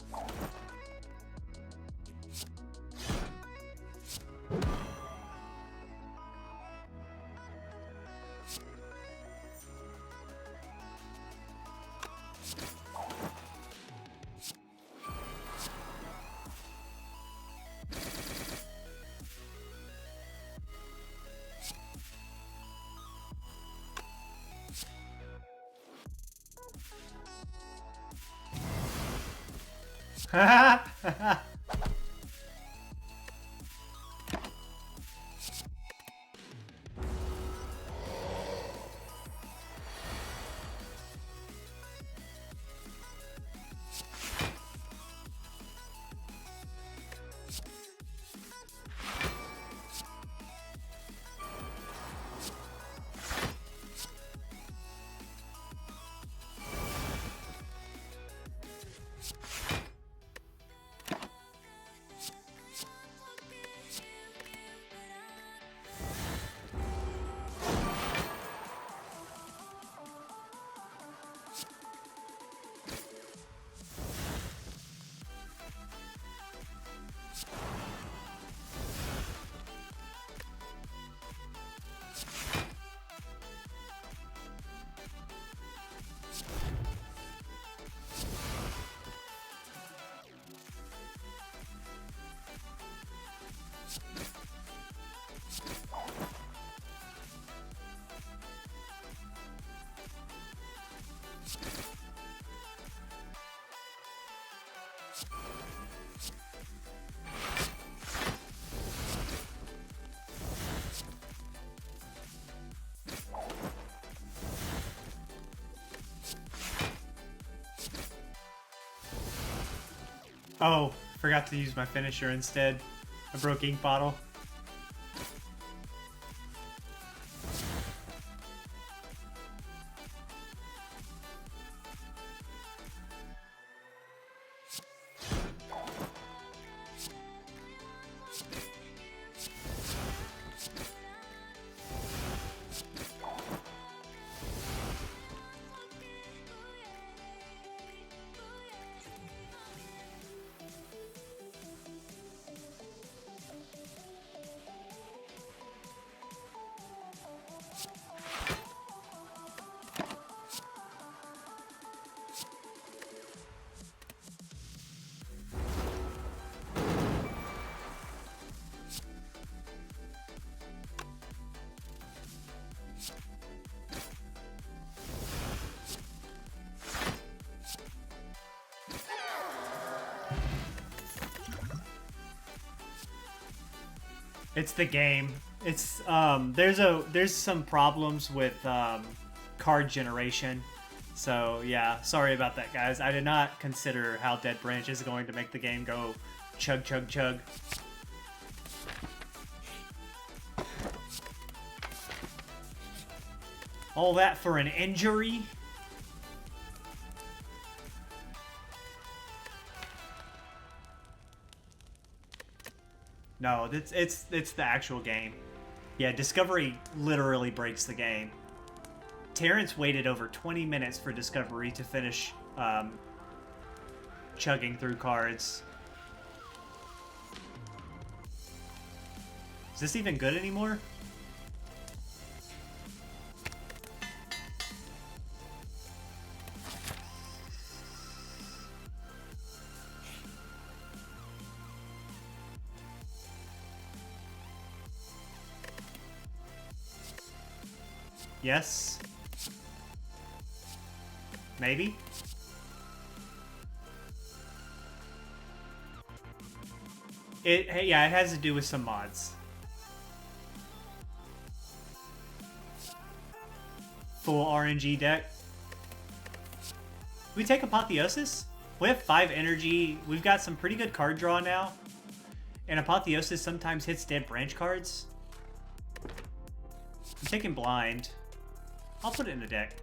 Oh, forgot to use my finisher instead. I broke ink bottle. It's the game. It's there's some problems with card generation. So yeah, sorry about that, guys. I did not consider how Dead Branch is going to make the game go chug chug chug. All that for an injury? No, it's the actual game. Yeah, Discovery literally breaks the game. Terrence waited over 20 minutes for Discovery to finish chugging through cards. Is this even good anymore? Yes. Maybe? Yeah, it has to do with some mods. Full RNG deck. We take Apotheosis? We have 5 energy. We've got some pretty good card draw now. And Apotheosis sometimes hits Dead Branch cards. I'm taking Blind. I'll put it in the deck.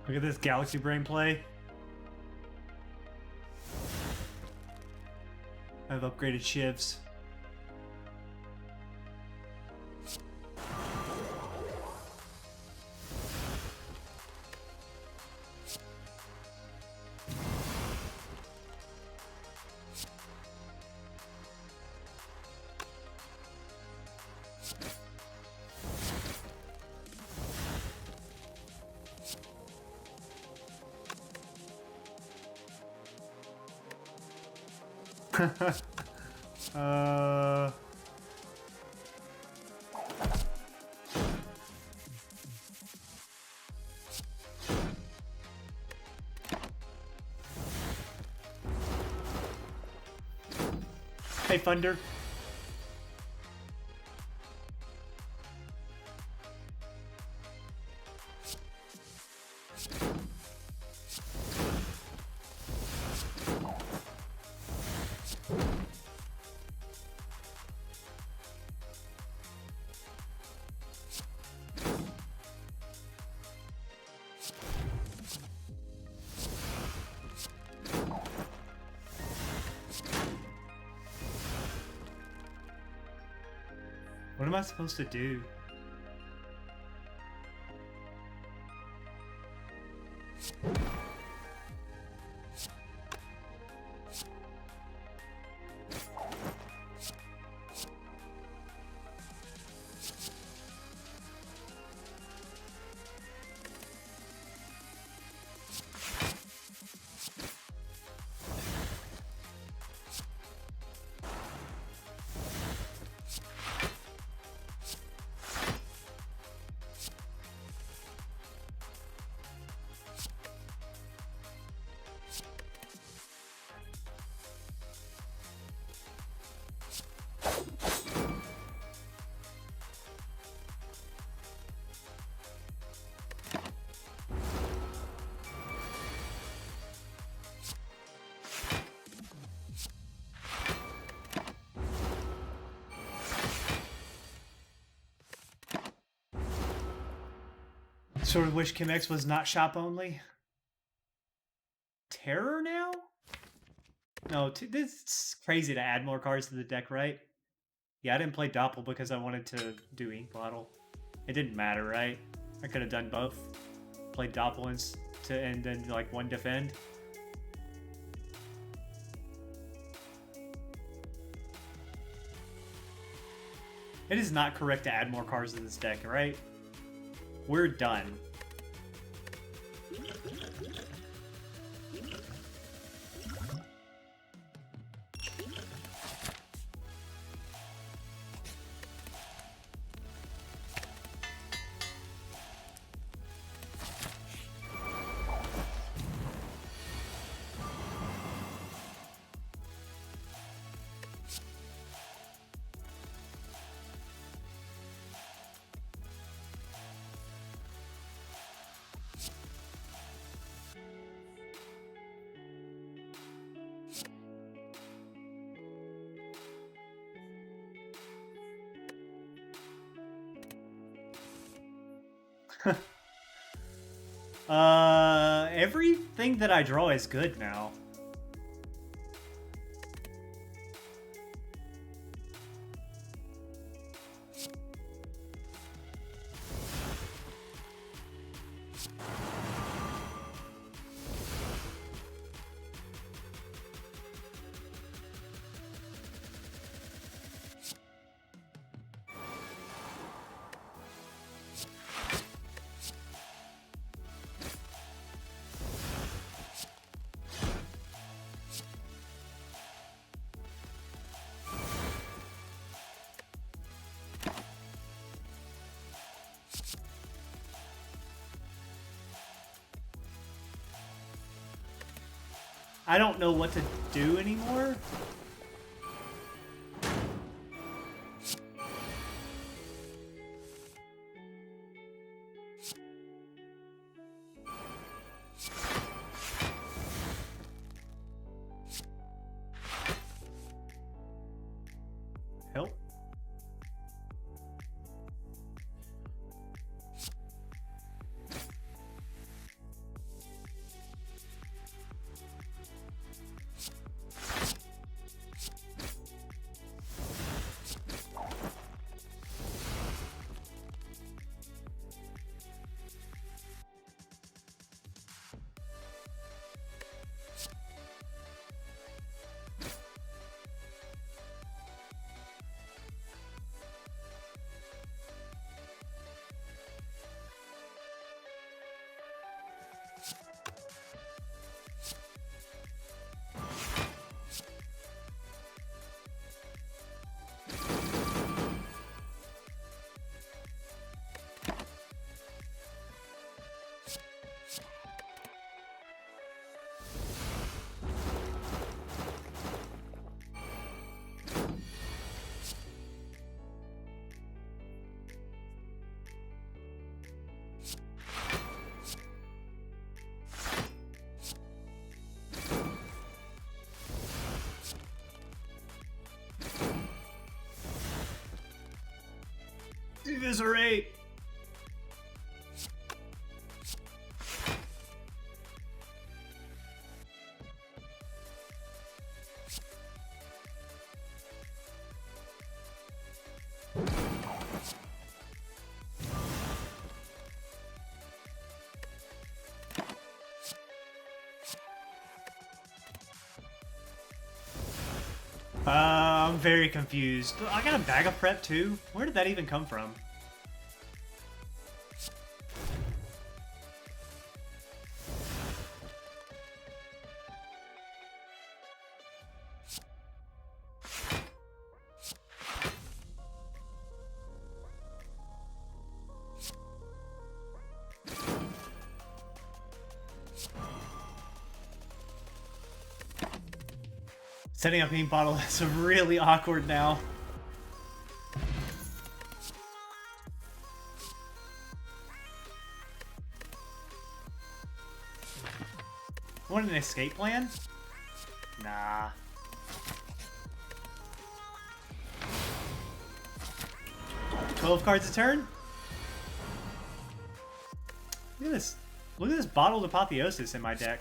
Look at this Galaxy Brain play. I've upgraded shivs. Hey, Thunder. What am I supposed to do? Sort of wish Chemex was not shop only. Terror now? No, this is crazy to add more cards to the deck, right? Yeah, I didn't play Doppel because I wanted to do Ink Bottle. It didn't matter, right? I could have done both. Played Doppel and then like one defend. It is not correct to add more cards to this deck, right? We're done. Everything that I draw is good now. I don't know what to do anymore. Help. Eviscerate! I'm very confused. I got a bag of prep too? Where did that even come from? Setting up Ink Bottle is really awkward now. Want an escape plan? Nah. "12 cards a turn? Look at this. Look at this Bottled Apotheosis in my deck.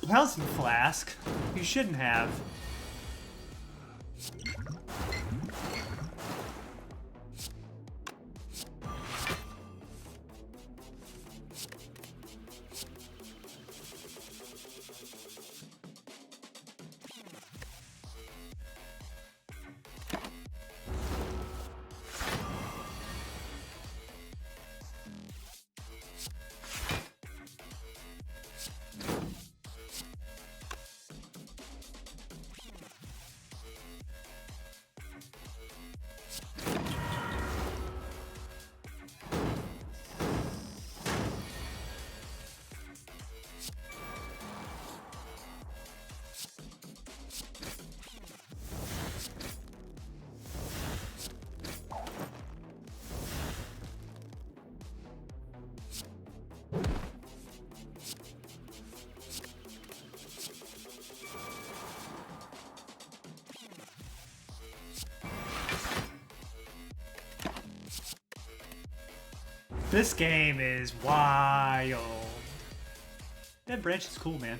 How's the flask? You shouldn't have. This game is wild. That branch is cool, man.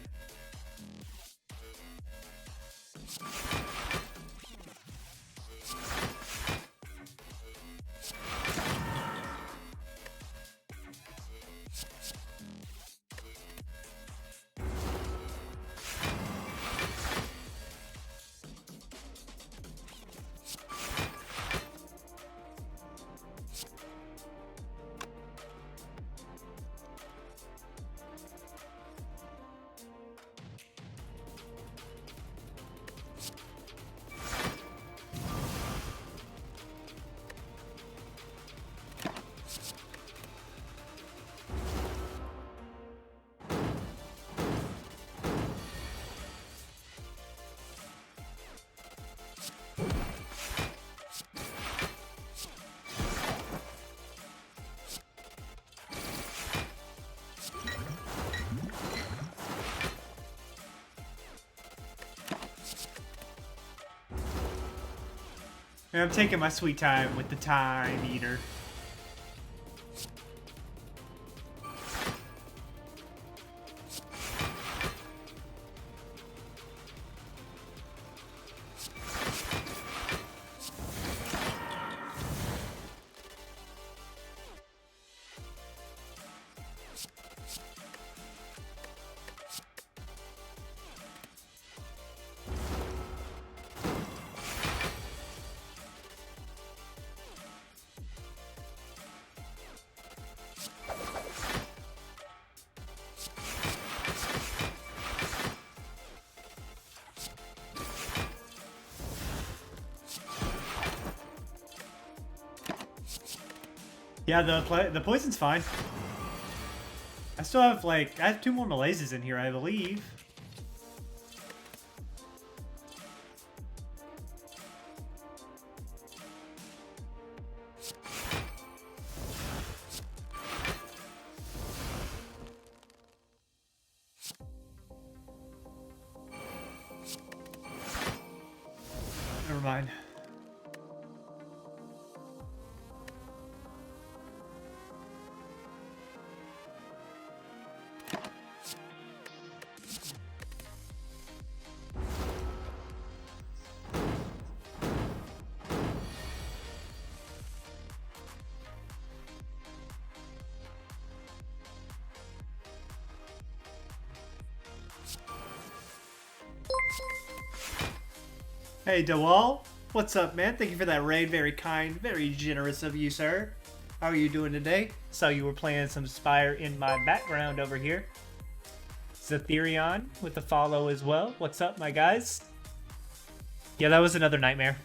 And I'm taking my sweet time with the time eater. Yeah, the poison's fine. I still have, like, I have 2 more malaises in here, I believe. Never mind. Hey, Dewall. What's up, man? Thank you for that raid. Very kind, very generous of you, sir. How are you doing today? Saw you were playing some Spire in my background over here. Zetherion with the follow as well. What's up, my guys? Yeah, that was another nightmare.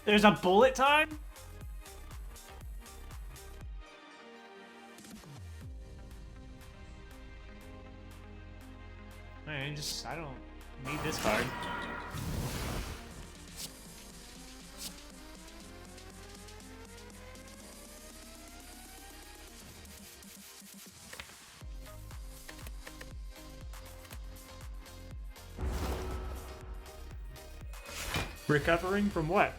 There's a bullet time? I don't need this card. Recovering from what?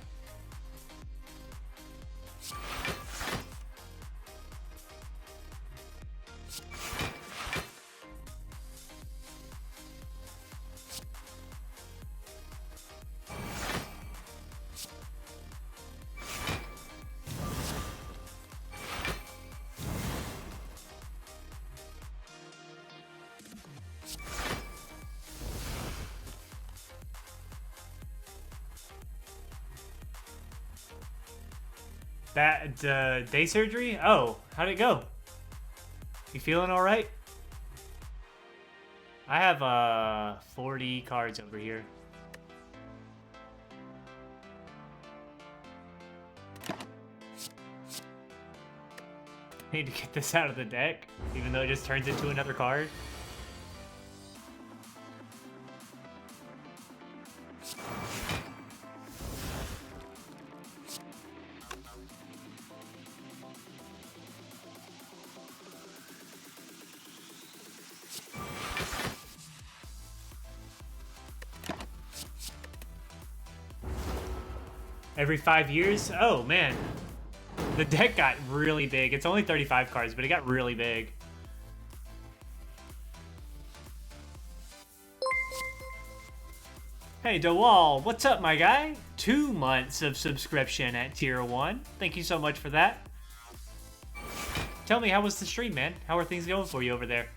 That day surgery? Oh, how'd it go? You feeling all right? I have 40 cards over here. Need to get this out of the deck, even though it just turns into another card. Every 5 years? Oh, man. The deck got really big. It's only 35 cards, but it got really big. Hey, DeWall, what's up, my guy? 2 months of subscription at Tier 1. Thank you so much for that. Tell me, how was the stream, man? How are things going for you over there?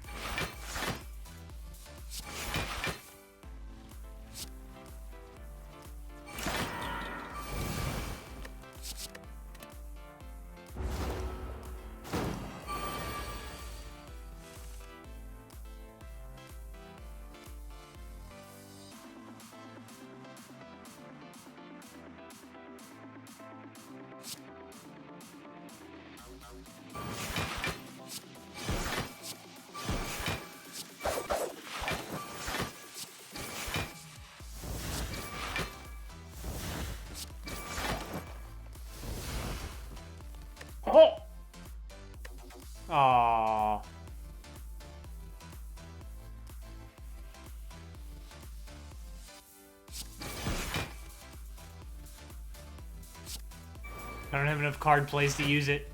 Oh! Aww. I don't have enough card plays to use it.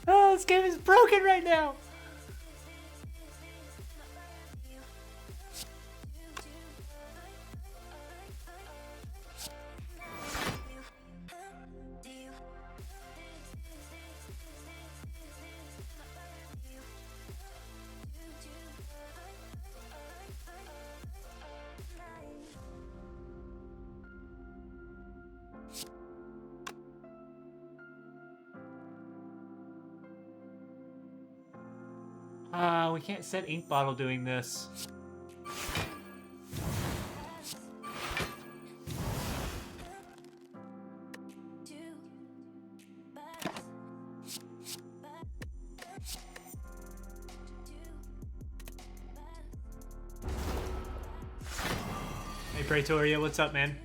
Oh, this game is broken right now. We can't set ink bottle doing this. Praetoria, what's up, man?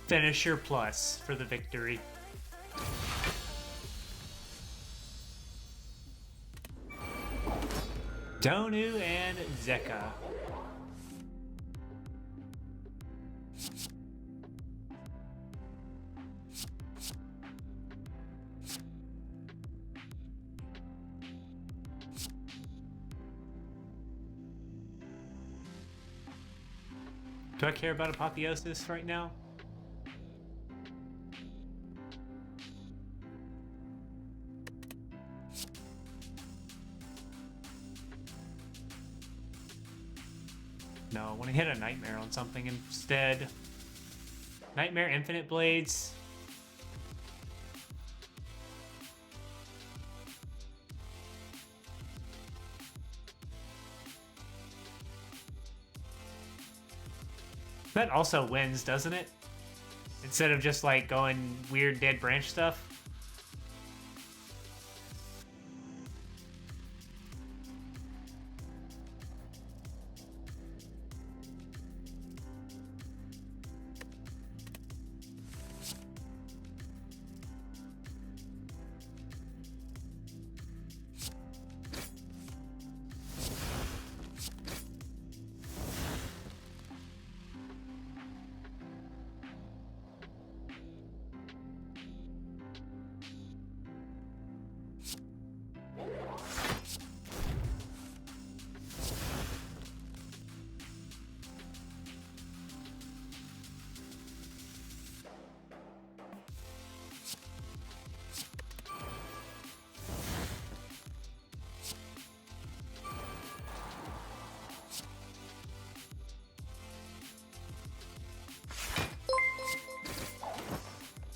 Finisher plus for the victory. Donu and Zeka. Do I care about Apotheosis right now? No, I want to hit a Nightmare on something instead. Nightmare, Infinite Blades. That also wins, doesn't it? Instead of just like going weird dead branch stuff.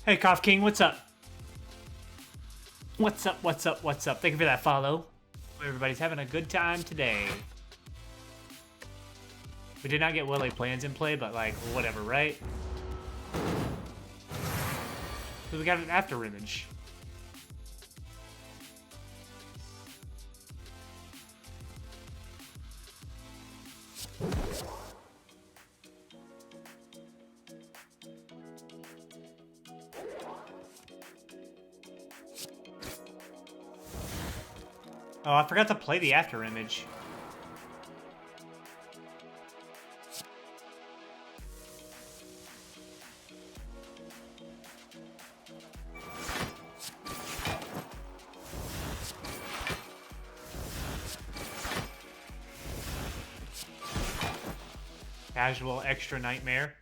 Hey, Cough King, what's up? What's up, what's up, what's up? Thank you for that follow. Everybody's having a good time today. We did not get Willy Plans in play, but like, whatever, right? We got an after image. Oh, I forgot to play the after image. Casual extra nightmare.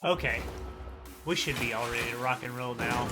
Okay. We should be all ready to rock and roll now.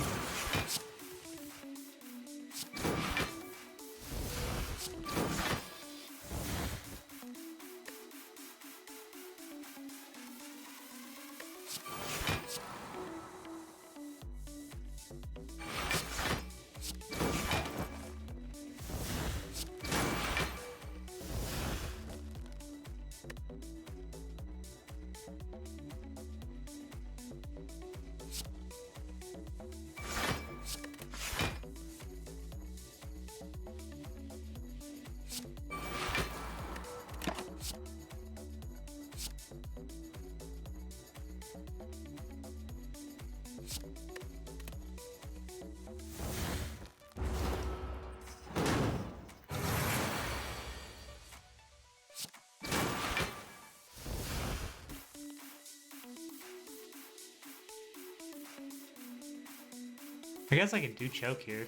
I guess I could do choke here.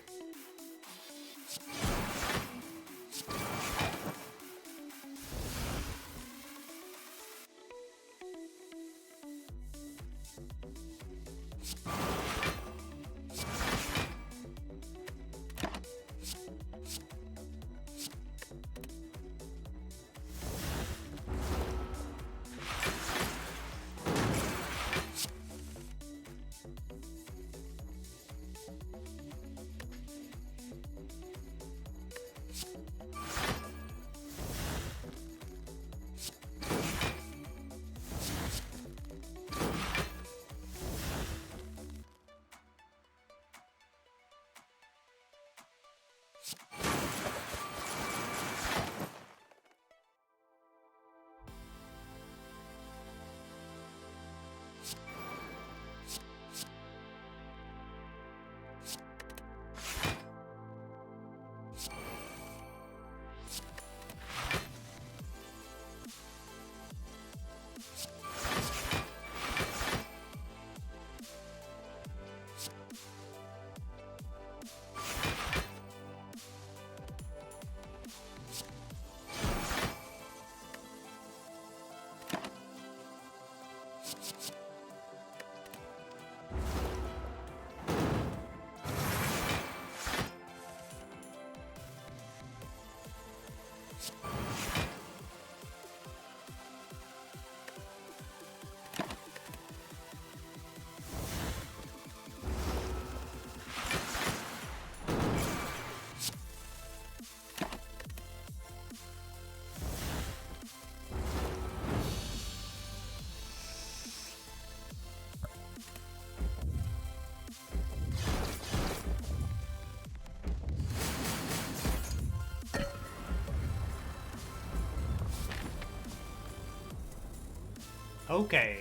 Okay.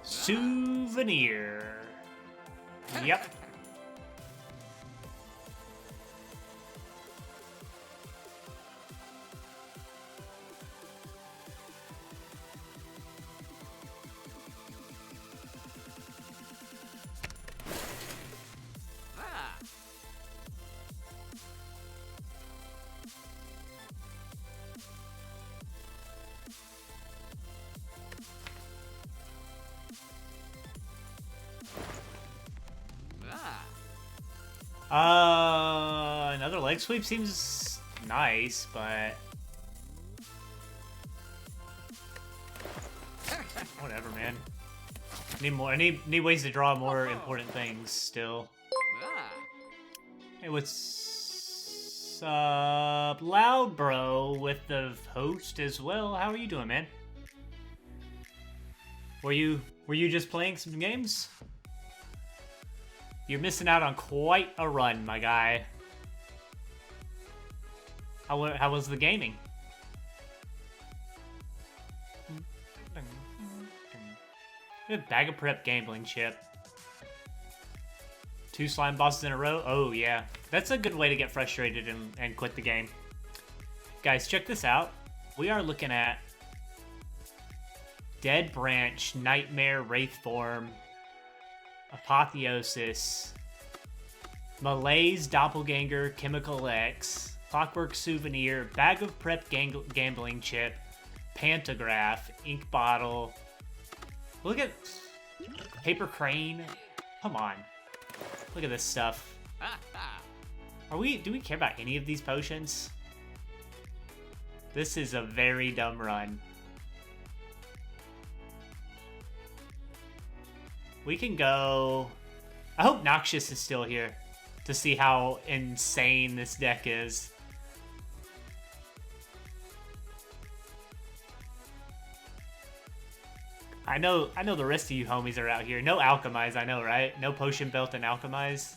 Souvenir. Yep. Another leg sweep seems nice, but whatever, man. Need more. I need ways to draw more important things still. Hey, what's up, Loud Bro, with the host as well? How are you doing, man? Were you just playing some games? You're missing out on quite a run, my guy. How was the gaming? A bag of prep gambling chip. 2 slime bosses in a row? Oh, yeah. That's a good way to get frustrated and quit the game. Guys, check this out. We are looking at Dead Branch, Nightmare, Wraith Form, Apotheosis, Malaise Doppelganger Chemical X, Clockwork Souvenir, Bag of Prep Gambling Chip, Pantograph, Ink Bottle. Look at Paper Crane. Come on. Look at this stuff. Do we care about any of these potions? This is a very dumb run. We can go... I hope Noxious is still here to see how insane this deck is. I know the rest of you homies are out here. No Alchemize, I know, right? No Potion Belt and Alchemize.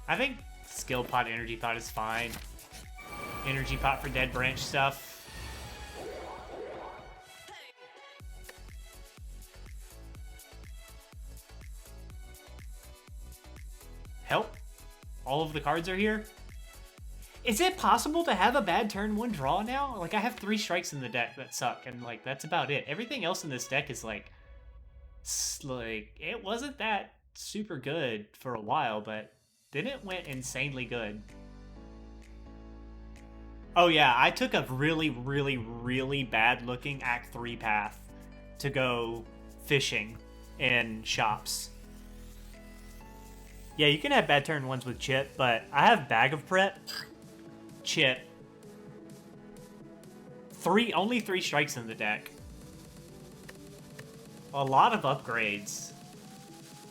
I think Skill Pot, Energy Pot is fine. Energy Pot for Dead Branch stuff. Help. All of the cards are here. Is it possible to have a bad turn 1 draw now? Like, I have 3 strikes in the deck that suck, and, like, that's about it. Everything else in this deck is, like, it wasn't that super good for a while, but then it went insanely good. Oh, yeah, I took a really, really, really bad-looking Act 3 path to go fishing in shops. Yeah, you can have bad turn 1s with Chip, but I have Bag of Prep, Chip, only 3 strikes in the deck. A lot of upgrades.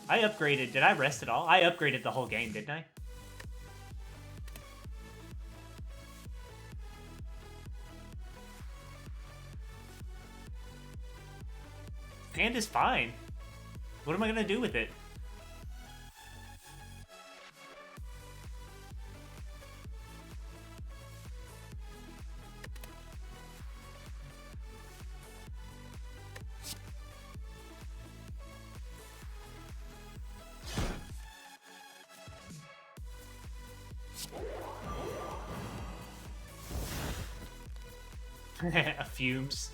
I upgraded, did I rest at all? I upgraded the whole game, didn't I? Hand is fine. What am I gonna do with it? Fumes.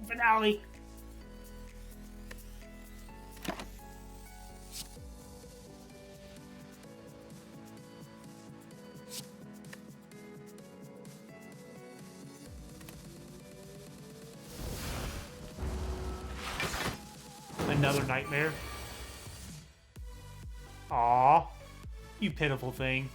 Finale. Another nightmare. Aw, you pitiful thing.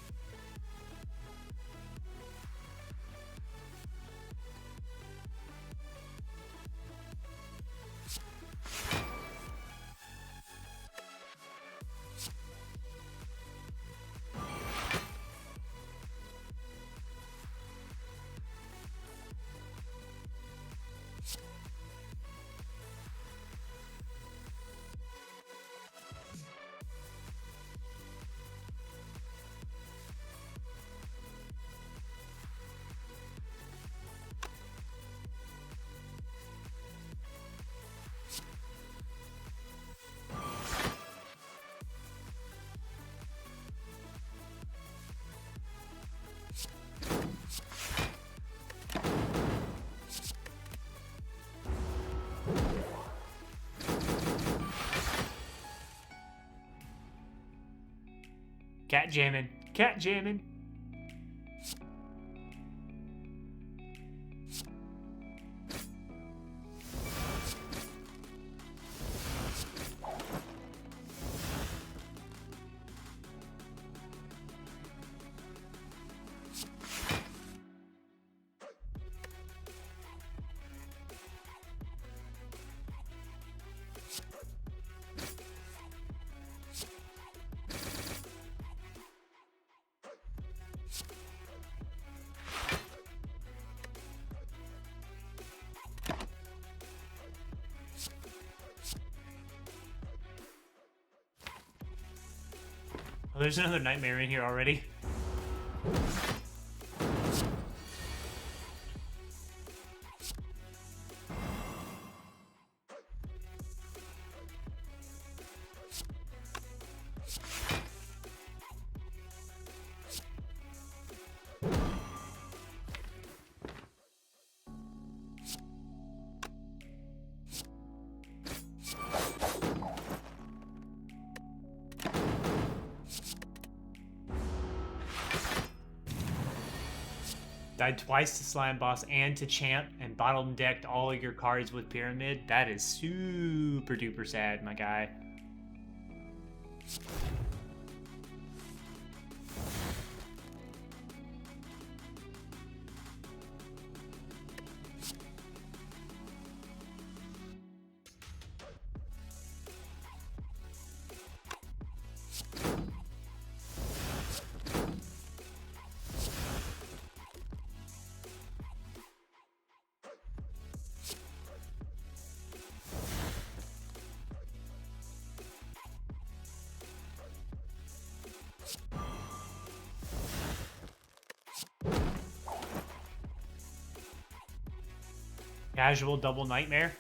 Cat jamming. Cat jamming. Oh, there's another nightmare in here already. Died twice to Slime Boss and to Champ, and bottom decked all of your cards with Pyramid. That is super duper sad, my guy. Casual double nightmare.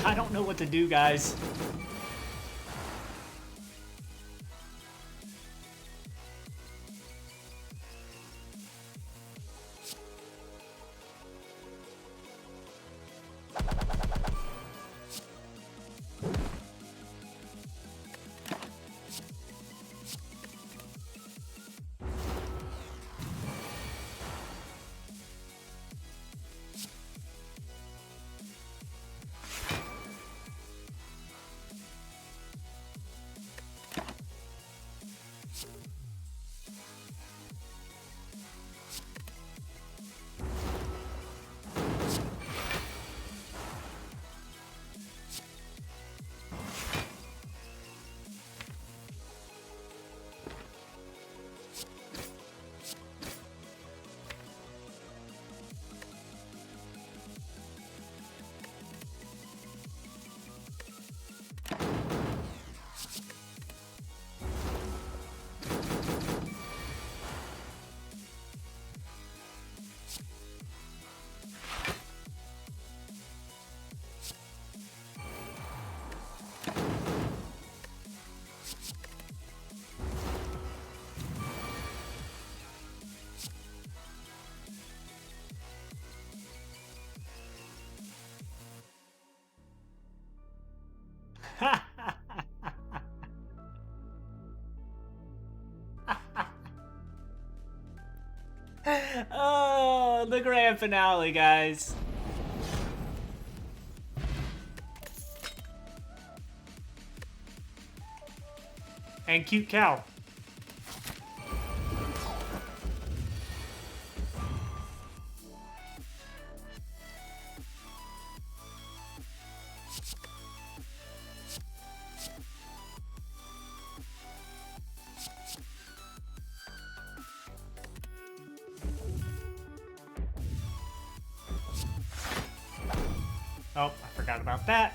I don't know what to do, guys. Oh, the grand finale, guys. And cute cow. Oh, I forgot about that.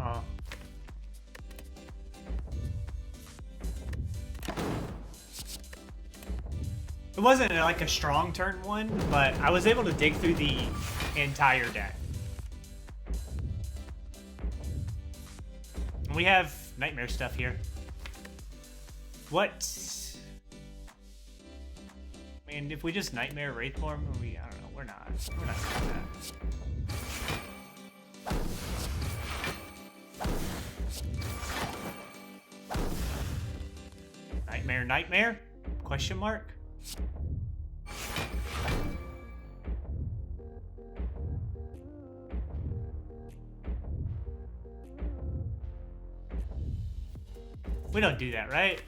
Uh-uh. It wasn't like a strong turn one, but I was able to dig through the entire deck. And we have nightmare stuff here. What? I mean, if we just nightmare Wraithform, I don't know, we're not doing that. Nightmare? Question mark? We don't do that, right?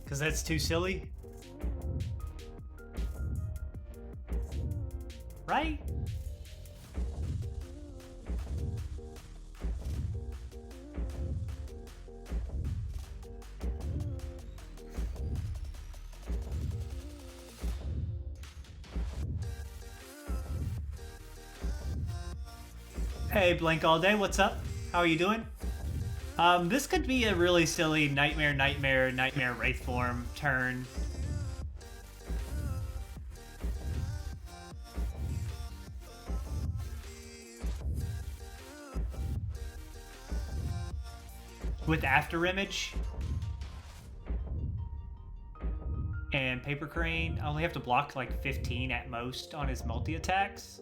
Because that's too silly. Right? Hey, Blank All Day, what's up? How are you doing? This could be a really silly Nightmare Wraithform turn. With After Image and Paper Crane, I only have to block like 15 at most on his multi-attacks.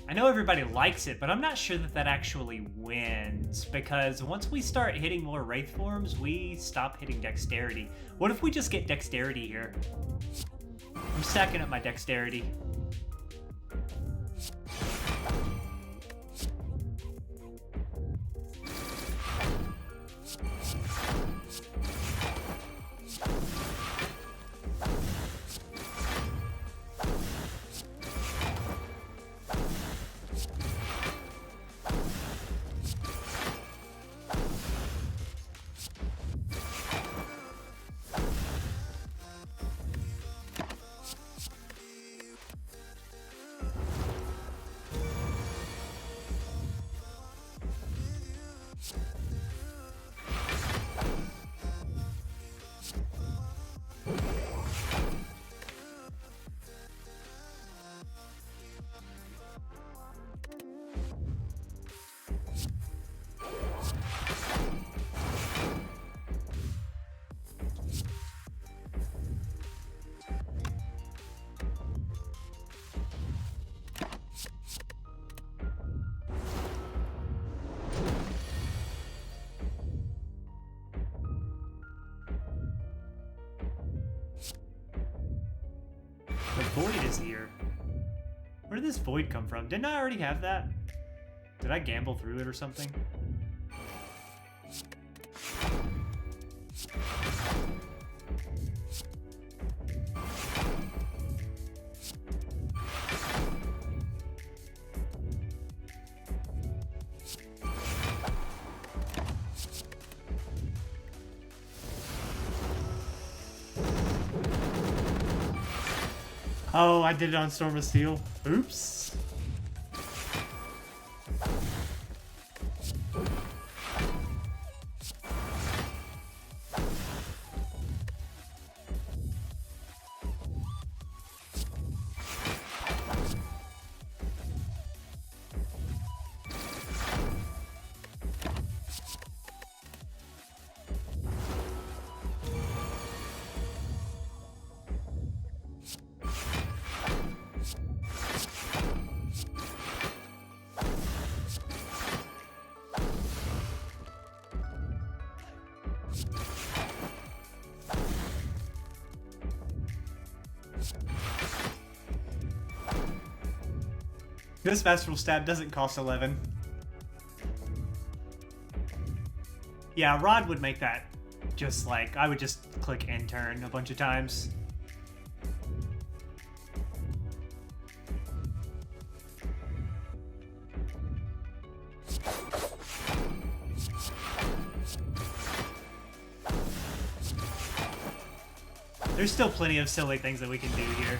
I know everybody likes it, but I'm not sure that that actually wins, because once we start hitting more Wraith forms, we stop hitting Dexterity. What if we just get Dexterity here? I'm stacking up my Dexterity. The Void is here. Where did this Void come from? Didn't I already have that? Did I gamble through it or something? Oh, I did it on Storm of Steel. Oops. This Masterful Stab doesn't cost 11. Yeah, Rod would make that just like, I would just click end turn a bunch of times. There's still plenty of silly things that we can do here.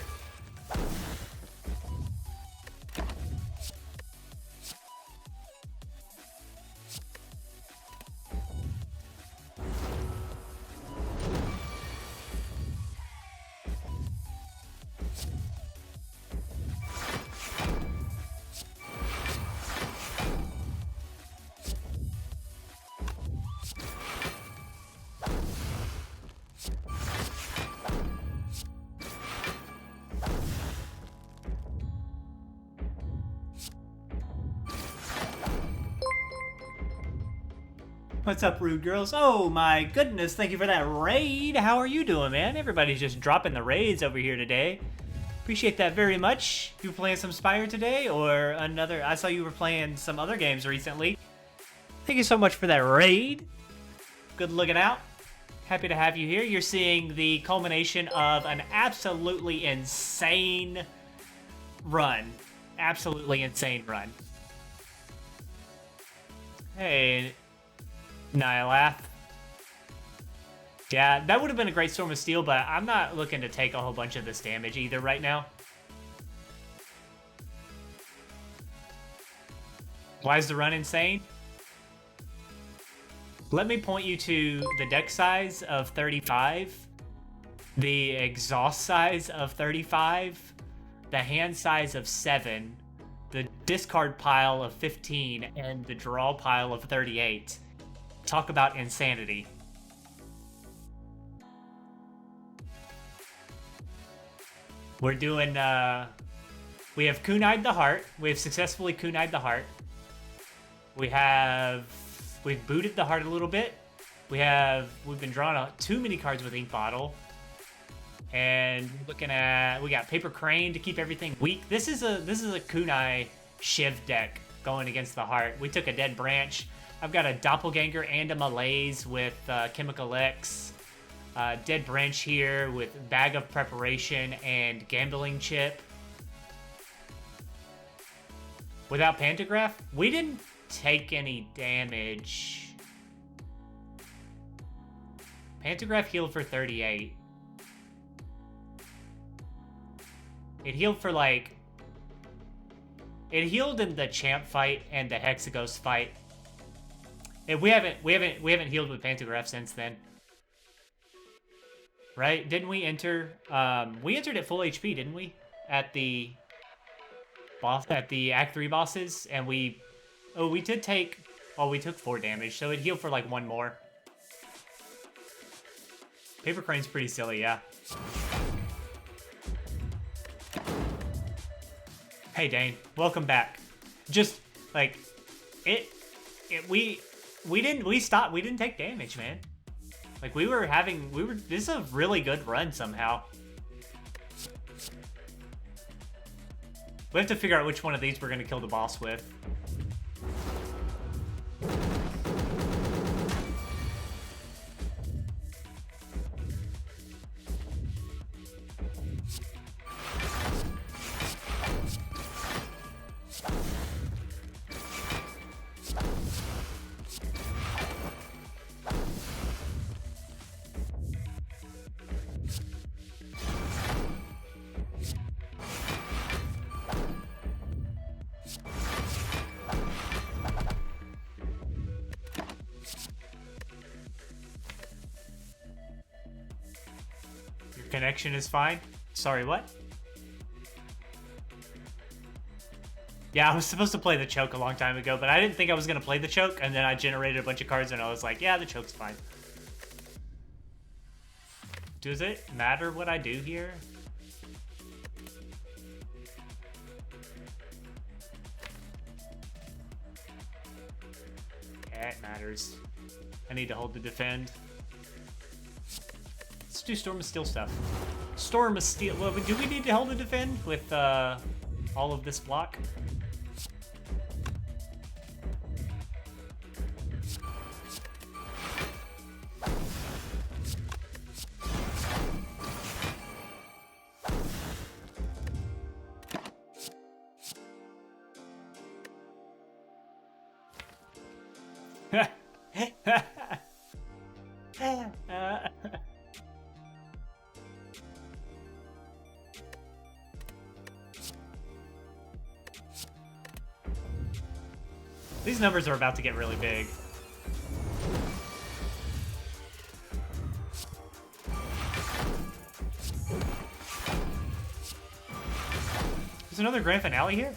What's up, Rude Girls? Oh my goodness, thank you for that raid. How are you doing, man? Everybody's just dropping the raids over here today. Appreciate that very much. You were playing some Spire today or another? I saw you were playing some other games recently. Thank you so much for that raid. Good looking out. Happy to have you here. You're seeing the culmination of an absolutely insane run. Absolutely insane run. Hey, Nylath. Yeah, that would have been a great Storm of Steel, but I'm not looking to take a whole bunch of this damage either right now. Why is the run insane? Let me point you to the deck size of 35, the exhaust size of 35, the hand size of 7, the discard pile of 15, and the draw pile of 38. Talk about insanity. We're doing, we have kunai'd the heart. We have successfully kunai'd the heart. We've booted the heart a little bit. We've been drawing out too many cards with Ink Bottle. And looking at, we got Paper Crane to keep everything weak. This is a kunai Shiv deck going against the heart. We took a Dead Branch. I've got a Doppelganger and a Malaise with Chemical X. Dead Branch here with Bag of Preparation and Gambling Chip. Without Pantograph, we didn't take any damage. Pantograph healed for 38. It healed for like... It healed in the Champ fight and the Hexaghost fight. And we haven't healed with Pantograph since then. Right? Didn't we enter? We entered at full HP, didn't we? At the Act 3 bosses, and we did take. Oh, we took 4 damage, so it healed for like 1 more. Paper Crane's pretty silly, yeah. Hey Dane, welcome back. Just like we didn't take damage, man. Like this is a really good run somehow. We have to figure out which one of these we're gonna kill the boss with. Connection is fine. Sorry, what? Yeah, I was supposed to play the choke a long time ago, but I didn't think I was going to play the choke, and then I generated a bunch of cards, and I was like, yeah, the choke's fine. Does it matter what I do here? Yeah, it matters. I need to hold the defend. Let's do Storm of Steel stuff. Storm of Steel. Well, do we need to hold the defend with all of this block? These numbers are about to get really big. There's another grand finale here?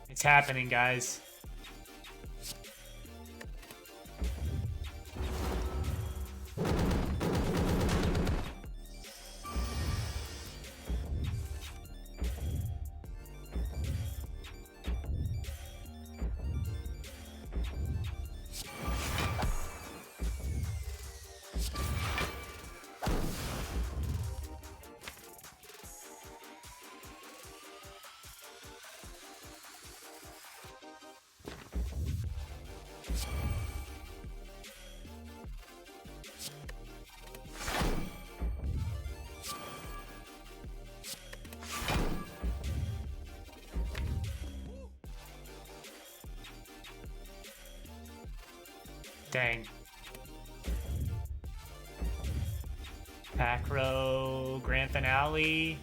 It's happening, guys. Dang. Pack row, grand finale.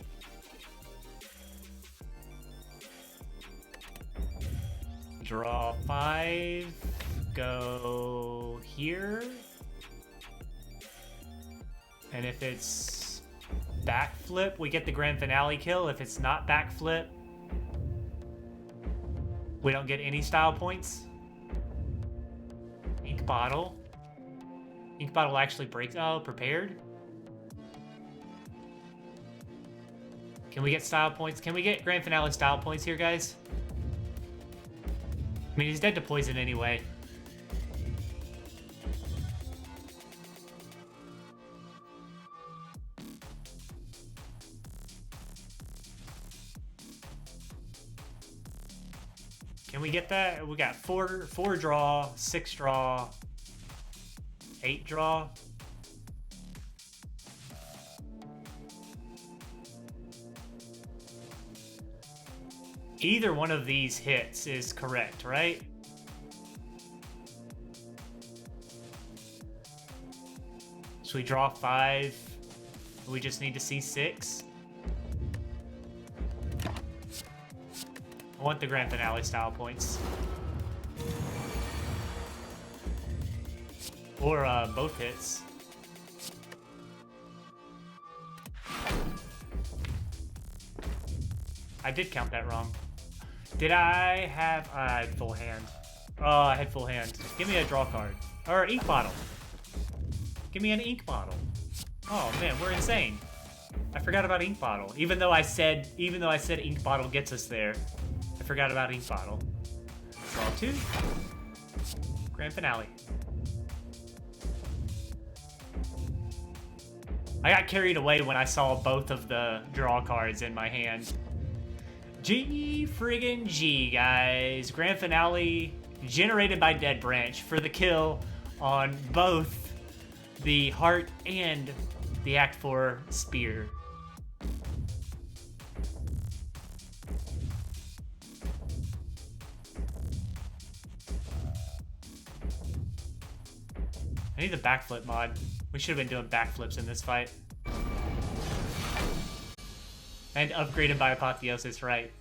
Draw 5. Go here. And if it's backflip, we get the grand finale kill. If it's not backflip, we don't get any style points. Ink bottle. Ink bottle actually breaks. Oh, prepared. Can we get style points? Can we get grand finale style points here, guys? I mean, he's dead to poison anyway. Can we get that? We got four draw, 6 draw, 8 draw. Either one of these hits is correct, right? So we draw 5. We just need to see 6. I want the grand finale style points. Or both hits. I did count that wrong. Did I have... I had full hand. Oh, I had full hand. Give me a draw card. Or ink bottle. Give me an ink bottle. Oh man, we're insane. I forgot about ink bottle. Even though I said ink bottle gets us there, I forgot about ink bottle. Draw 2. Grand finale. I got carried away when I saw both of the draw cards in my hand. G friggin' G, guys. Grand finale generated by Dead Branch for the kill on both the heart and the Act 4 spear. I need the backflip mod. We should have been doing backflips in this fight. And upgraded by Apotheosis, right.